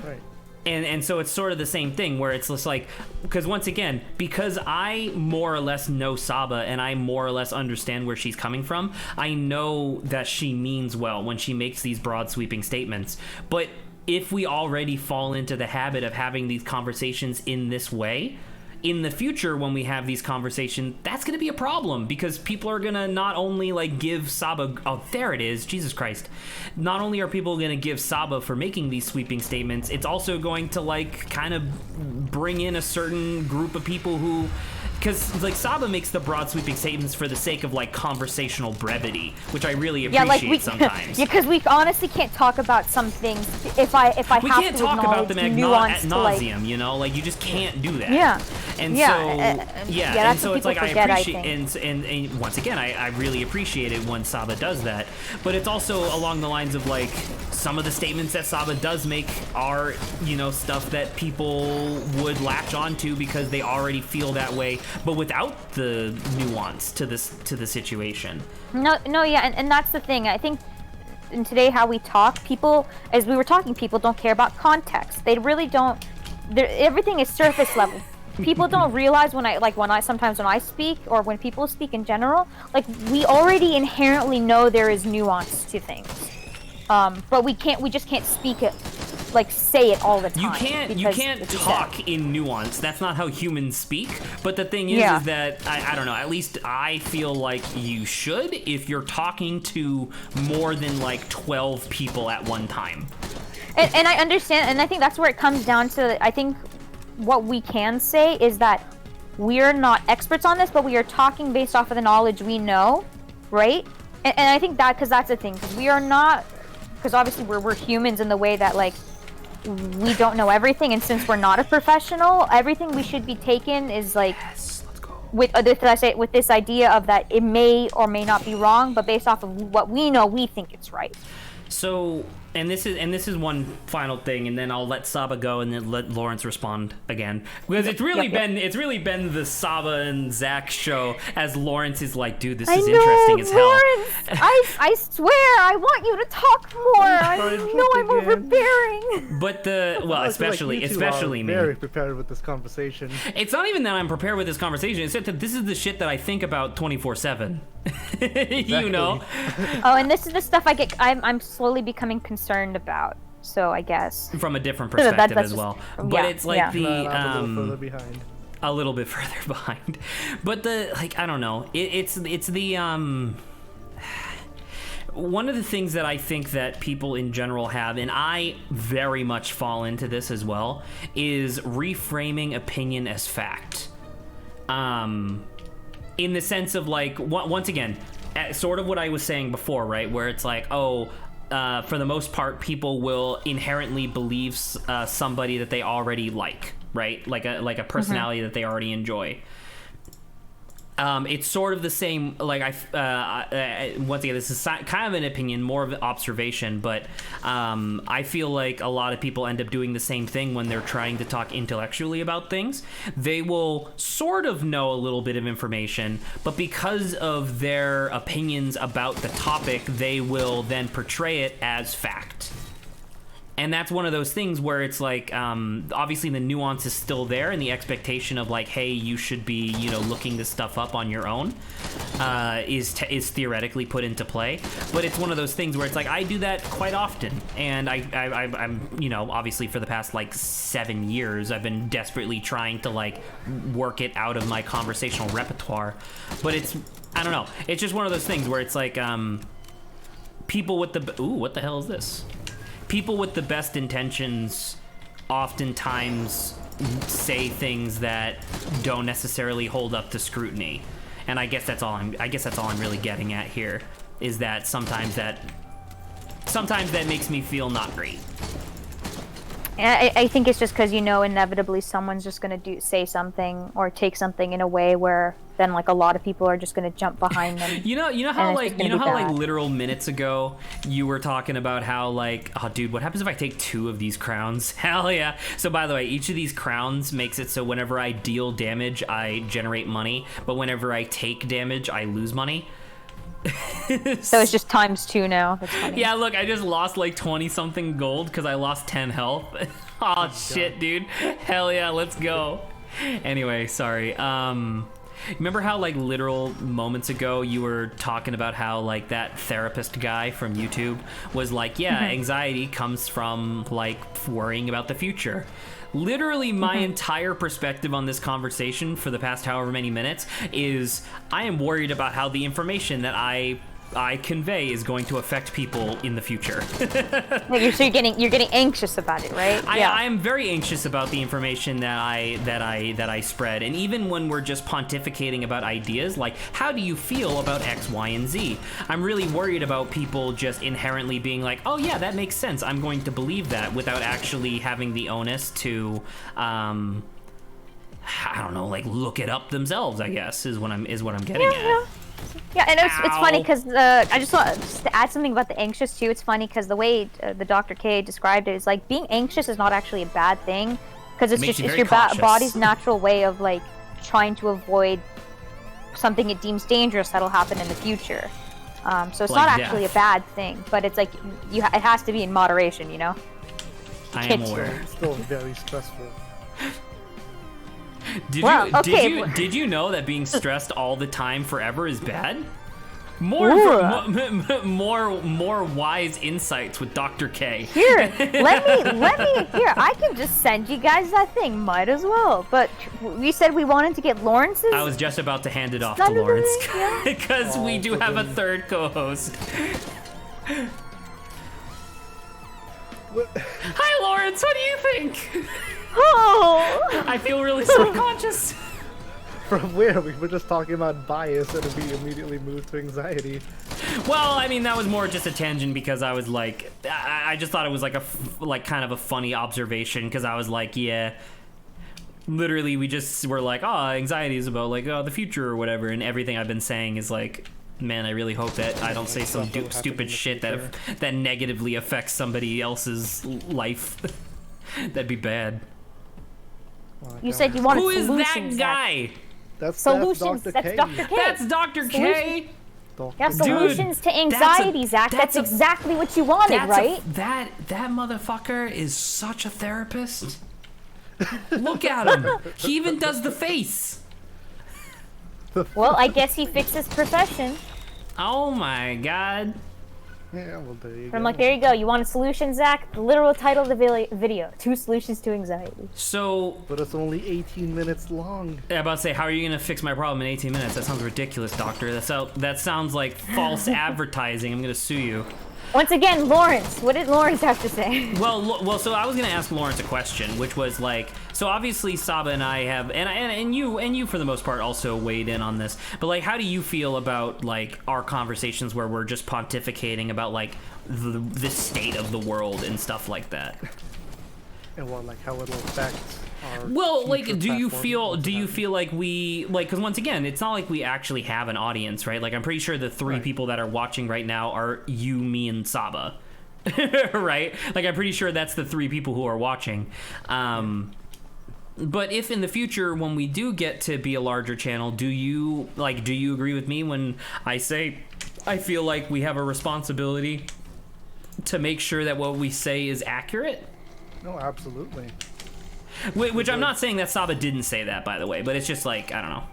Right. And so it's sort of the same thing where it's just like, because once again, because I more or less know Saba and I more or less understand where she's coming from, I know that she means well when she makes these broad sweeping statements. But if we already fall into the habit of having these conversations in this way, in the future when we have these conversations, that's going to be a problem, because people are going to not only like give Saba, oh there it is, Jesus Christ, not only are people going to give Saba for making these sweeping statements, it's also going to like kind of bring in a certain group of people who, because like Saba makes the broad sweeping statements for the sake of like conversational brevity, which I really appreciate sometimes. Yeah, because we honestly can't talk about some things if I we have can't to talk about acknowledge them nuance ad to, like, nauseum, you know, like you just can't do that. Yeah. And Yeah, so yeah, and so it's like I forget, appreciate, think. and once again I really appreciate it when Saba does that, but it's also along the lines of like some of the statements that Saba does make are, you know, stuff that people would latch onto because they already feel that way, but without the nuance to the situation. No, yeah, and that's the thing. I think in today how we talk, people, as we were talking, people don't care about context. They really don't. Everything is surface level. People don't realize when sometimes when I speak or when people speak in general, like we already inherently know there is nuance to things, but we just can't speak it, like say it all the time. You can't talk in nuance. That's not how humans speak. But the thing is that I don't know. At least I feel like you should if you're talking to more than like 12 people at one time. And I understand, and I think that's where it comes down to. I think what we can say is that we're not experts on this, but we are talking based off of the knowledge we know, right? And I think that, because that's the thing, because we are not, because obviously we're humans in the way that like we don't know everything, and since we're not a professional, everything we should be taken is like with this idea of that it may or may not be wrong, but based off of what we know, we think it's right. So, and this is one final thing, and then I'll let Saba go, and then let Lawrence respond again, because it's really been the Saba and Zach show, as Lawrence is like, dude, this is interesting as hell. Lawrence, I swear, I want you to talk more. I know I'm overbearing. But especially me. Very prepared with this conversation. It's not even that I'm prepared with this conversation. It's that this is the shit that I think about 24/7. You know. Oh, and this is the stuff I'm slowly becoming concerned about. So I guess from a different perspective as well. But it's like a little bit further a little bit further behind. behind. But I don't know. It's the one of the things that I think that people in general have, and I very much fall into this as well, is reframing opinion as fact. In the sense of like, once again, sort of what I was saying before, right? Where it's like, for the most part, people will inherently believe somebody that they already like, right? Like a personality that they already enjoy. It's sort of the same, like once again, this is kind of an opinion, more of an observation, but I feel like a lot of people end up doing the same thing when they're trying to talk intellectually about things. They will sort of know a little bit of information, but because of their opinions about the topic, they will then portray it as fact. And that's one of those things where it's like, obviously the nuance is still there, and the expectation of like, hey, you should be, you know, looking this stuff up on your own, is theoretically put into play. But it's one of those things where it's like, I do that quite often, and I'm, you know, obviously for the past like 7 years, I've been desperately trying to like work it out of my conversational repertoire. But I don't know, it's just one of those things where it's like, people with what the hell is this? People with the best intentions oftentimes say things that don't necessarily hold up to scrutiny, and I guess that's all I'm really getting at here, is that sometimes that makes me feel not great. And I think it's just because inevitably someone's just gonna say something or take something in a way where then like a lot of people are just gonna jump behind them. You know how like bad. literal minutes ago you were talking about how like, oh dude, what happens if I take 2 of these crowns? Hell yeah. So by the way, each of these crowns makes it so whenever I deal damage I generate money, but whenever I take damage I lose money. So it's just ×2 now. That's funny. Yeah, look, I just lost like 20 something gold because I lost 10 health. Oh shit, dude. Hell yeah, let's go. Anyway, sorry. Remember how like literal moments ago you were talking about how like that therapist guy from YouTube was like, yeah, anxiety comes from like worrying about the future. Literally my entire perspective on this conversation for the past however many minutes is I am worried about how the information that I convey is going to affect people in the future. So you're getting anxious about it, right? I am very anxious about the information that I spread, and even when we're just pontificating about ideas, like how do you feel about X, Y, and Z? I'm really worried about people just inherently being like, oh yeah, that makes sense. I'm going to believe that without actually having the onus to, I don't know, like look it up themselves. I guess is what I'm getting at. Yeah, and it's funny because I just to add something about the anxious too. It's funny because the way the Dr. K described it is like being anxious is not actually a bad thing because it's your body's natural way of like trying to avoid something it deems dangerous that'll happen in the future. So it's like not death. actually a bad thing, but it's like it has to be in moderation, I am Kids. aware. It's still very stressful. Did you know that being stressed all the time forever is bad? More wise insights with Dr. K. Here, let me here. I can just send you guys that thing. Might as well. But we said we wanted to get Lawrence's. I was just about to hand it off to Lawrence because we do have a third co-host. Hi, Lawrence. What do you think? Oh! I feel really self-conscious. From where? We were just talking about bias and we immediately moved to anxiety. Well, I mean, that was more just a tangent because I was like, I just thought it was like kind of a funny observation because I was like, yeah, literally we just were like, oh, anxiety is about like, oh, the future or whatever, and everything I've been saying is like, man, I really hope that I don't say some stupid shit that negatively affects somebody else's life. That'd be bad. You said you wanted Who is solutions. that guy? That's Solutions. Dr. That's K. Dr. K. That's Dr. K. Yeah, solutions to anxiety, Zach. That's exactly what you wanted, right? That motherfucker is such a therapist. Look at him. He even does the face. Well, I guess he fixed his profession. Oh my god. Yeah, well, there you I'm go. like, there you go. You want a solution, Zach? The literal title of the video: 2 solutions to anxiety. So, But it's only 18 minutes long. I'm about to say, how are you gonna fix my problem in 18 minutes? That sounds ridiculous, doctor. That sounds like false advertising. I'm gonna sue you. Once again, Lawrence. What did Lawrence have to say? Well, so I was gonna ask Lawrence a question, which was like, so obviously Saba and I have, and you for the most part also weighed in on this, but like, how do you feel about like our conversations where we're just pontificating about like the state of the world and stuff like that? And what, like, how it'll affect our Well, like, future do you platforms. feel like we, like, because once again, it's not like we actually have an audience, right? Like, I'm pretty sure the 3 people that are watching right now are you, me, and Saba, right? Like, I'm pretty sure that's the 3 people who are watching. But if in the future, when we do get to be a larger channel, do you agree with me when I say I feel like we have a responsibility to make sure that what we say is accurate? No, absolutely. Which I'm not saying that Saba didn't say that, by the way, but it's just like, I don't know.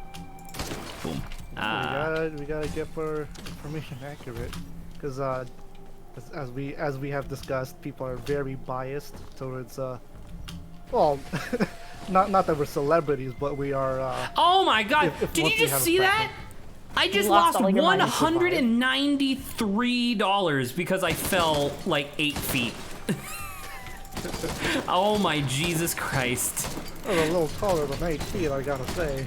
Boom. We gotta get our information accurate, because as we have discussed, people are very biased towards well, not that we're celebrities, but we are. Oh my god! if Did once you we just have a see that? I just lost all your money. $193 because I fell like 8 feet. Oh my Jesus Christ. We're a little taller than 8 feet, I gotta say.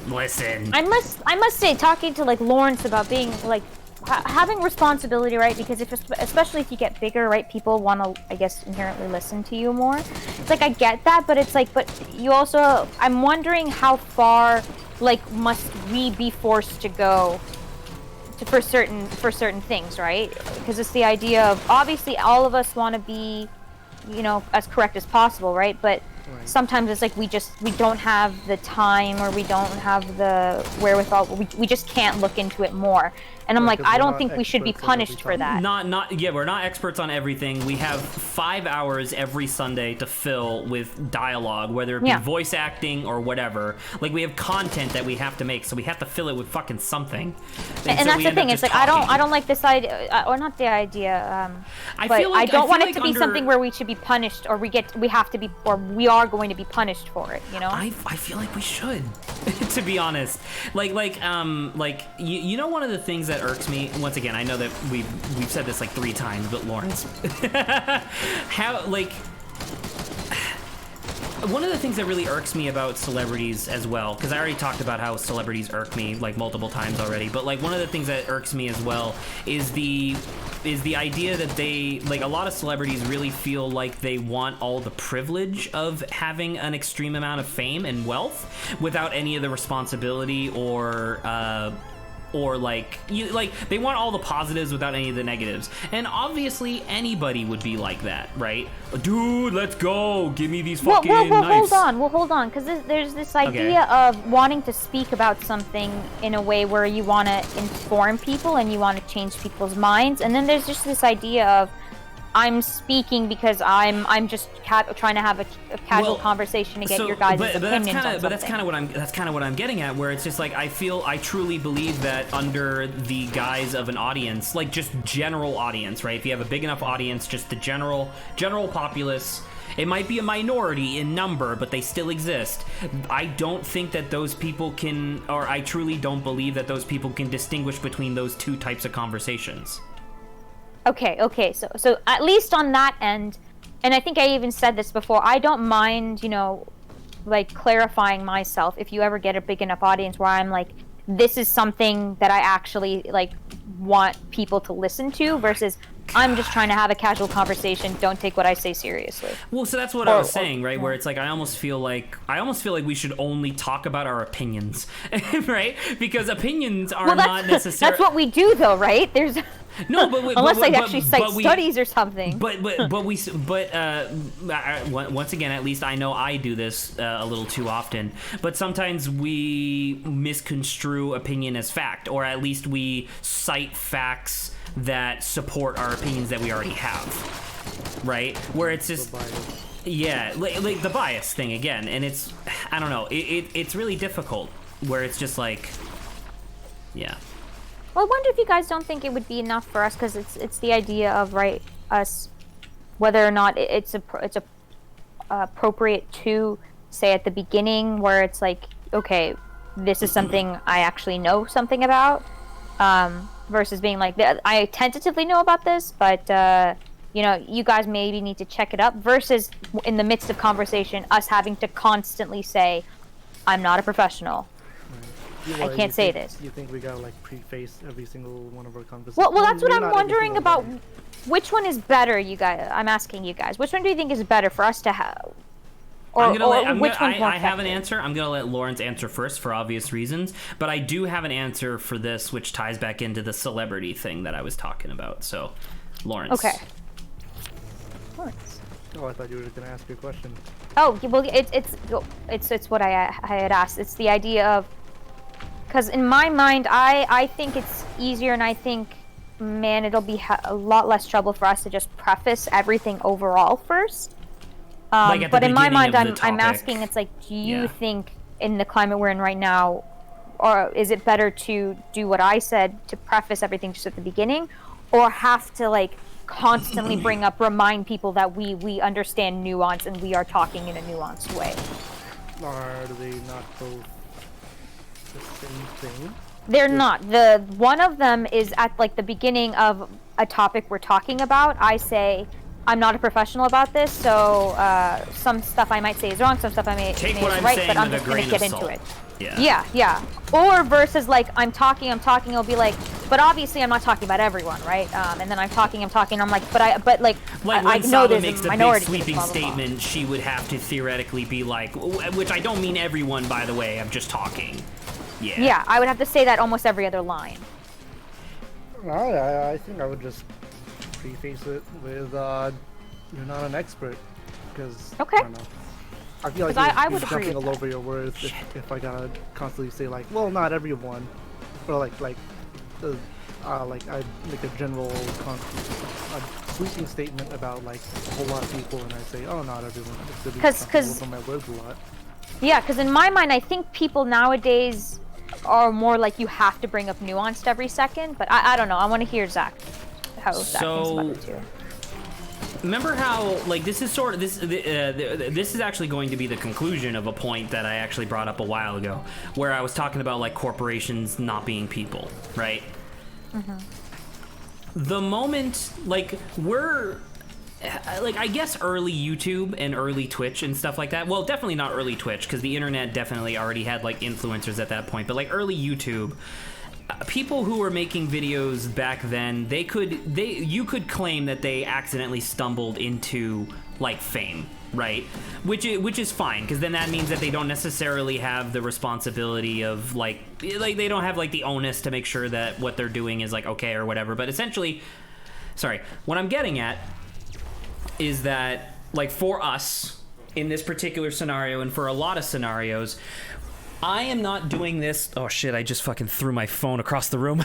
Listen. I must say, talking to like Lawrence about being like having responsibility, right? Because especially if you get bigger, right, people want to, I guess, inherently listen to you more. It's like I get that, but it's like, but you also, I'm wondering how far, like, must we be forced to go for certain things, right? Because it's the idea of, obviously all of us want to be, you know, as correct as possible, right? But sometimes it's like we don't have the time, or we don't have the wherewithal. We just can't look into it more. And I'm like, I don't think we should be punished for that. Yeah, we're not experts on everything. We have 5 hours every Sunday to fill with dialogue, whether it be voice acting or whatever. Like, we have content that we have to make, so we have to fill it with fucking something. And so that's the thing. It's like I don't like this idea, or not the idea. I don't want it to be something where we should be punished, or we have to be, or we are going to be punished for it. You know. I feel like we should, to be honest. Like you know, one of the things that irks me, once again, I know that we've said this like 3 times, but Lawrence, one of the things that really irks me about celebrities as well, because I already talked about how celebrities irk me like multiple times already, but like one of the things that irks me as well is the idea that they, like, a lot of celebrities really feel like they want all the privilege of having an extreme amount of fame and wealth without any of the responsibility or like they want all the positives without any of the negatives. And obviously anybody would be like that, right? Dude, let's go, give me these fucking knives. hold on, because there's this idea of wanting to speak about something in a way where you want to inform people and you want to change people's minds, and then there's just this idea of, I'm speaking because I'm just trying to have a casual conversation to get your guys' opinions on something. But that's kind of what I'm getting at, where it's just like I truly believe that under the guise of an audience, like just general audience, right? If you have a big enough audience, just the general populace. It might be a minority in number, but they still exist. I don't think that those people can, or I truly don't believe that those people can distinguish between those 2 types of conversations. Okay, so at least on that end, and I think I even said this before, I don't mind, you know, like, clarifying myself if you ever get a big enough audience where I'm like, this is something that I actually, like, want people to listen to, versus I'm just trying to have a casual conversation, don't take what I say seriously. Well, so that's what I was saying, right? Where it's like I almost feel like we should only talk about our opinions, right? Because opinions are not necessarily... That's what we do, though, right? There's... No, but unless I actually cite studies or something. But once again, at least I know I do this a little too often. But sometimes we misconstrue opinion as fact, or at least we cite facts that support our opinions that we already have, right? Where it's just, like the bias thing again, and it's, I don't know, it's really difficult. Where it's just like, Well, I wonder if you guys don't think it would be enough for us, because it's the idea of, right, us, whether or not it's appropriate to say at the beginning, where it's like, okay, this is something I actually know something about, versus being like, I tentatively know about this, but you know, you guys maybe need to check it up, versus in the midst of conversation, us having to constantly say, I'm not a professional. I can't say this. You think we gotta like preface every single one of our conversations? Well, that's what I'm wondering about. Which one is better, you guys? I'm asking you guys. Which one do you think is better for us to have? I have an answer. I'm gonna let Lawrence answer first for obvious reasons, but I do have an answer for this, which ties back into the celebrity thing that I was talking about. So, Lawrence. Okay. Lawrence. Oh, I thought you were gonna ask your question. Oh, well, it's what I had asked. It's the idea of, because in my mind, I think it's easier, and I think, man, it'll be a lot less trouble for us to just preface everything overall first. But in my mind, I'm asking, it's like, do you think in the climate we're in right now, or is it better to do what I said, to preface everything just at the beginning, or have to like constantly remind people that we understand nuance and we are talking in a nuanced way? Are they not both the same thing? They're not. One of them is at like the beginning of a topic we're talking about. I say, I'm not a professional about this, so some stuff I might say is wrong, some stuff I may is right, but I'm just going to get into it. Yeah. Or versus like I'm talking, it'll be like, but obviously I'm not talking about everyone, right? And then I'm talking, I'm like, but like when I know Saba there's makes a the big minority sweeping blah, blah, blah. statement, she would have to theoretically be like, which I don't mean everyone, by the way, I'm just talking. Yeah. Yeah, I would have to say that almost every other line. I think I would just preface it with, you're not an expert, because, Okay. I don't know. I feel like I you're would agree jumping with all that. over your words if I gotta constantly say, like, well, not everyone, or like I make a general, a sweeping statement about, like, a whole lot of people, and I say, oh, not everyone, just to be 'Cause- comfortable with my words a lot. Yeah, because in my mind, I think people nowadays are more like you have to bring up nuanced every second. But I don't know. I want to hear Zach how Zach thinks about it too. Remember how, like, this is sort of this is actually going to be the conclusion of a point that I actually brought up a while ago, where I was talking about, like, corporations not being people, right? Mm-hmm. The moment, like, we're like, I guess early YouTube and early Twitch and stuff like that. Well, definitely not early Twitch, because the internet definitely already had, like, influencers at that point. But, like, early YouTube, people who were making videos back then, you could claim that they accidentally stumbled into, like, fame, right? Which is fine, because then that means that they don't necessarily have the responsibility of, like they don't have, like, the onus to make sure that what they're doing is, like, okay or whatever. But essentially, sorry, what I'm getting at is that, like, for us in this particular scenario, and for a lot of scenarios, I am not doing this. Oh shit, I just fucking threw my phone across the room.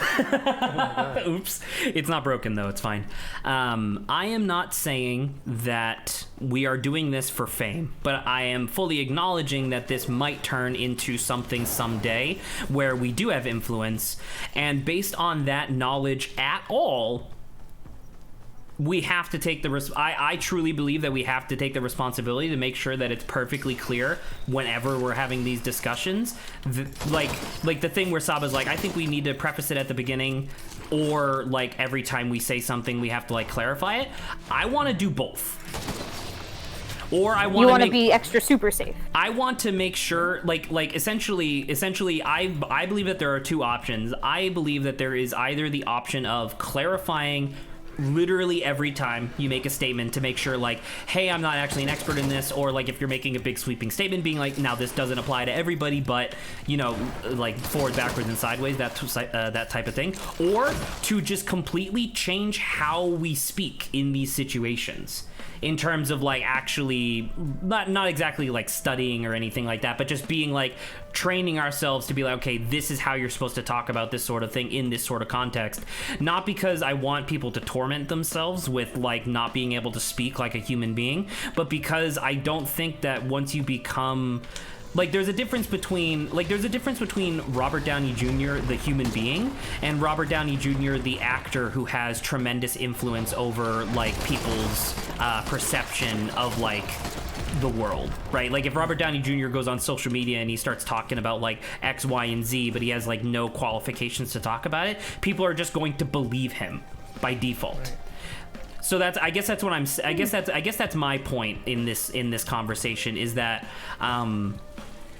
Oops. It's not broken though, it's fine. I am not saying that we are doing this for fame, but I am fully acknowledging that this might turn into something someday where we do have influence, and based on that knowledge at all, we have to take the I truly believe that we have to take the responsibility to make sure that it's perfectly clear whenever we're having these discussions. Like the thing where Saba's like, I think we need to preface it at the beginning, or, like, every time we say something we have to, like, clarify it. I want to do both. Or I want to be extra super safe. I want to make sure, like essentially, I believe that there are two options. I believe that there is either the option of clarifying literally every time you make a statement to make sure, like, hey, I'm not actually an expert in this, or, like, if you're making a big sweeping statement, being like, now this doesn't apply to everybody, but, you know, like, forward, backwards, and sideways, that type of thing, or to just completely change how we speak in these situations. In terms of, like, actually not exactly, like, studying or anything like that, but just being, like, training ourselves to be like, okay, this is how you're supposed to talk about this sort of thing in this sort of context. Not because I want people to torment themselves with, like, not being able to speak like a human being, but because I don't think that once you become, like, there's a difference between Robert Downey Jr., the human being, and Robert Downey Jr., the actor, who has tremendous influence over, like, people's perception of, like, the world, right? Like, if Robert Downey Jr. goes on social media and he starts talking about, like, X, Y, and Z, but he has, like, no qualifications to talk about it, people are just going to believe him by default. Right. So I guess that's my point in this conversation, is that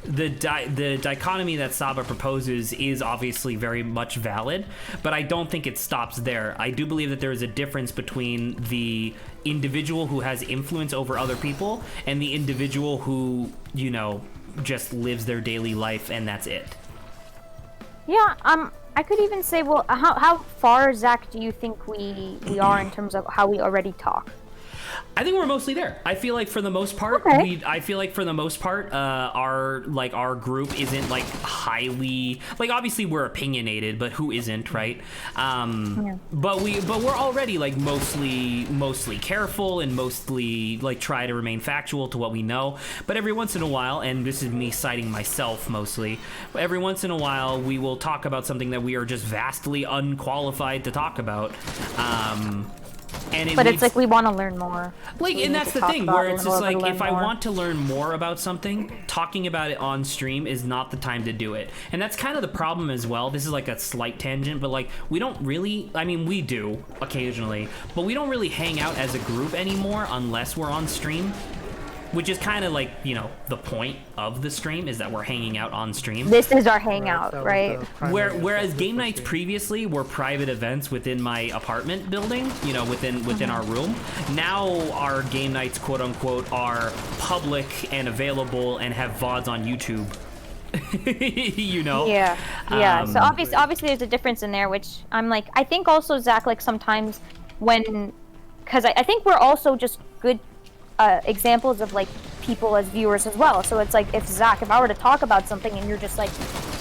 the dichotomy that Saba proposes is obviously very much valid, but I don't think it stops there. I do believe that there is a difference between the individual who has influence over other people and the individual who, you know, just lives their daily life and that's it. Yeah, I could even say, well, how far, Zach, do you think we are in terms of how we already talk? I think we're mostly there. I feel like for the most part, okay. Our group isn't, like, highly, like, obviously we're opinionated, but who isn't, right? Yeah. But we're already, like, mostly careful and mostly, like, try to remain factual to what we know. But every once in a while, and this is me citing myself mostly, every once in a while we will talk about something that we are just vastly unqualified to talk about. But it's like we want to learn more. Like, and that's the thing, where it's just like, if I want to learn more about something, talking about it on stream is not the time to do it. And that's kind of the problem as well. This is like a slight tangent, but, like, we don't really, I mean, we do occasionally, but we don't really hang out as a group anymore unless we're on stream. which is kind of like, you know, the point of the stream is that we're hanging out on stream. This is our hangout, that was right? the primary Whereas objective game for nights stream. previously were private events within my apartment building, you know, within our room. Now our game nights, quote unquote, are public and available and have VODs on YouTube. You know? Yeah, yeah. So Um, obviously there's a difference in there, which I'm like, I think also, Zach, like sometimes when, because I think we're also just good examples of like people as viewers as well. So it's like, if I were to talk about something and you're just like,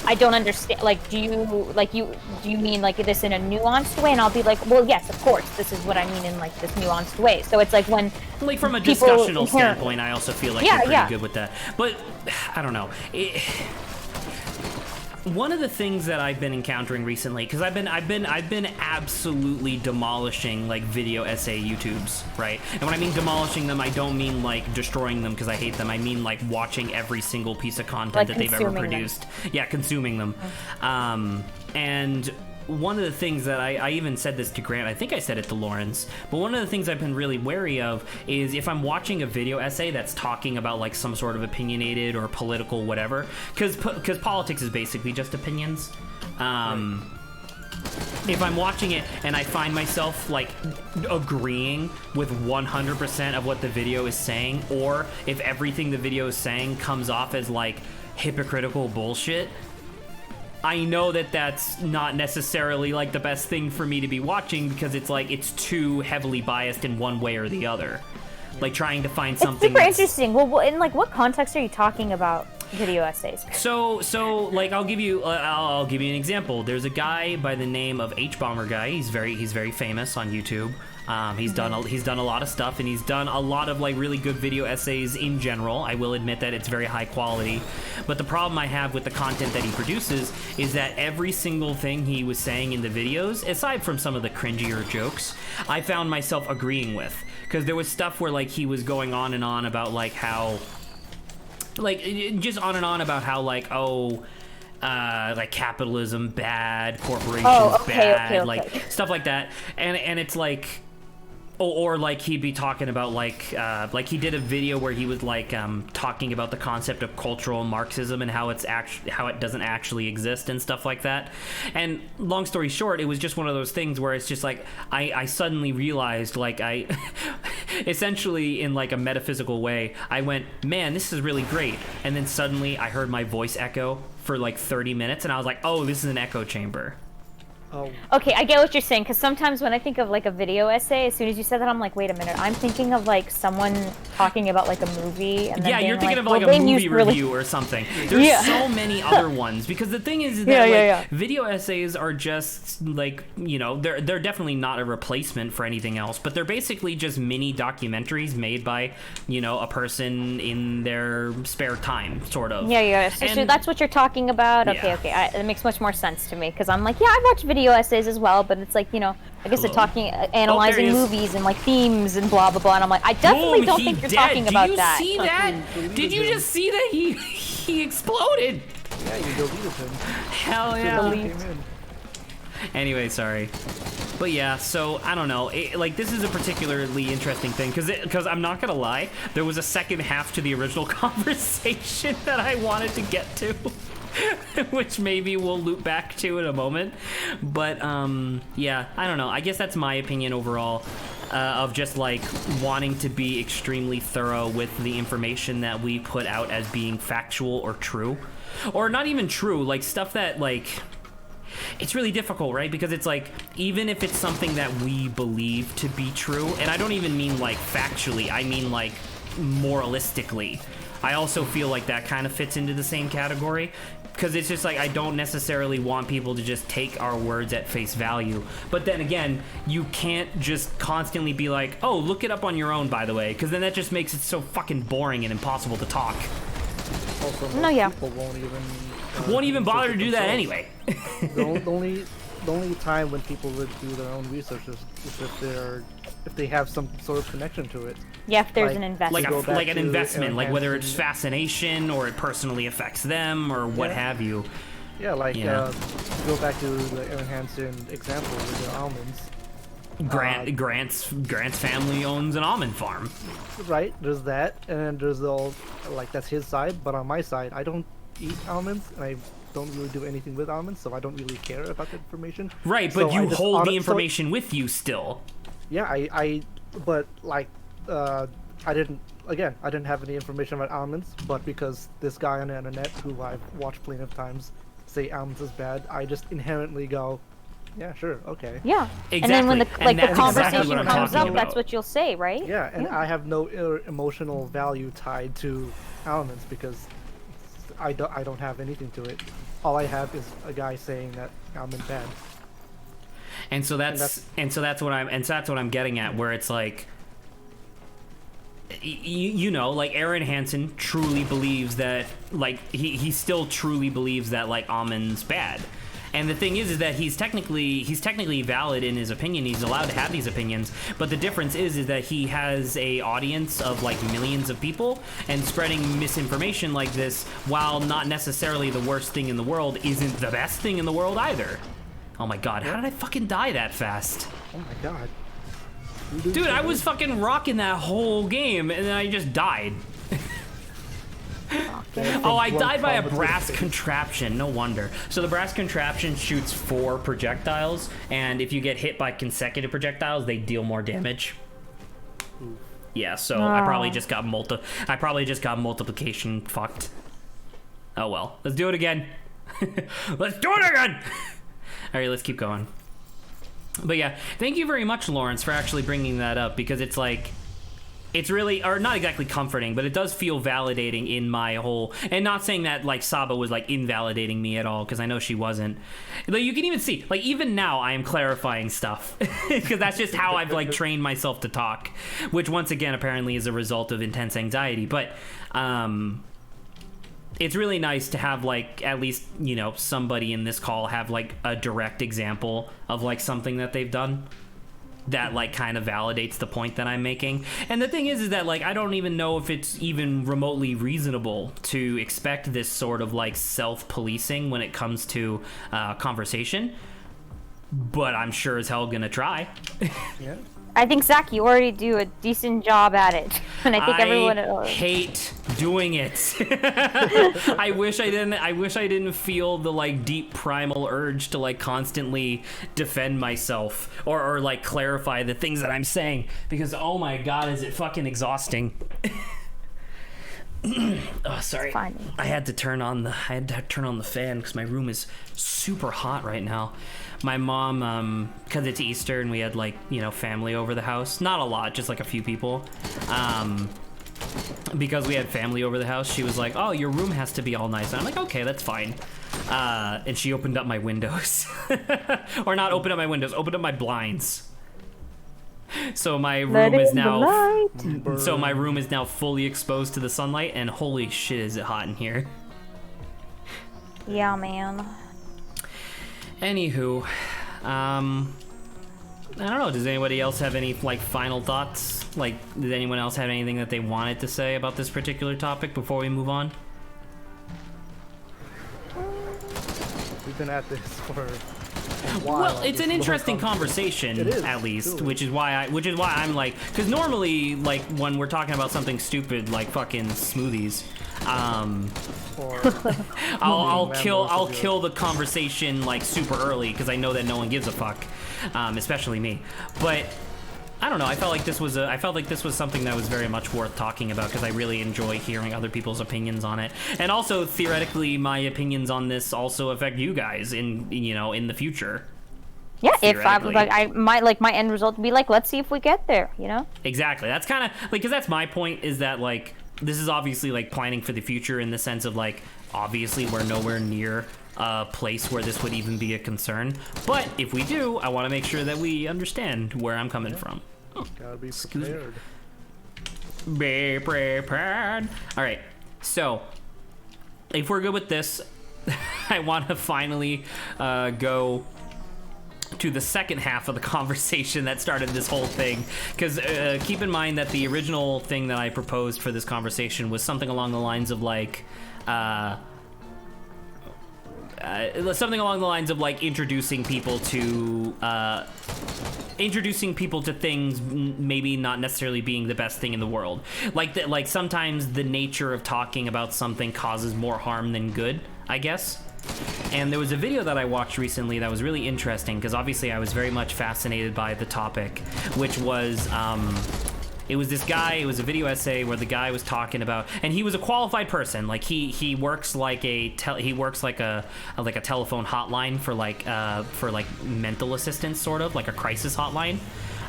I don't understand, like, do you mean like this in a nuanced way? And I'll be like, well, yes, of course, this is what I mean in like this nuanced way. So it's like when, like from a people discussional inherently- standpoint, I also feel like Yeah, we're pretty yeah. good with that. But I don't know. One of the things that I've been encountering recently, because I've been absolutely demolishing like video essay YouTubes, right? And when I mean demolishing them, I don't mean like destroying them because I hate them. I mean like watching every single piece of content Like that they've ever consuming them. produced. Yeah, consuming them. And one of the things that I even said this to Grant, I think I said it to Lawrence, but one of the things I've been really wary of is if I'm watching a video essay that's talking about like some sort of opinionated or political whatever, because politics is basically just opinions. If I'm watching it and I find myself like agreeing with 100% of what the video is saying, or if everything the video is saying comes off as like hypocritical bullshit, I know that that's not necessarily like the best thing for me to be watching because it's like it's too heavily biased in one way or the other. Like trying to find it's something super that's- interesting. Well, in like what context are you talking about video essays? So like I'll give you an example. There's a guy by the name of H Bomber Guy. He's very famous on YouTube. He's done a lot of stuff, and he's done a lot of like really good video essays in general. I will admit that it's very high quality, but the problem I have with the content that he produces is that every single thing he was saying in the videos, aside from some of the cringier jokes, I found myself agreeing with, because there was stuff where like he was going on and on about like how, like just on and on about how like like capitalism bad, corporations bad, okay. like stuff like that, and it's like. Or like he'd be talking about like he did a video where he was like talking about the concept of cultural Marxism and how it doesn't actually exist and stuff like that. And long story short, it was just one of those things where it's just like I suddenly realized, like I essentially in like a metaphysical way, I went, man, this is really great. And then suddenly I heard my voice echo for like 30 minutes and I was like, oh, this is an echo chamber. Oh, Okay, I get what you're saying, because sometimes when I think of like a video essay, as soon as you said that, I'm like, wait a minute, I'm thinking of like someone talking about like a movie. And then Yeah, being you're thinking of well, like a they movie used really- review or something. There's Yeah. so many other ones, because the thing is that Yeah, like, yeah. video essays are just like, you know, they're definitely not a replacement for anything else, but they're basically just mini documentaries made by, you know, a person in their spare time, sort of. Yeah. So And- that's what you're talking about. Okay, Yeah. okay. It makes much more sense to me, because I'm like, yeah, I watch video essays as well, but it's like, you know, I guess they're Hello? talking, analyzing he is. movies and like themes and blah blah blah. And I'm like, I definitely Boom, don't he think you're dead. talking about Did you that. see that? Deleted Did you him. just see that he exploded? yeah, you deleted him. Hell He yeah. came in. Anyway, sorry. But yeah, so I don't know. Like this is a particularly interesting thing because I'm not gonna lie, there was a second half to the original conversation that I wanted to get to, which maybe we'll loop back to in a moment. But yeah, I don't know. I guess that's my opinion overall. Of just like wanting to be extremely thorough with the information that we put out as being factual or true, or not even true, like stuff that like. It's really difficult, right? Because it's like, even if it's something that we believe to be true, and I don't even mean like factually, I mean like moralistically, I also feel like that kind of fits into the same category. Because it's just like, I don't necessarily want people to just take our words at face value. But then again, you can't just constantly be like, oh, look it up on your own, by the way. Because then that just makes it so fucking boring and impossible to talk. Also, most No, yeah. people Won't even bother to research do that themselves. anyway. The only time when people would do their own research is if they have some sort of connection to it. Yeah, if there's Like- an investment. Like go back like an to investment, like whether it's enhancing- fascination or it personally affects them or what Yeah. have you. Yeah, like Yeah. go back to the Aaron Hansen example with the almonds. Grant's family owns an almond farm. Right, there's that, and then there's the like that's his side, but on my side, I don't eat almonds, and I don't really do anything with almonds, so I don't really care about the information. Right, but so you hold the information with you still. Yeah, but like, I didn't have any information about almonds, but because this guy on the internet, who I've watched plenty of times, say almonds is bad, I just inherently go, yeah, sure, okay. Yeah. Exactly. And then when the conversation exactly comes up, about. that's what you'll say, right? Yeah, and I have no emotional value tied to almonds because I don't have anything to it. All I have is a guy saying that almond bad. And so that's what I'm getting at, where it's like, you know, like Aaron Hansen truly believes that, like, he still truly believes that, like, almonds bad. And the thing is that he's technically valid in his opinion. He's allowed to have these opinions, but the difference is that he has a audience of like millions of people, and spreading misinformation like this, while not necessarily the worst thing in the world, isn't the best thing in the world either. Oh my god, how did I fucking die that fast? Oh my god. Dude, I was fucking rocking that whole game, and then I just died. Oh, I died by a brass contraption. No wonder. So the brass contraption shoots 4 projectiles, and if you get hit by consecutive projectiles, they deal more damage. Yeah, so I probably just got multiplication fucked. Oh well. Let's do it again. Let's do it again! Alright, let's keep going. But yeah, thank you very much, Lawrence, for actually bringing that up, because it's like, it's really, or not exactly comforting, but it does feel validating in my whole, and not saying that like Saba was like invalidating me at all, because I know she wasn't. Like, you can even see, like, even now I am clarifying stuff, because that's just how I've like trained myself to talk, which once again apparently is a result of intense anxiety. But it's really nice to have, like, at least, you know, somebody in this call have like a direct example of like something that they've done that like kind of validates the point that I'm making. And the thing is that like I don't even know if it's even remotely reasonable to expect this sort of like self-policing when it comes to conversation, but I'm sure as hell gonna try. Yeah. I think, Zach, you already do a decent job at it, and I think everyone. I hate doing it. I wish I didn't feel the like deep primal urge to like constantly defend myself or like clarify the things that I'm saying, because oh my god, is it fucking exhausting. Oh, sorry. I had to turn on the fan because my room is super hot right now. My mom, because it's Easter and we had like, you know, family over the house. Not a lot, just like a few people. Because we had family over the house, she was like, oh, your room has to be all nice. And I'm like, okay, that's fine. And she opened up my windows. Or not opened up my windows, opened up my blinds. So my room is now fully exposed to the sunlight, and holy shit is it hot in here. Yeah, man. Anywho, I don't know, does anybody else have any like final thoughts? Like, did anyone else have anything that they wanted to say about this particular topic before we move on? We've been at this for a while. Well, it's an interesting conversation, at least, truly. which is why I'm like, because normally, like, when we're talking about something stupid like fucking smoothies, I'll kill the conversation like super early because I know that no one gives a fuck, especially me. But I don't know. I felt like this was something that was very much worth talking about because I really enjoy hearing other people's opinions on it, and also theoretically, my opinions on this also affect you guys in the future. Yeah, if I might like my end result to be like, let's see if we get there. You know. Exactly. That's kind of like, because that's my point. Is that like, this is obviously like planning for the future in the sense of like, obviously we're nowhere near a place where this would even be a concern, but if we do, I want to make sure that we understand where I'm coming from. Gotta be prepared. Be prepared. All right, so if we're good with this, I want to finally go to the second half of the conversation that started this whole thing, because keep in mind that the original thing that I proposed for this conversation was something along the lines of like something along the lines of like introducing people to things maybe not necessarily being the best thing in the world. Like sometimes the nature of talking about something causes more harm than good, I guess. And there was a video that I watched recently that was really interesting because obviously I was very much fascinated by the topic, which was it was this guy. It was a video essay where the guy was talking about, and he was a qualified person. Like he works like a telephone hotline for like mental assistance, sort of like a crisis hotline.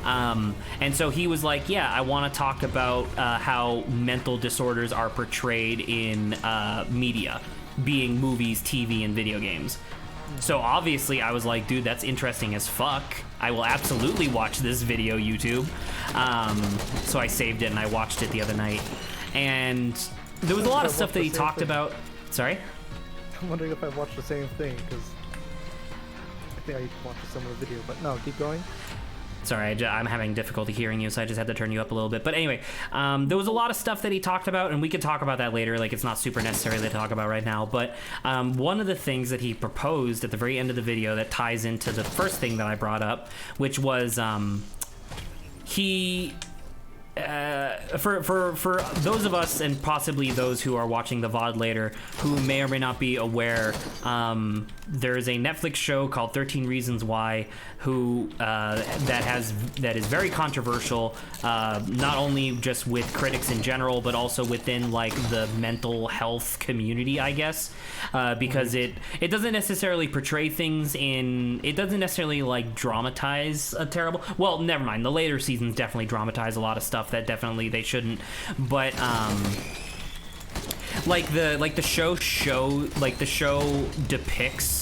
And so he was like, yeah, I want to talk about how mental disorders are portrayed in media, being movies, TV, and video games. So obviously I was like, dude, that's interesting as fuck. I will absolutely watch this video, YouTube. So I saved it and I watched it the other night. And there was a lot of stuff that he talked about. Sorry? I'm wondering if I watched the same thing, because I think I watched a similar video, but no, keep going. Sorry, I'm having difficulty hearing you, so I just had to turn you up a little bit. But anyway, there was a lot of stuff that he talked about, and we could talk about that later. Like, it's not super necessary to talk about right now. But one of the things that he proposed at the very end of the video that ties into the first thing that I brought up, which was he... for those of us and possibly those who are watching the VOD later who may or may not be aware, there is a Netflix show called 13 Reasons Why that is very controversial, not only just with critics in general but also within like the mental health community, I guess, because it doesn't necessarily portray things it doesn't necessarily like dramatize a terrible, well, never mind, the later seasons definitely dramatize a lot of stuff that definitely they shouldn't, but the show depicts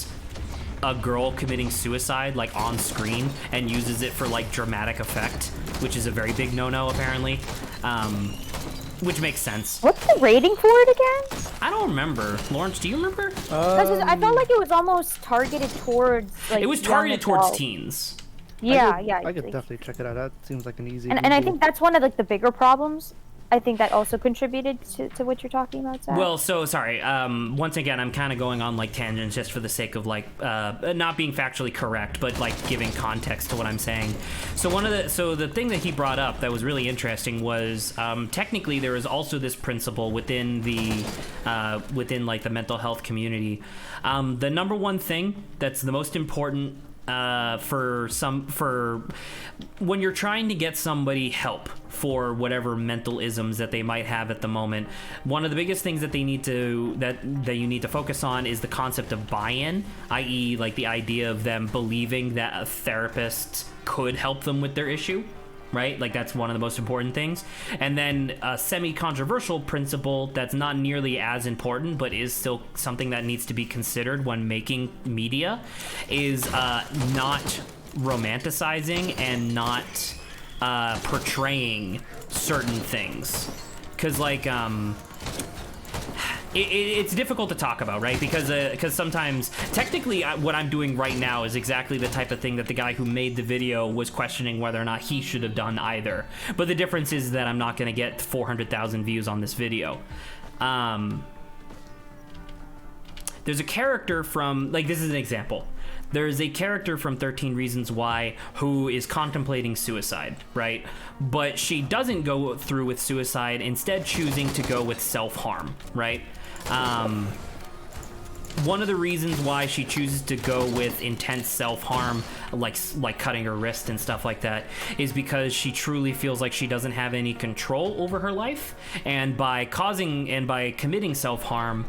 a girl committing suicide like on screen and uses it for like dramatic effect, which is a very big no-no apparently, which makes sense. What's the rating for it again? I don't remember. Lawrence, do you remember? I felt like it was almost targeted towards like, it was targeted towards teens. Yeah, I could definitely check it out. That seems like an easy. And I think that's one of like the bigger problems. I think that also contributed to what you're talking about, Zach. Well, so sorry. Once again, I'm kind of going on like tangents just for the sake of like not being factually correct, but like giving context to what I'm saying. So the thing that he brought up that was really interesting was technically there is also this principle within the like the mental health community. The number one thing that's the most important for when you're trying to get somebody help for whatever mental isms that they might have at the moment, one of the biggest things that they need to that you need to focus on is the concept of buy-in, i.e. like the idea of them believing that a therapist could help them with their issue. Right? Like that's one of the most important things. And then a semi-controversial principle that's not nearly as important but is still something that needs to be considered when making media is not romanticizing and not portraying certain things. Because like it's difficult to talk about, right? Because sometimes, technically, what I'm doing right now is exactly the type of thing that the guy who made the video was questioning whether or not he should have done either. But the difference is that I'm not going to get 400,000 views on this video. There's a character from, like, this is an example. There's a character from 13 Reasons Why who is contemplating suicide, right? But she doesn't go through with suicide, instead choosing to go with self-harm, right? One of the reasons why she chooses to go with intense self-harm, like cutting her wrist and stuff like that, is because she truly feels like she doesn't have any control over her life, and by committing self-harm,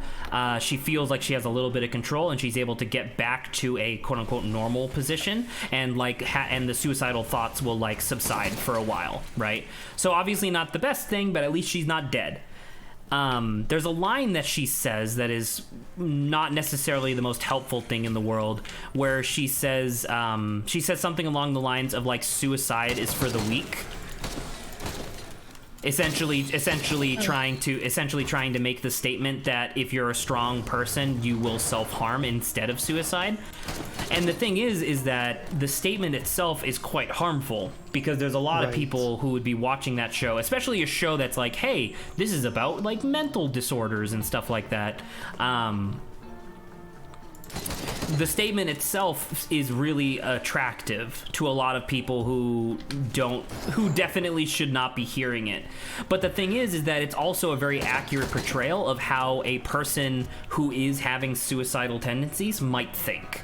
she feels like she has a little bit of control, and she's able to get back to a quote-unquote normal position, and and the suicidal thoughts will like subside for a while, right? So obviously not the best thing, but at least she's not dead. There's a line that she says that is not necessarily the most helpful thing in the world, where she says something along the lines of like, suicide is for the weak. Essentially trying to make the statement that if you're a strong person, you will self-harm instead of suicide. And the thing is that the statement itself is quite harmful, because there's a lot of people who would be watching that show, especially a show that's like, hey, this is about like mental disorders and stuff like that. the statement itself is really attractive to a lot of people who definitely should not be hearing it. But the thing is that it's also a very accurate portrayal of how a person who is having suicidal tendencies might think.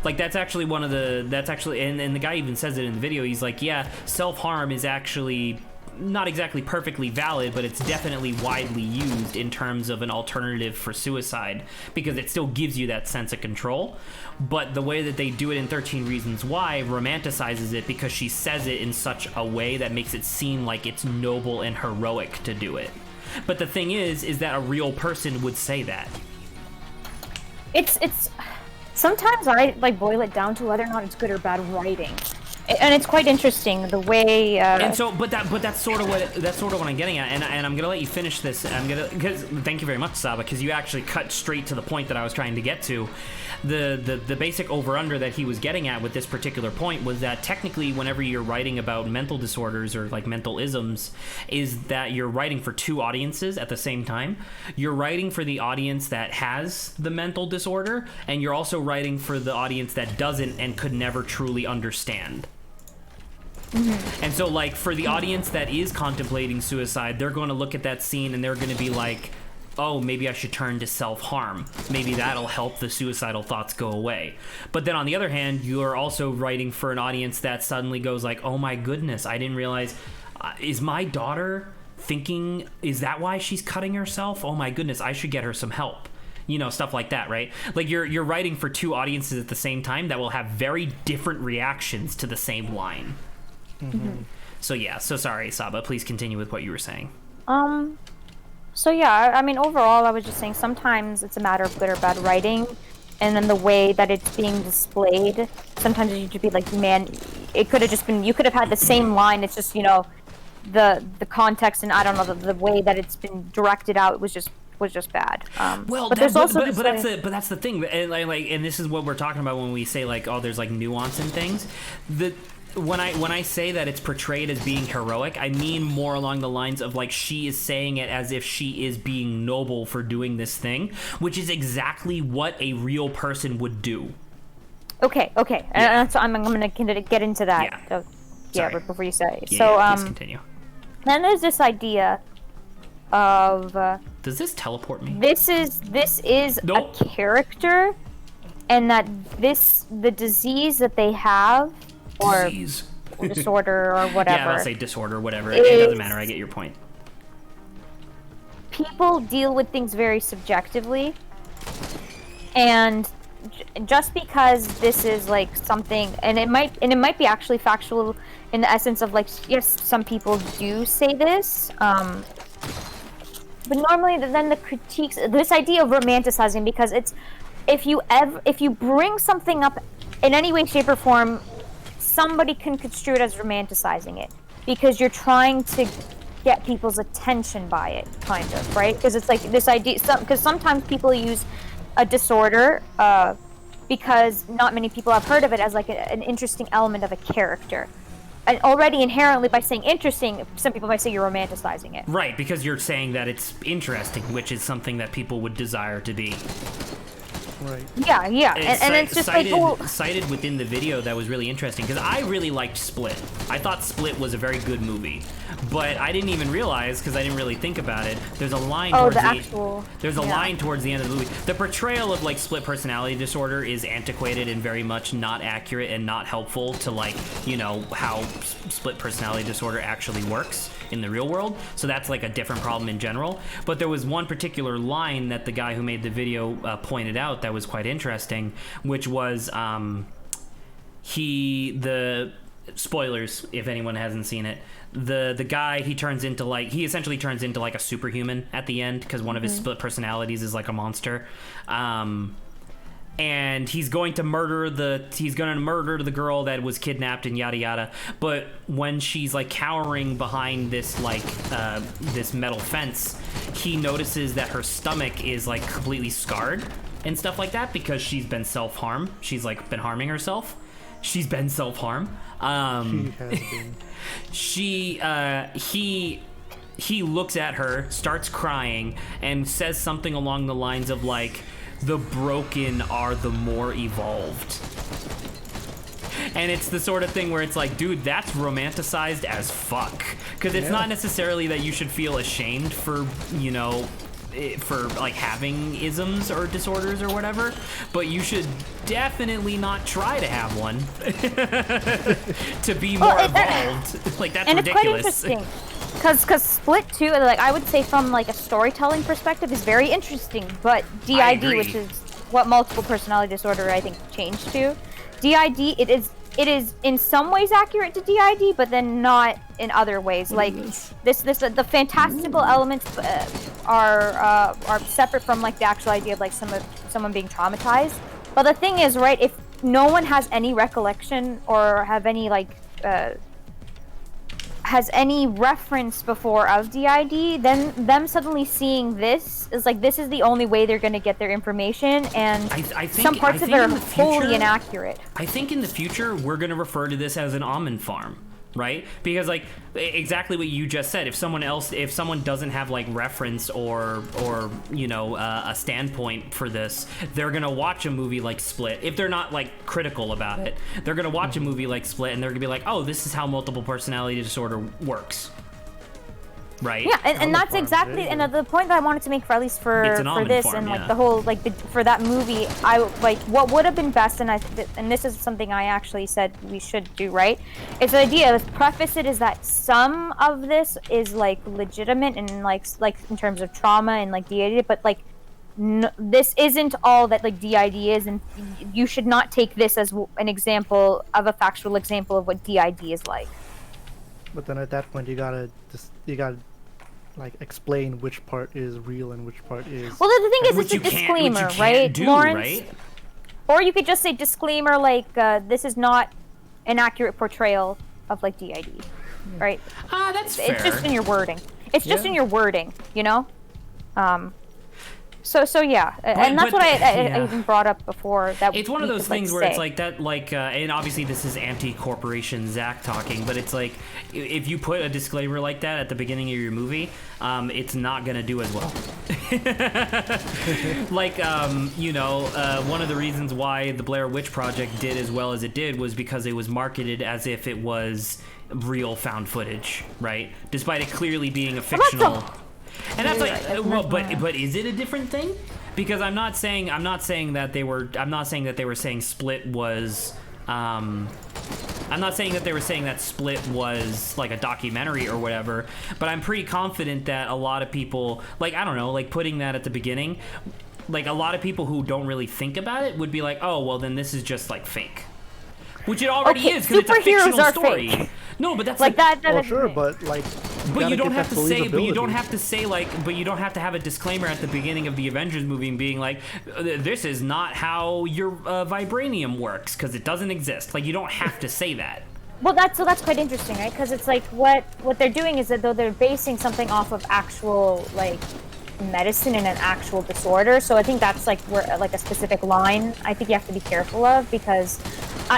Like, that's actually and the guy even says it in the video. He's like, yeah, self-harm is actually not exactly perfectly valid, but it's definitely widely used in terms of an alternative for suicide, because it still gives you that sense of control. But the way that they do it in 13 Reasons Why romanticizes it, because she says it in such a way that makes it seem like it's noble and heroic to do it. But the thing is that a real person would say that. It's sometimes I like boil it down to whether or not it's good or bad writing. And it's quite interesting the way. And so, but that's sort of what I'm getting at, and I'm gonna let you finish this. Because thank you very much, Saba, because you actually cut straight to the point that I was trying to get to. The basic over/under that he was getting at with this particular point was that technically, whenever you're writing about mental disorders or like mental isms, is that you're writing for two audiences at the same time. You're writing for the audience that has the mental disorder, and you're also writing for the audience that doesn't and could never truly understand. And so, like, for the audience that is contemplating suicide, they're going to look at that scene and they're going to be like, oh, maybe I should turn to self-harm. Maybe that'll help the suicidal thoughts go away. But then on the other hand, you're also writing for an audience that suddenly goes like, oh my goodness, I didn't realize, is my daughter thinking, is that why she's cutting herself? Oh my goodness, I should get her some help. You know, stuff like that, right? Like, you're writing for two audiences at the same time that will have very different reactions to the same line. So yeah, so sorry, Saba, please continue with what you were saying. So yeah, I mean, overall, I was just saying sometimes it's a matter of good or bad writing, and then the way that it's being displayed. Sometimes you should be like, man, it could have just been, you could have had the same line. It's just, you know, the context and I don't know, the way that it's been directed out was just bad. Well, but that's the thing, and and this is what we're talking about when we say like, oh, there's like nuance in things. When I say that it's portrayed as being heroic, I mean more along the lines of like she is saying it as if she is being noble for doing this thing, which is exactly what a real person would do. Okay. Yeah. So I'm gonna get into that. Yeah. So, yeah, but before you say. Yeah, so yeah, please continue. Then there's this idea of. Does this teleport me? This is Nope. a character, and that the disease that they have. Or disorder or whatever. Yeah, let's say disorder, whatever. It doesn't matter. I get your point. People deal with things very subjectively, and just because this is like something, and it might be actually factual in the essence of like, yes, some people do say this, but normally then the critiques, this idea of romanticizing, because it's if you bring something up in any way, shape, or form, somebody can construe it as romanticizing it because you're trying to get people's attention by it, kind of, right? Because it's like this idea, because sometimes people use a disorder because not many people have heard of it as like an interesting element of a character. And already inherently by saying interesting, some people might say you're romanticizing it. Right, because you're saying that it's interesting, which is something that people would desire to be. Right. Yeah, and it's just cited within the video that was really interesting because I really liked Split. I thought Split was a very good movie, but I didn't even realize because I didn't really think about it. There's a line towards line towards the end of the movie. The portrayal of like split personality disorder is antiquated and very much not accurate and not helpful to like, you know, how split personality disorder actually works in the real world. So that's like a different problem in general. But there was one particular line that the guy who made the video pointed out that was quite interesting, which was the spoilers if anyone hasn't seen it. The guy, he essentially turns into like a superhuman at the end because one of his split personalities is like a monster. And he's going to murder the girl that was kidnapped and yada yada. But when she's like cowering behind this like this metal fence, he notices that her stomach is like completely scarred and stuff like that because she's been self-harm. She's like been harming herself. She's been self-harm. She has been. He looks at her, starts crying, and says something along the lines of like, the broken are the more evolved. And it's the sort of thing where it's like, dude, that's romanticized as fuck. Because it's not necessarily that you should feel ashamed for, you know, for like having isms or disorders or whatever, but you should definitely not try to have one to be more evolved. Like, that's and ridiculous. It's quite interesting. Because Split 2, like, I would say from like a storytelling perspective, is very interesting, but DID, which is what multiple personality disorder I think changed to, DID, it is in some ways accurate to DID, but then not in other ways. Like the fantastical elements are separate from like the actual idea of like someone being traumatized. But the thing is, right, if no one has any recollection or have any like has any reference before of DID, then them suddenly seeing this is like, this is the only way they're going to get their information, and I think, some parts of it are wholly inaccurate. I think in the future, we're going to refer to this as an almond farm, right? Because, like, exactly what you just said, if someone doesn't have, like, reference or you know, a standpoint for this, they're going to watch a movie like Split. If they're not, like, critical about it, they're going to watch a movie like Split, and they're going to be like, oh, this is how multiple personality disorder works. Right? Yeah, and that's exactly, and the point that I wanted to make, for at least for this farm, and like the whole, like, for that movie, I like what would have been best, and this is something I actually said we should do, right? It's the idea, let's preface it, is that some of this is like legitimate and like in terms of trauma and like DID, but like this isn't all that like DID is, and you should not take this as an example of a factual example of what DID is like. But then at that point, you gotta like explain which part is real and which part is. Well, the thing is, it's a disclaimer, right, Lawrence? Right? Or you could just say disclaimer, like this is not an accurate portrayal of like DID, right? That's fair. It's just in your wording. It's just in your wording, you know. So yeah, and that's what I even brought up before. That it's one of those things where it's like that, like, and obviously this is anti-corporation Zach talking, but it's like if you put a disclaimer like that at the beginning of your movie, it's not gonna do as well. Like, you know, one of the reasons why the Blair Witch Project did as well as it did was because it was marketed as if it was real found footage, right? Despite it clearly being a fictional. And that's like, well, but is it a different thing? Because I'm not saying that they were saying Split was, I'm not saying that they were saying that Split was like a documentary or whatever, but I'm pretty confident that a lot of people, like, I don't know, like putting that at the beginning, like a lot of people who don't really think about it would be like, oh, well then this is just like fake. Which it already is, because it's a fictional story. Fake. No, but that's like that. Well, sure, but like. But you don't have to say. But you don't have to say like. But you don't have to have a disclaimer at the beginning of the Avengers movie and being like, "This is not how your vibranium works," because it doesn't exist. Like, you don't have to say that. Well, that's quite interesting, right? Because it's like what they're doing is that though they're basing something off of actual like medicine and an actual disorder. So I think that's like where like a specific line I think you have to be careful of, because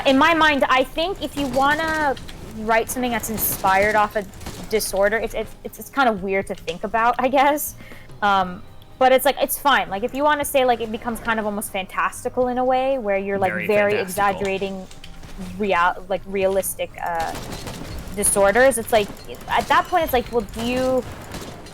in my mind, I think if you wanna write something that's inspired off a disorder, it's kind of weird to think about, I guess. But it's like, it's fine. Like, if you want to say like it becomes kind of almost fantastical in a way where you're like very exaggerating realistic disorders, it's like at that point it's like, well, do you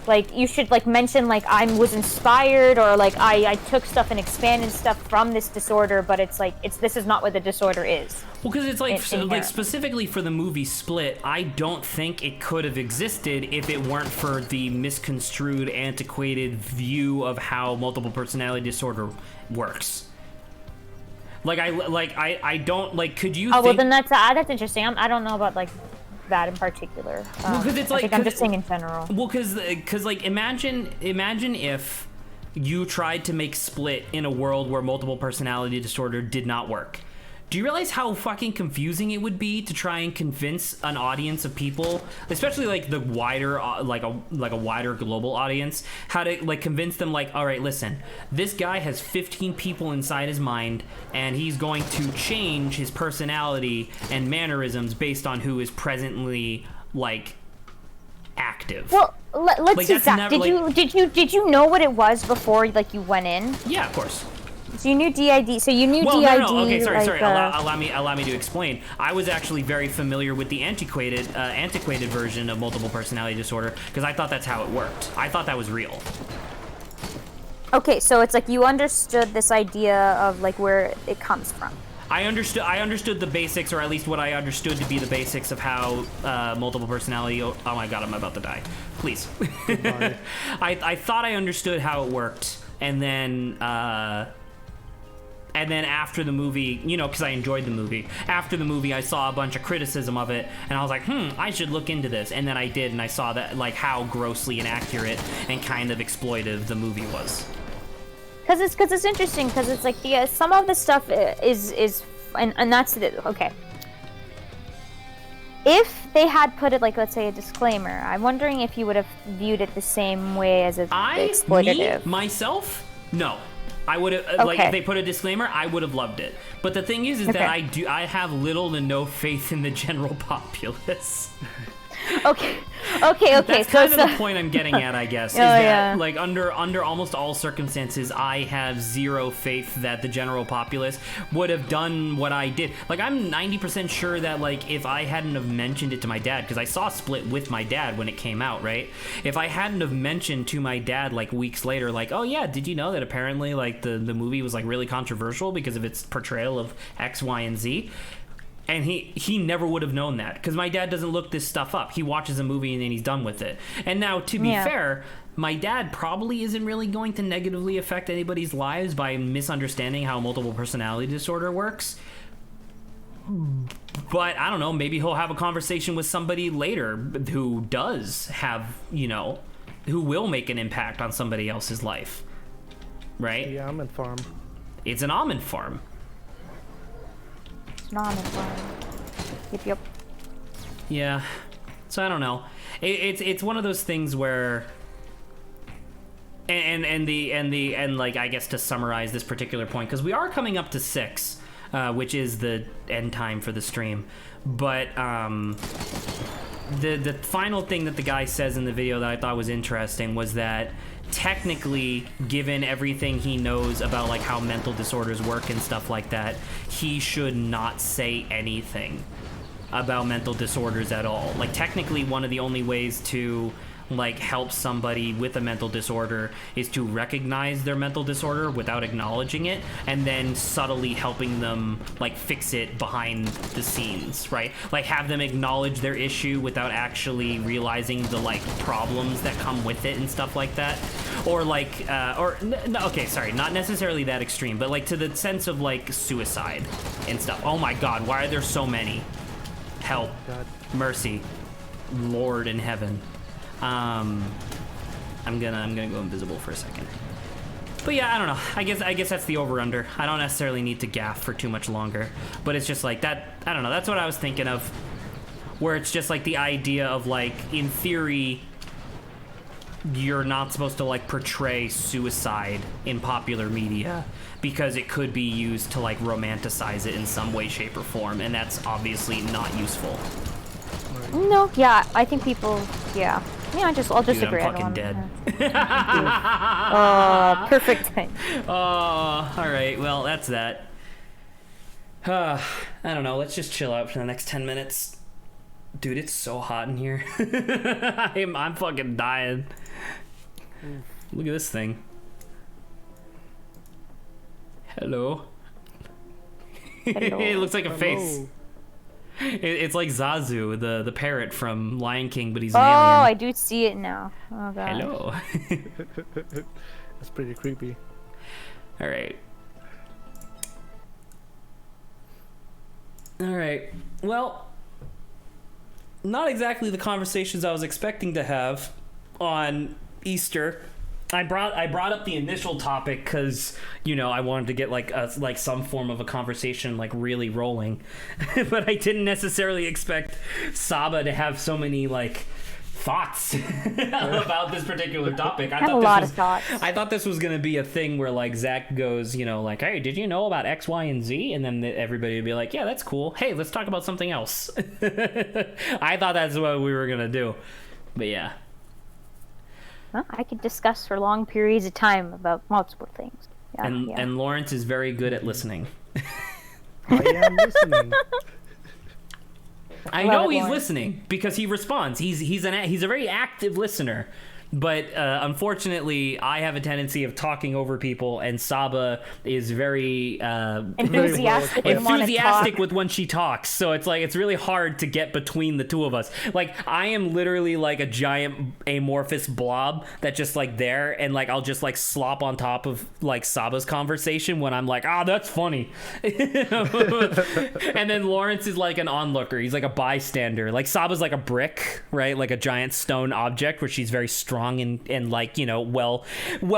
like, you should like mention like I was inspired, or like I took stuff and expanded stuff from this disorder, but it's like this is not what the disorder is. Well, because it's like like specifically for the movie Split, I don't think it could have existed if it weren't for the misconstrued, antiquated view of how multiple personality disorder works. Like I don't like. Could you? Oh, well, then that's interesting. I don't know about like that in particular. Well, because it's like, I'm just saying in general. Well, because like imagine if you tried to make Split in a world where multiple personality disorder did not work. Do you realize how fucking confusing it would be to try and convince an audience of people, especially like the wider, like a wider global audience, how to like convince them like, all right, listen, this guy has 15 people inside his mind, and he's going to change his personality and mannerisms based on who is presently like active. Well, let's see, Zach. Did you know what it was before like you went in? Yeah, of course. So you knew DID. So you knew Well, DID. no. Okay, sorry, like, sorry. Allow me to explain. I was actually very familiar with the antiquated version of multiple personality disorder because I thought that's how it worked. I thought that was real. Okay, so it's like you understood this idea of like where it comes from. I understood the basics, or at least what I understood to be the basics of how multiple personality. Oh my god, I'm about to die. Please. I thought I understood how it worked, and then after the movie, you know, because I enjoyed the movie. After the movie, I saw a bunch of criticism of it, and I was like, I should look into this. And then I did, and I saw that like how grossly inaccurate and kind of exploitive the movie was. Because it's interesting, because it's like some of the stuff is and that's the okay. If they had put it like, let's say, a disclaimer, I'm wondering if you would have viewed it the same way as exploitative. Myself, no. I would have like if they put a disclaimer, I would have loved it. But the thing is that I have little to no faith in the general populace. Okay. That's kind of the point I'm getting at, I guess. Is that like under almost all circumstances, I have zero faith that the general populace would have done what I did. Like I'm 90% sure that like if I hadn't have mentioned it to my dad, because I saw Split with my dad when it came out, right? If I hadn't have mentioned to my dad like weeks later, like, oh yeah, did you know that apparently like the movie was like really controversial because of its portrayal of X, Y, and Z? And he never would have known that because my dad doesn't look this stuff up. He watches a movie and then he's done with it. And now, to be fair, my dad probably isn't really going to negatively affect anybody's lives by misunderstanding how multiple personality disorder works. But I don't know, maybe he'll have a conversation with somebody later who does have, you know, who will make an impact on somebody else's life. Right? The almond farm. It's an almond farm. Yep. Yeah. So I don't know. It's one of those things where and like I guess to summarize this particular point, because we are coming up to 6, which is the end time for the stream. But the final thing that the guy says in the video that I thought was interesting was that technically, given everything he knows about like how mental disorders work and stuff like that, he should not say anything about mental disorders at all. Like technically, one of the only ways to like help somebody with a mental disorder is to recognize their mental disorder without acknowledging it, and then subtly helping them like fix it behind the scenes, right? Like have them acknowledge their issue without actually realizing the like problems that come with it and stuff like that. Or like okay, sorry, not necessarily that extreme, but like to the sense of like suicide and stuff. Oh my god, why are there so many? Help. Mercy. Lord in heaven. I'm gonna go invisible for a second. But yeah, I don't know. I guess that's the over-under. I don't necessarily need to gaff for too much longer. But it's just like that, I don't know, that's what I was thinking of. Where it's just like the idea of like, in theory, you're not supposed to like portray suicide in popular media because it could be used to like romanticize it in some way, shape, or form, and that's obviously not useful. No, yeah, I think people, yeah. Yeah, I'll just agree. I'm fucking dead. Perfect thing. Oh, all right. Well, that's that. I don't know. Let's just chill out for the next 10 minutes. Dude, it's so hot in here. I'm fucking dying. Look at this thing. Hello. Hello. It looks like a face. It's like Zazu, the parrot from Lion King, but he's an alien. Oh, I do see it now. Oh god. Hello. That's pretty creepy. All right. All right. Well, not exactly the conversations I was expecting to have on Easter. I brought up the initial topic because, you know, I wanted to get like some form of a conversation like really rolling, but I didn't necessarily expect Saba to have so many like thoughts about this particular topic. I have a lot of thoughts. I thought this was gonna be a thing where like Zach goes, you know, like, hey, did you know about X, Y, and Z? And then everybody would be like, yeah, that's cool. Hey, let's talk about something else. I thought that's what we were gonna do, but yeah. Well, I could discuss for long periods of time about multiple things. Yeah, And Lawrence is very good at listening. I am listening. I know he's listening because he responds. He's a very active listener. But unfortunately, I have a tendency of talking over people, and Saba is very enthusiastic with when she talks. So it's like it's really hard to get between the two of us. Like I am literally like a giant amorphous blob that just like there, and like I'll just like slop on top of like Saba's conversation when I'm like, that's funny. And then Lawrence is like an onlooker. He's like a bystander. Like Saba's like a brick, right? Like a giant stone object where she's very strong and like, you know, well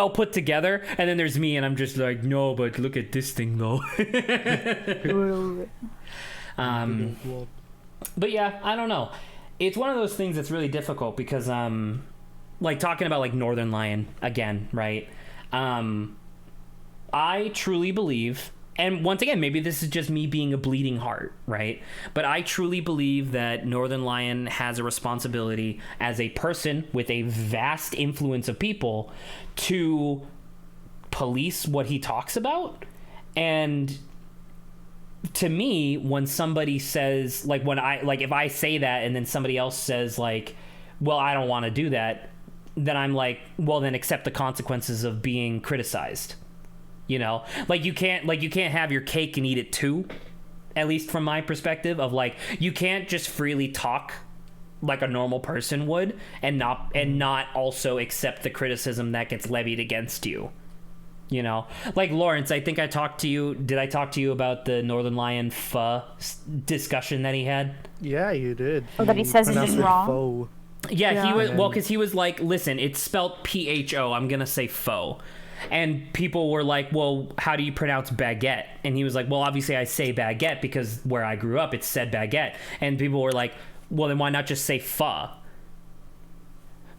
put together. And then there's me, and I'm just like, no, but look at this thing though. But yeah, I don't know. It's one of those things that's really difficult because like talking about like Northern Lion again, right? I truly believe, and once again, maybe this is just me being a bleeding heart, right? But I truly believe that Northern Lion has a responsibility as a person with a vast influence of people to police what he talks about. And to me, when somebody says, like, if I say that and then somebody else says, like, well, I don't want to do that, then I'm like, well, then accept the consequences of being criticized. You know, like you can't have your cake and eat it too, at least from my perspective of like, you can't just freely talk like a normal person would and not also accept the criticism that gets levied against you. You know, like Lawrence, I think I talked to you. Did I talk to you about the Northern Lion pho discussion that he had? Yeah, you did. That he says it's just wrong. Pho. Yeah, he was, well, because he was like, listen, it's spelled PHO. I'm going to say pho. And people were like, well, how do you pronounce baguette? And he was like, well, obviously I say baguette because where I grew up, it said baguette. And people were like, well, then why not just say pho?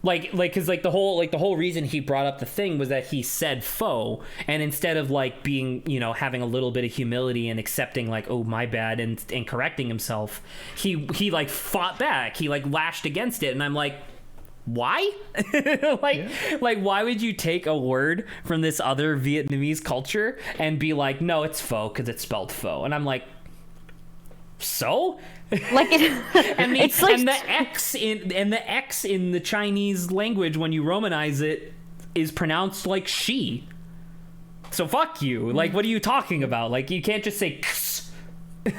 Because the whole reason he brought up the thing was that he said pho, and instead of like being, you know, having a little bit of humility and accepting like, oh, my bad, and correcting himself, he like fought back. He like lashed against it, and I'm like, why? Like why would you take a word from this other Vietnamese culture and be like, no, it's pho because it's spelled pho? And I'm like, so like and the X in the Chinese language when you Romanize it is pronounced like she. So fuck you. Like, what are you talking about? Like, you can't just say X. Like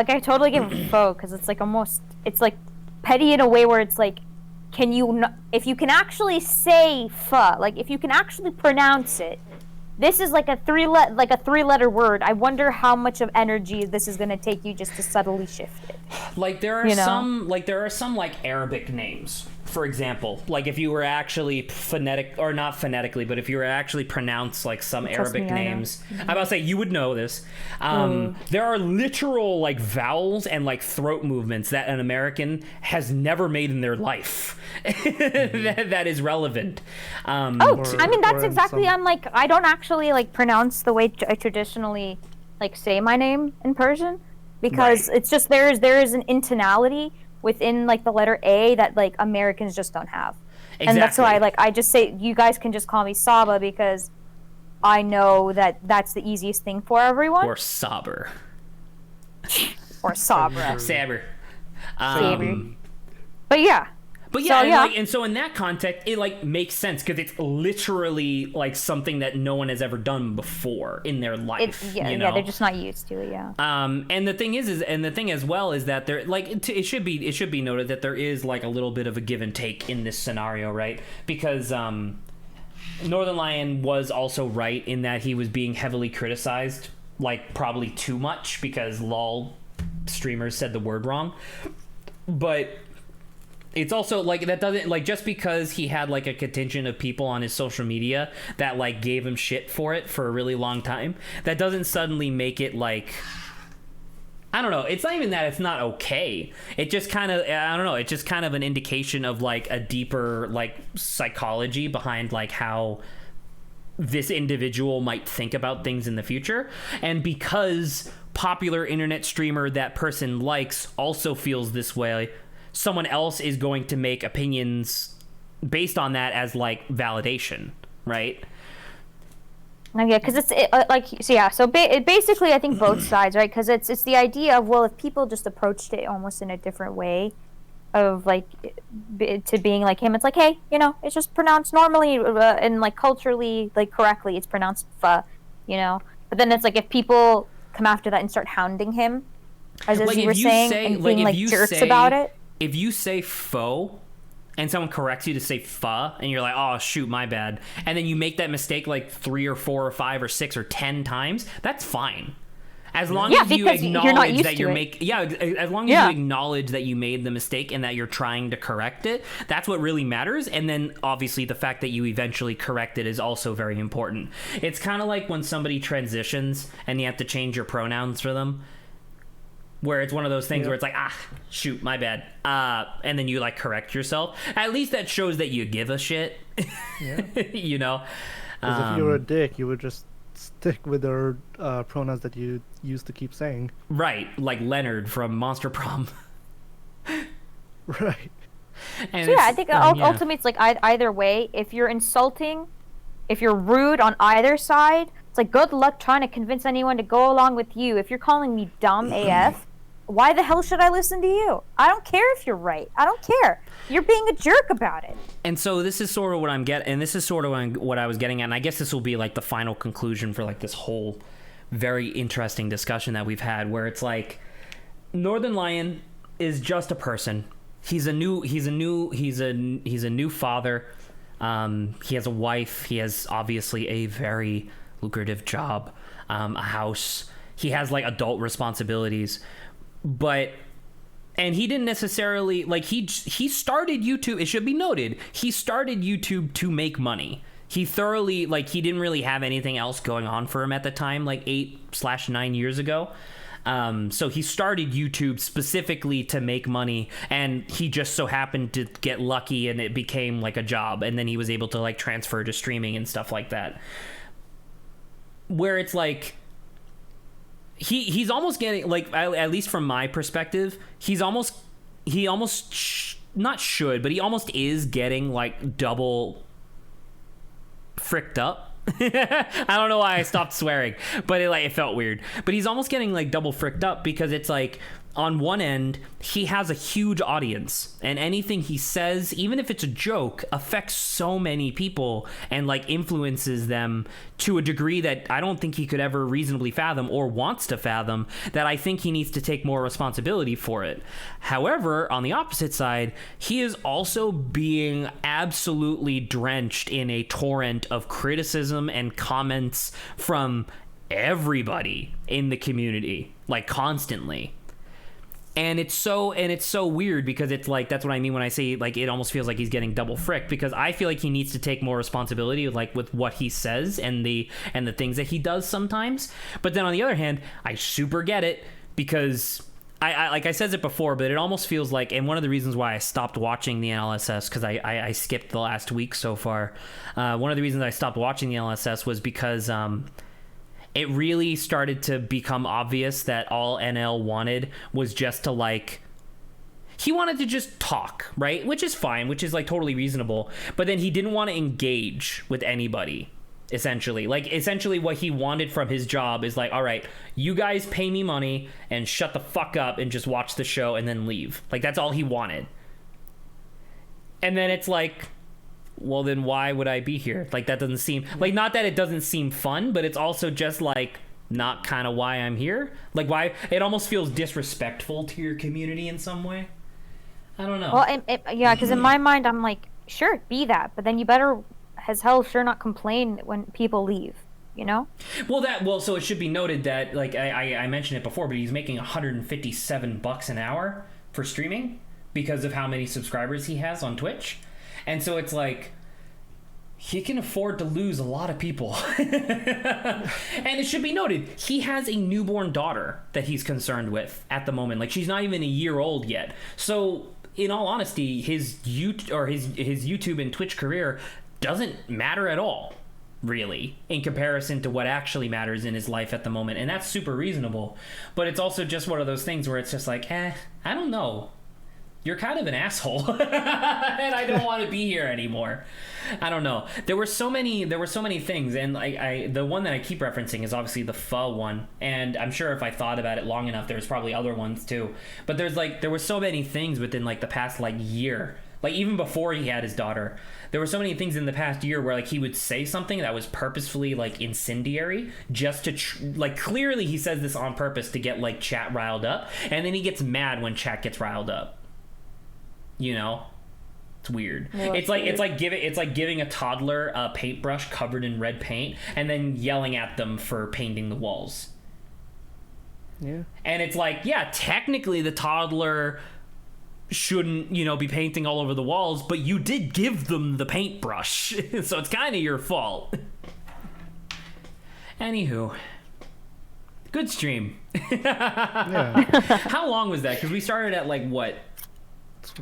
I totally get pho because it's like almost, it's like petty in a way where it's like, can you if you can actually say pho, like if you can actually pronounce it, this is like a three-letter word. I wonder how much of energy this is going to take you just to subtly shift it. Like there are some Arabic names, for example. Like if you were actually not phonetically, but if you were actually pronounce like some Arabic names, I'm about to say you would know this. There are literal like vowels and like throat movements that an American has never made in their life that is relevant. I mean that's exactly. I'm like, I don't actually like pronounce the way I traditionally like say my name in Persian. Because it's just there is an intonality within like the letter A that like Americans just don't have. Exactly. And that's why I just say you guys can just call me Saba because I know that that's the easiest thing for everyone. Or Saber. Or Sabra. Saber. But yeah. But yeah, and so in that context, it like makes sense because it's literally like something that no one has ever done before in their life. They're just not used to it. Yeah. And the thing is the thing as well is that there like it should be noted that there is like a little bit of a give and take in this scenario, right? Because Northern Lion was also right in that he was being heavily criticized, like probably too much because lol streamers said the word wrong, but. It's also like that doesn't like just because he had like a contingent of people on his social media that like gave him shit for it for a really long time, that doesn't suddenly make it like, I don't know, it's not even that it's not okay. It just kind of, I don't know, it's just kind of an indication of like a deeper like psychology behind like how this individual might think about things in the future. And because popular internet streamer that person likes also feels this way, someone else is going to make opinions based on that as like validation, right? No, yeah, because basically, I think both sides, right? Because it's the idea of, well, if people just approached it almost in a different way, of like to being like him, it's like, hey, it's just pronounced normally and like culturally like correctly, it's pronounced pho, But then it's like if people come after that and start hounding him, as you were saying, and being like jerks about it. If you say pho, and someone corrects you to say pho, and you're like, oh shoot, my bad, and then you make that mistake like 3 or 4 or 5 or 6 or 10 times, that's fine. As long as you acknowledge that you're as long as you acknowledge that you made the mistake and that you're trying to correct it, that's what really matters. And then obviously the fact that you eventually correct it is also very important. It's kind of like when somebody transitions and you have to change your pronouns for them, where it's one of those things where it's like, shoot, my bad, and then you like correct yourself. At least that shows that you give a shit. Yeah. Because if you were a dick, you would just stick with their pronouns that you used to keep saying. Right, like Leonard from Monster Prom. Right. And so I think ultimately it's like either way. If you're insulting, if you're rude on either side, it's like good luck trying to convince anyone to go along with you. If you're calling me dumb AF, why the hell should I listen to you? I don't care if you're right. I don't care. You're being a jerk about it. And so this is sort of what I'm getting, and this is sort of what I was getting at, and I guess this will be like the final conclusion for like this whole very interesting discussion that we've had, where it's like Northern Lion is just a person. He's a new father. He has a wife. He has obviously a very lucrative job, a house. He has like adult responsibilities, and he didn't necessarily like he started YouTube. It should be noted, he started YouTube to make money. He thoroughly he didn't really have anything else going on for him at the time, like 8/9 years ago. So he started YouTube specifically to make money, and he just so happened to get lucky and it became like a job, and then he was able to like transfer to streaming and stuff like that. Where it's like he's almost getting like, at least from my perspective, he almost not should, but he almost is getting like double fricked up. I don't know why I stopped swearing, but it felt weird. But he's almost getting like double fricked up, because it's like on one end he has a huge audience, and anything he says, even if it's a joke, affects so many people and like influences them to a degree that I don't think he could ever reasonably fathom or wants to fathom, that I think he needs to take more responsibility for it. However, on the opposite side, he is also being absolutely drenched in a torrent of criticism and comments from everybody in the community, like constantly. And it's so weird, because it's like, that's what I mean when I say like it almost feels like he's getting double fricked, because I feel like he needs to take more responsibility like with what he says and the things that he does sometimes. But then on the other hand, I super get it, because I like I said it before, but it almost feels like, and one of the reasons why I stopped watching the NLSS, because I skipped the last week so far, one of the reasons I stopped watching the NLSS was because it really started to become obvious that all NL wanted was just to like, he wanted to just talk, right? Which is fine, which is like totally reasonable. But then he didn't want to engage with anybody, essentially. Like, essentially what he wanted from his job is like, all right, you guys pay me money and shut the fuck up and just watch the show and then leave. Like, that's all he wanted. And then it's like, well, then why would I be here? Like, that doesn't seem like, not that it doesn't seem fun, but it's also just like not kind of why I'm here. Like, why it almost feels disrespectful to your community in some way. I don't know. Well, because in my mind, I'm like, sure, be that, but then you better as hell sure not complain when people leave, Well, so it should be noted that, like, I mentioned it before, but he's making $157 an hour for streaming because of how many subscribers he has on Twitch. And so it's like, he can afford to lose a lot of people. And it should be noted, he has a newborn daughter that he's concerned with at the moment. Like, she's not even a year old yet. So, in all honesty, his YouTube and Twitch career doesn't matter at all, really, in comparison to what actually matters in his life at the moment. And that's super reasonable. But it's also just one of those things where it's just like, I don't know. you're kind of an asshole and I don't want to be here anymore. I don't know. There were so many things, and the one that I keep referencing is obviously the pho one, and I'm sure if I thought about it long enough, there's probably other ones too. But there were so many things within like the past like year, like even before he had his daughter, there were so many things in the past year where like he would say something that was purposefully like incendiary, just to like clearly he says this on purpose to get like chat riled up, and then he gets mad when chat gets riled up. You know, it's weird. Yeah, it's like giving a toddler a paintbrush covered in red paint and then yelling at them for painting the walls. Yeah. And it's like, yeah, technically the toddler shouldn't, be painting all over the walls, but you did give them the paintbrush, so it's kind of your fault. Anywho, good stream. Yeah. How long was that? Because we started at like what?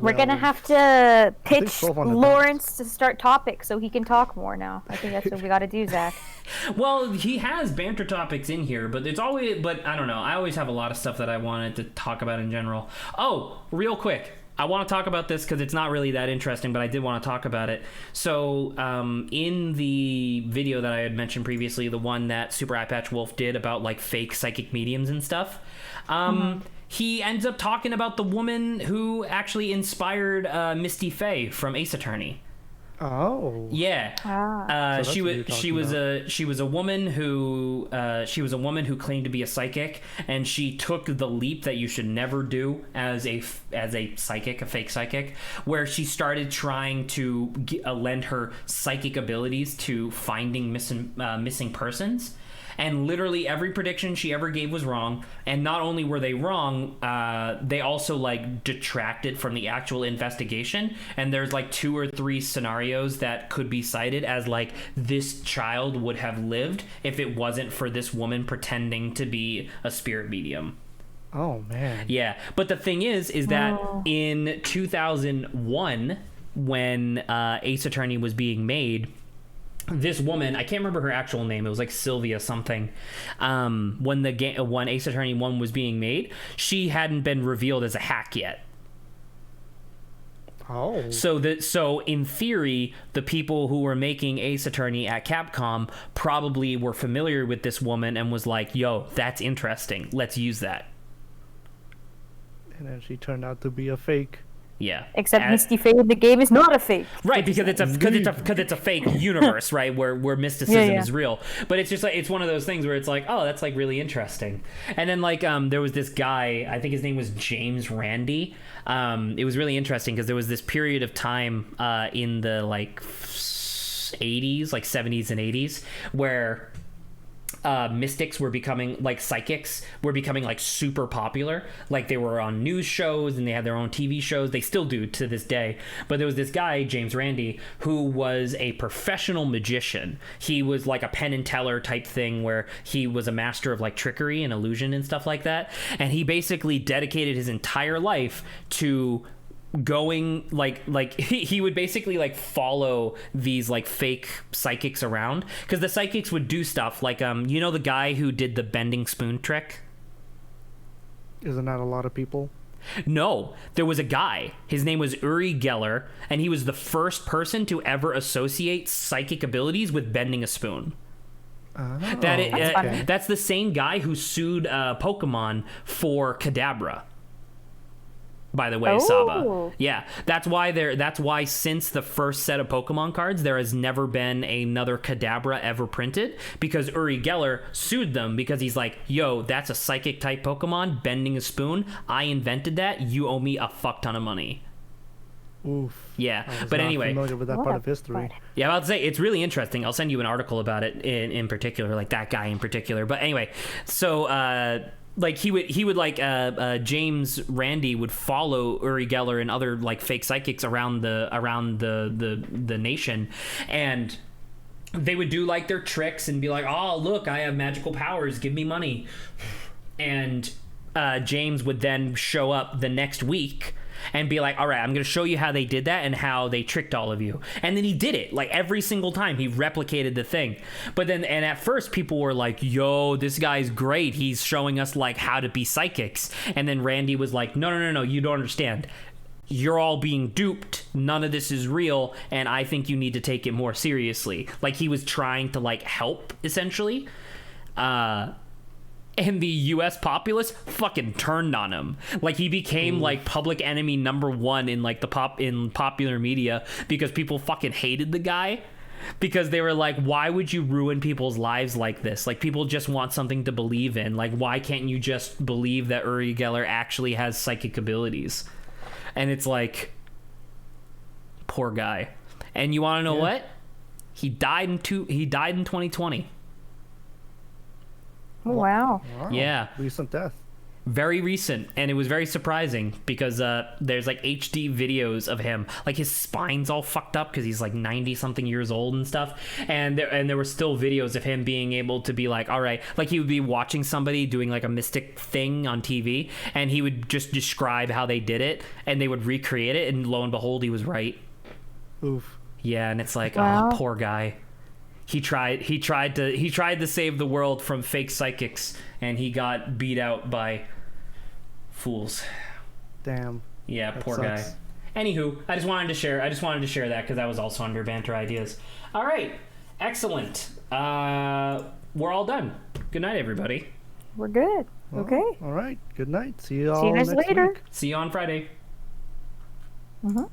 We're gonna have to pitch 12 on the Lawrence to start topics so he can talk more now. I think that's what we got to do, Zach. Well, he has banter topics in here, but I don't know. I always have a lot of stuff that I wanted to talk about in general. Oh, real quick. I want to talk about this because it's not really that interesting, but I did want to talk about it. So, in the video that I had mentioned previously, the one that Super Eye Patch Wolf did about like fake psychic mediums and stuff, he ends up talking about the woman who actually inspired Misty Faye from Ace Attorney. Oh. Yeah. So she was a woman who claimed to be a psychic, and she took the leap that you should never do as a psychic, a fake psychic, where she started trying to lend her psychic abilities to finding missing persons. And literally every prediction she ever gave was wrong. And not only were they wrong, they also like detracted from the actual investigation. And there's like 2 or 3 scenarios that could be cited as like this child would have lived if it wasn't for this woman pretending to be a spirit medium. Oh man. Yeah, but the thing is that in 2001, when Ace Attorney was being made, this woman, I can't remember her actual name, it was like Sylvia something, when Ace Attorney 1 was being made, she hadn't been revealed as a hack yet. Oh. So in theory, the people who were making Ace Attorney at Capcom probably were familiar with this woman and was like, yo, that's interesting, let's use that. And then she turned out to be a fake. Yeah. Except Misty Faye in the game is not a fake. Right, because it's a fake universe, right, where mysticism is real. But it's just like, it's one of those things where it's like, oh, that's like really interesting. And then like there was this guy, I think his name was James Randi. It was really interesting because there was this period of time in the like 80s, like 70s and 80s, where mystics were becoming, like psychics were becoming like super popular. Like they were on news shows and they had their own TV shows. They still do to this day. But there was this guy, James Randi, who was a professional magician. He was like a Penn and Teller type thing where he was a master of like trickery and illusion and stuff like that. And he basically dedicated his entire life to going like he would basically like follow these like fake psychics around, because the psychics would do stuff like the guy who did the bending spoon trick. Isn't that a lot of people? No, there was a guy, his name was Uri Geller, and he was the first person to ever associate psychic abilities with bending a spoon. That's the same guy who sued Pokemon for Kadabra. By the way, Saba. Yeah, that's why since the first set of Pokemon cards, there has never been another Kadabra ever printed, because Uri Geller sued them because he's like, yo, that's a psychic type Pokemon, bending a spoon. I invented that. You owe me a fuck ton of money. Oof. Yeah, but anyway, familiar with that part of history. Yeah, I'll say it's really interesting. I'll send you an article about it in particular, like that guy in particular. But anyway, so like he would like James Randi would follow Uri Geller and other like fake psychics around the nation, and they would do like their tricks and be like, oh look, I have magical powers, give me money. And James would then show up the next week and be like, all right, I'm going to show you how they did that and how they tricked all of you. And then he did it like every single time. He replicated the thing. But then, and at first people were like, yo, this guy's great. He's showing us like how to be psychics. And then Randy was like, no, you don't understand. you're all being duped. None of this is real, and I think you need to take it more seriously. Like, he was trying to, like, help, essentially. And the U.S. populace fucking turned on him. Like, he became, like, public enemy number one in, like, in popular media because people fucking hated the guy. Because they were like, why would you ruin people's lives like this? Like, people just want something to believe in. Like, why can't you just believe that Uri Geller actually has psychic abilities? And it's like, poor guy. And you want to know what? He died in 2020. Oh, wow. Yeah. Recent death. Very recent, and it was very surprising because there's like HD videos of him, like his spine's all fucked up because he's like 90 something years old and stuff, and there were still videos of him being able to be like, all right, like he would be watching somebody doing like a mystic thing on TV, and he would just describe how they did it, and they would recreate it, and lo and behold, he was right. Oof. Yeah, and it's like, Wow. oh, poor guy. He tried to save the world from fake psychics, and he got beat out by fools. Damn. Yeah, That poor sucks. guy. Anywho, I just wanted to share that because that was also under banter ideas. All right, excellent. We're all done. Good night, everybody. We're good. Well, Okay. All right. Good night. See you all See you guys next later. week. See you on Friday. Mm-hmm.